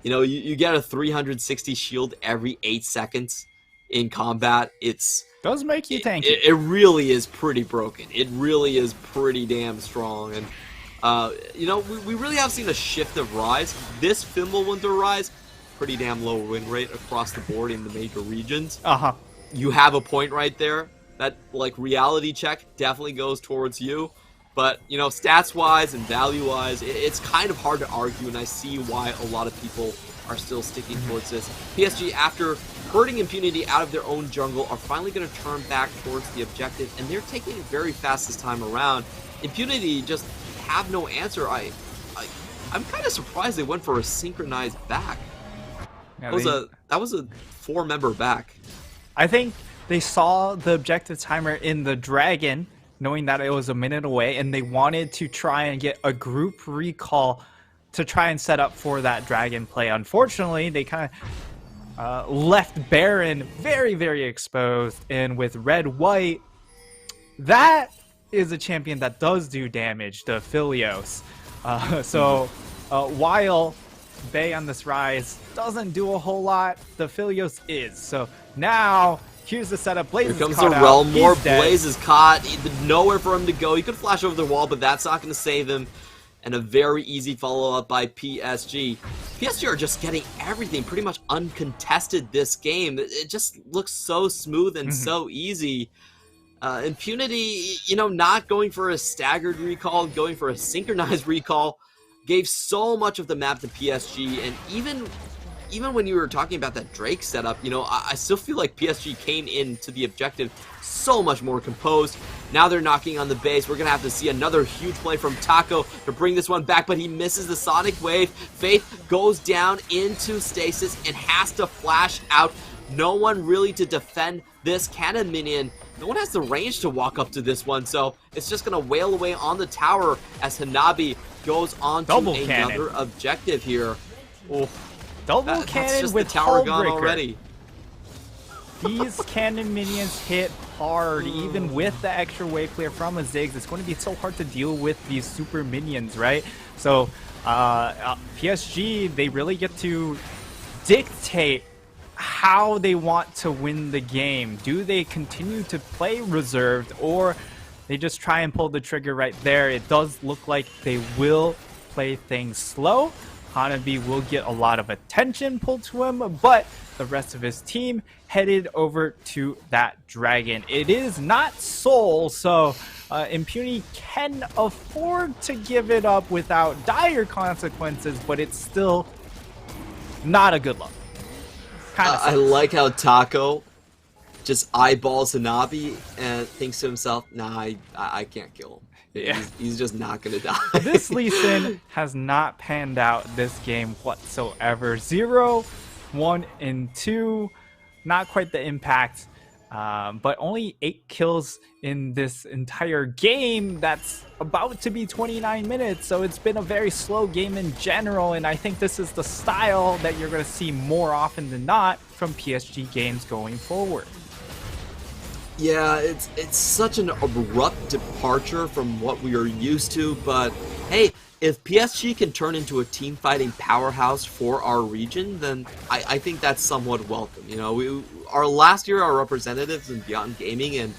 you know, you get a 360 shield every 8 seconds in combat. It's does make you tanky. It really is pretty broken. It really is pretty damn strong, and you know, we really have seen a shift of Rise. This Thimblewinter Rise, pretty damn low win rate across the board in the major regions. You have a point right there. That, like, reality check definitely goes towards you. But, you know, stats-wise and value-wise, it's kind of hard to argue, and I see why a lot of people are still sticking towards this. PSG, after hurting Impunity out of their own jungle, are finally going to turn back towards the objective, and they're taking it very fast this time around. Impunity just have no answer. I'm kind of surprised they went for a synchronized back. Yeah, that was a 4-member back. I think they saw the objective timer in the Dragon, knowing that it was a minute away, and they wanted to try and get a group recall to try and set up for that Dragon play. Unfortunately, they kind of left Baron very, very exposed, and with red-white, that is a champion that does do damage to Philios. While Bay on this Rise doesn't do a whole lot, the Philios is. So now, here's the setup. Blaze Here comes is caught the out. Realm War. He's dead. Blaze is caught. Nowhere for him to go. He could flash over the wall, but that's not going to save him. And a very easy follow-up by PSG. PSG are just getting everything pretty much uncontested this game. It just looks so smooth and so easy. Impunity, you know, not going for a staggered recall, going for a synchronized recall, gave so much of the map to PSG. And even when you were talking about that Drake setup, you know, I still feel like PSG came into the objective so much more composed. Now they're knocking on the base. We're going to have to see another huge play from Taco to bring this one back, but he misses the Sonic Wave. Faith goes down into stasis and has to flash out. No one really to defend this cannon minion. No one has the range to walk up to this one, so it's just going to wail away on the tower as Hanabi goes on to another objective here. Oh, Double cannon just with the tower Hullbreaker. gone already. These cannon minions hit hard, even with the extra wave clear from a Ziggs. It's going to be so hard to deal with these super minions, right? So PSG, they really get to dictate how they want to win the game. Do they continue to play reserved, or they just try and pull the trigger right there? It does look like they will play things slow. Hanabi will get a lot of attention pulled to him, but the rest of his team headed over to that Dragon. It is not Soul, so Impunity can afford to give it up without dire consequences, but it's still not a good look. I like how Taco just eyeballs Hanabi and thinks to himself, nah, I can't kill him. Yeah. He's just not going to die. This Lee Sin has not panned out this game whatsoever. 0, 1, and 2. Not quite the impact, but only 8 kills in this entire game that's about to be 29 minutes. So it's been a very slow game in general, and I think this is the style that you're going to see more often than not from PSG games going forward. Yeah, it's such an abrupt departure from what we are used to, but hey, if PSG can turn into a team fighting powerhouse for our region, then I think that's somewhat welcome. You know, our last year, our representatives in Beyond Gaming and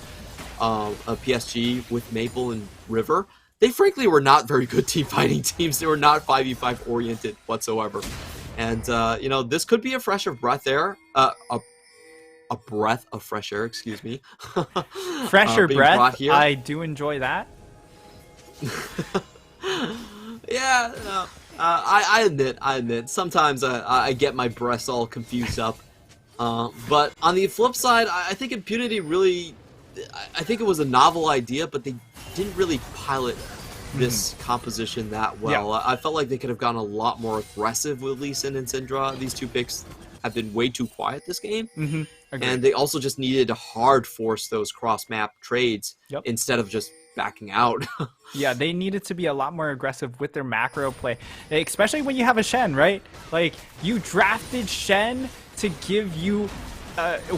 PSG with Maple and River, they frankly were not very good team fighting teams. They were not 5v5 oriented whatsoever. And, you know, this could be a fresh of breath air, a breath of fresh air, excuse me. Fresher breath, here. I do enjoy that. Yeah, I admit, sometimes I get my breasts all confused up. But on the flip side, I think Impunity really, I think it was a novel idea, but they didn't really pilot this composition that well. Yeah. I felt like they could have gone a lot more aggressive with Lee Sin and Syndra. These two picks have been way too quiet this game. And they also just needed to hard force those cross-map trades instead of just backing out. Yeah, they needed to be a lot more aggressive with their macro play, especially when you have a Shen, right? Like, you drafted Shen to give you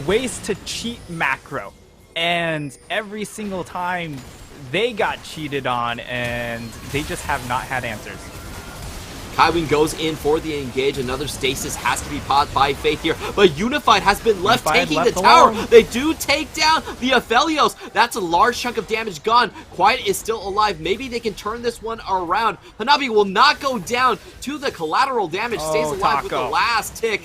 ways to cheat macro, and every single time they got cheated on, and they just have not had answers. Kaiwin goes in for the engage. Another stasis has to be popped by Faith here, but Unified has been left taking the tower. They do take down the Aphelios. That's a large chunk of damage gone. Quiet is still alive. Maybe they can turn this one around. Hanabi will not go down to the collateral damage. Stays alive with the last tick.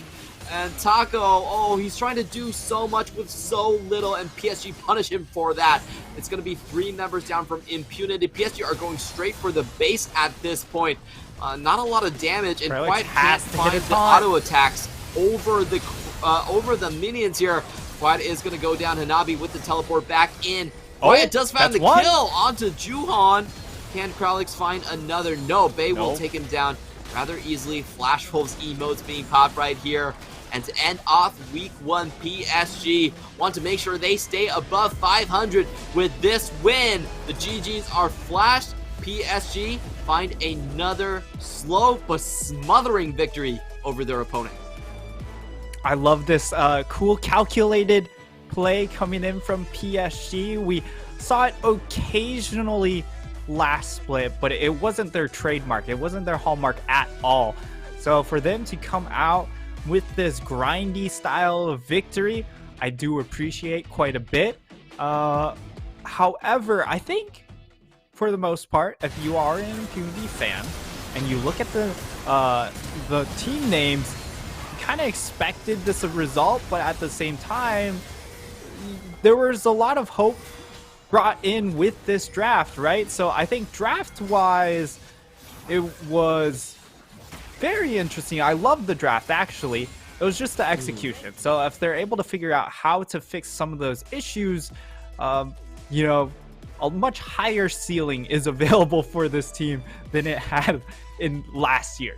And Taco, oh, he's trying to do so much with so little, and PSG punish him for that. It's going to be 3 members down from Impunity. PSG are going straight for the base at this point. Not a lot of damage, and Quiet can't find the auto attacks over the minions here. Quiet is going to go down. Hanabi with the teleport back in. Quiet does find the kill onto Juhan. Can Kralix find another? No, Bay will take him down rather easily. Flash Wolves emotes being popped right here. And to end off week 1, PSG want to make sure they stay above 500 with this win. The GGs are flashed. PSG find another slow but smothering victory over their opponent. I love this cool calculated play coming in from PSG. We saw it occasionally last split, but it wasn't their trademark. It wasn't their hallmark at all. So for them to come out with this grindy style of victory, I do appreciate quite a bit. However, I think for the most part, if you are an Impunity fan and you look at the team names, you kind of expected this result, but at the same time, there was a lot of hope brought in with this draft, right? So I think draft-wise, it was very interesting. I love the draft, actually. It was just the execution. So if they're able to figure out how to fix some of those issues, you know, a much higher ceiling is available for this team than it had in last year.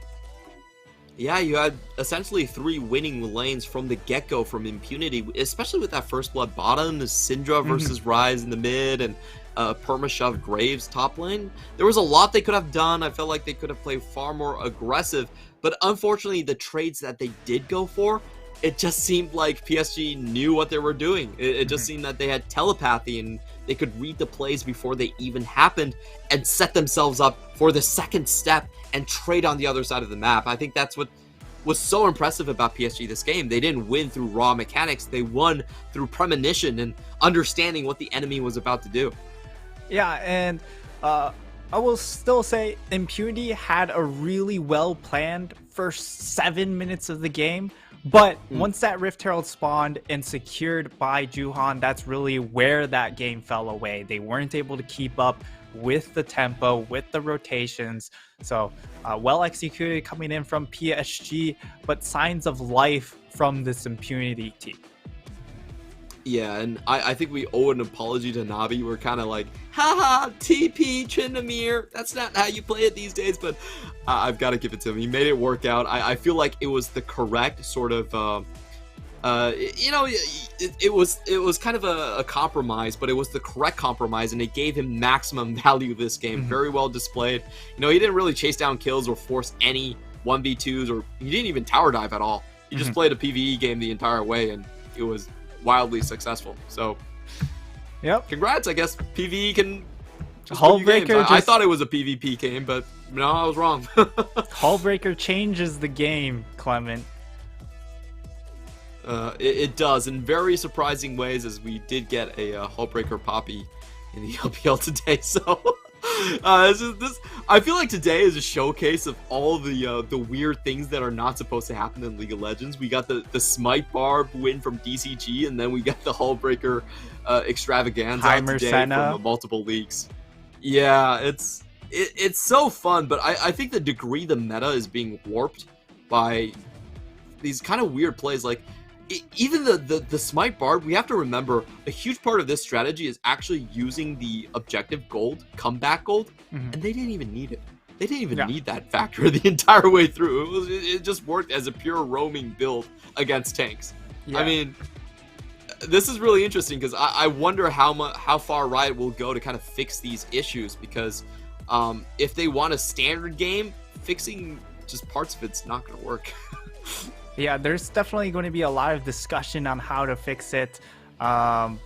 Yeah, you had essentially 3 winning lanes from the get-go from Impunity, especially with that First Blood bottom, the Syndra versus Rise in the mid, and Permashove Graves top lane. There was a lot they could have done. I felt like they could have played far more aggressive, but unfortunately the trades that they did go for, it just seemed like PSG knew what they were doing. It just seemed that they had telepathy and they could read the plays before they even happened and set themselves up for the second step and trade on the other side of the map. I think that's what was so impressive about PSG this game. They didn't win through raw mechanics. They won through premonition and understanding what the enemy was about to do. Yeah, and I will still say Impunity had a really well-planned first 7 minutes of the game. But once that Rift Herald spawned and secured by Juhan, that's really where that game fell away. They weren't able to keep up with the tempo, with the rotations. So well executed coming in from PSG, but signs of life from this Impunity team. Yeah, and I think we owe an apology to Navi. We're kind of like, haha, TP Tryndamere. That's not how you play it these days, but I've got to give it to him. He made it work out. I feel like it was the correct sort of, it was kind of a compromise, but it was the correct compromise, and it gave him maximum value this game. Very well displayed. He didn't really chase down kills or force any 1v2s, or he didn't even tower dive at all. He just played a PvE game the entire way, and it was wildly successful. So, yep. Congrats, I guess. PvE can Hullbreaker. I thought it was a PvP game, but no, I was wrong. Hullbreaker changes the game, Clement. It does in very surprising ways, as we did get a Hullbreaker Poppy in the LPL today. So I feel like today is a showcase of all the weird things that are not supposed to happen in League of Legends. We got the Smite Barb win from DCG, and then we got the Hullbreaker extravaganza today from multiple leagues. Yeah, it's so fun, but I think the degree the meta is being warped by these kind of weird plays. Like, even the Smite Barb, we have to remember a huge part of this strategy is actually using the objective gold, comeback gold, and they didn't even need it. They didn't even need that factor the entire way through. It just worked as a pure roaming build against tanks. Yeah. I mean, this is really interesting because I wonder how far Riot will go to kind of fix these issues, because if they want a standard game, fixing just parts of it's not going to work. Yeah, there's definitely going to be a lot of discussion on how to fix it. And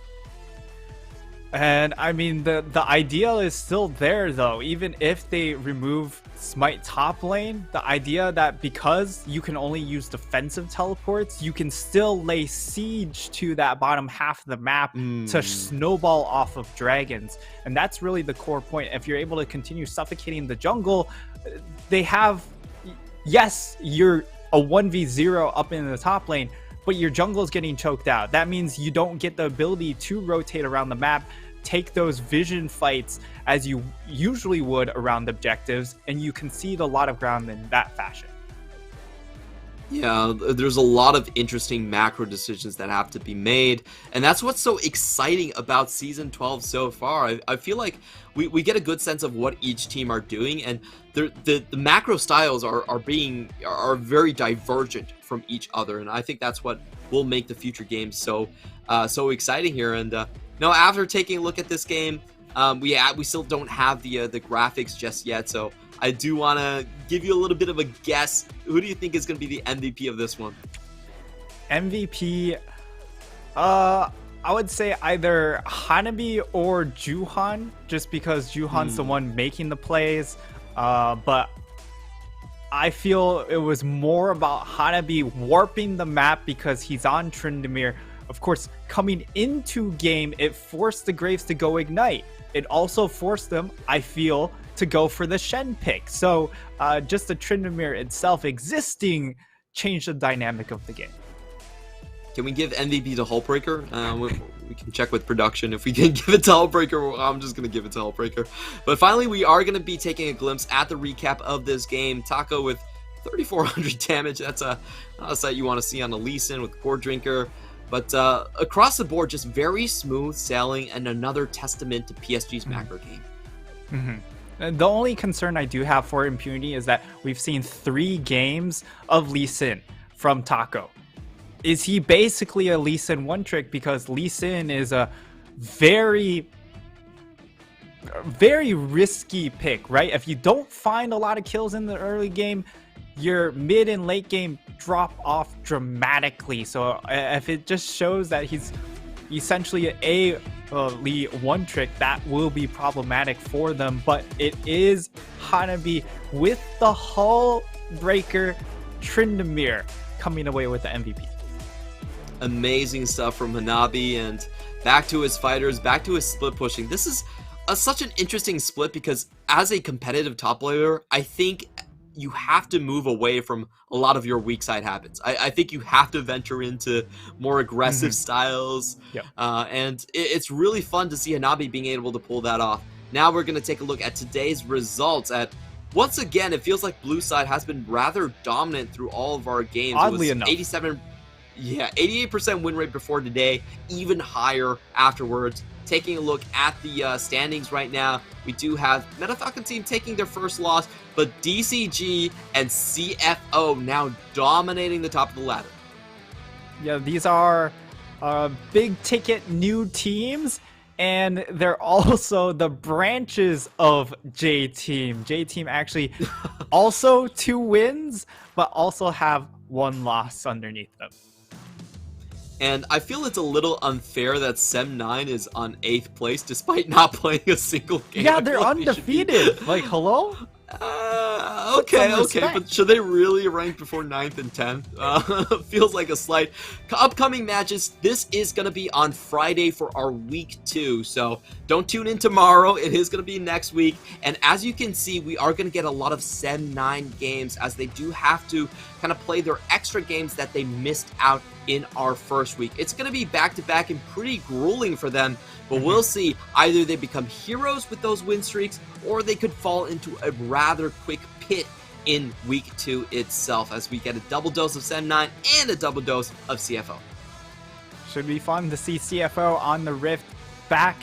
I mean, the ideal is still there, though. Even if they remove Smite top lane, the idea that because you can only use defensive teleports, you can still lay siege to that bottom half of the map to snowball off of dragons. And that's really the core point. If you're able to continue suffocating the jungle, they have... Yes, you're a 1v0 up in the top lane, but your jungle is getting choked out. That means you don't get the ability to rotate around the map, take those vision fights as you usually would around objectives, and you concede a lot of ground in that fashion. Yeah, there's a lot of interesting macro decisions that have to be made, and that's what's so exciting about Season 12 so far. I feel like we get a good sense of what each team are doing, and the macro styles are very divergent from each other, and I think that's what will make the future games so exciting here. And no, after taking a look at this game, we still don't have the graphics just yet, so I do want to give you a little bit of a guess. Who do you think is going to be the MVP of this one? MVP, I would say either Hanabi or Juhan, just because Juhan's the one making the plays. But I feel it was more about Hanabi warping the map because he's on Tryndamere. Of course, coming into game, it forced the Graves to go Ignite. It also forced them, I feel, to go for the Shen pick. So just the Tryndamere itself existing changed the dynamic of the game. Can we give MVP to Hullbreaker? We can check with production if we can give it to Hullbreaker. I'm just going to give it to Hullbreaker. But finally, we are going to be taking a glimpse at the recap of this game. Taco with 3,400 damage. That's not a sight you want to see on a Lee Sin with Core Drinker. But across the board, just very smooth sailing, and another testament to PSG's macro game. The only concern I do have for Impunity is that we've seen 3 games of Lee Sin from Taco. Is he basically a Lee Sin one trick? Because Lee Sin is a very risky pick, right? If you don't find a lot of kills in the early game, your mid and late game drop off dramatically. So if it just shows that he's essentially a Lee one trick, that will be problematic for them. But it is Hanabi with the Hullbreaker Tryndamere coming away with the MVP. Amazing stuff from Hanabi, and back to his fighters, back to his split pushing. This is such an interesting split because as a competitive top laner, I think you have to move away from a lot of your weak side habits. I think you have to venture into more aggressive styles. And it's really fun to see Hanabi being able to pull that off. Now we're going to take a look at today's results. Once again, it feels like blue side has been rather dominant through all of our games. Oddly enough. 87. Yeah, 88% win rate before today, even higher afterwards. Taking a look at the standings right now, we do have Meta Falcon team taking their first loss, but DCG and CFO now dominating the top of the ladder. Yeah, these are big ticket new teams, and they're also the branches of J Team. J Team actually also 2 wins, but also have 1 loss underneath them. And I feel it's a little unfair that Sem9 is on 8th place despite not playing a single game. Yeah, they're undefeated. Like, hello? Okay, but should they really rank before 9th and 10th? Feels like a slight. Upcoming matches, this is going to be on Friday for our week 2, so don't tune in tomorrow. It is going to be next week, and as you can see, we are going to get a lot of Sem9 games as they do have to kind of play their extra games that they missed out in our first week. It's going to be back-to-back and pretty grueling for them, but we'll see. Either they become heroes with those win streaks, or they could fall into a rather quick pit in week 2 itself as we get a double dose of Sem9 and a double dose of CFO. Should be fun to see CFO on the Rift back,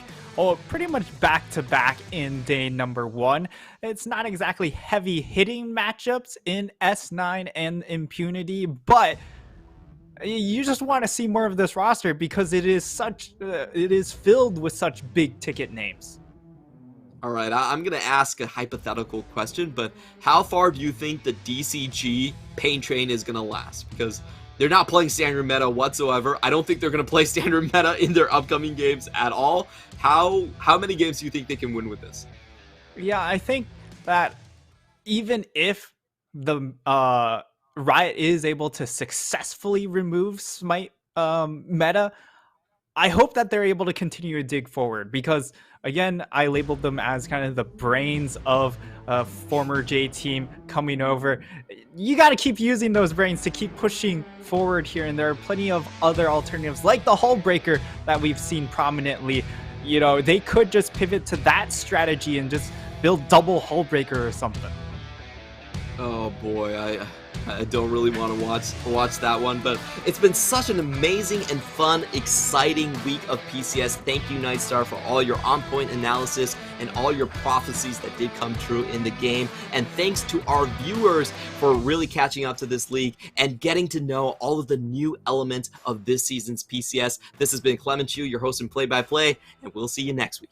pretty much back-to-back in day number 1. It's not exactly heavy hitting matchups in S9 and Impunity, but you just want to see more of this roster because it is filled with such big ticket names. All right, I'm going to ask a hypothetical question, but how far do you think the DCG pain train is going to last? Because they're not playing standard meta whatsoever. I don't think they're going to play standard meta in their upcoming games at all. How many games do you think they can win with this? Yeah, I think that even if the Riot is able to successfully remove Smite meta, I hope that they're able to continue to dig forward because, again, I labeled them as kind of the brains of former J Team coming over. You got to keep using those brains to keep pushing forward here, and there are plenty of other alternatives like the Hull Breaker that we've seen prominently. You know, they could just pivot to that strategy and just build double Hull Breaker or something. Oh boy, I don't really want to watch that one, but it's been such an amazing and fun, exciting week of PCS. Thank you, Nightstar, for all your on-point analysis and all your prophecies that did come true in the game. And thanks to our viewers for really catching up to this league and getting to know all of the new elements of this season's PCS. This has been Clement Chu, your host and play-by-play, and we'll see you next week.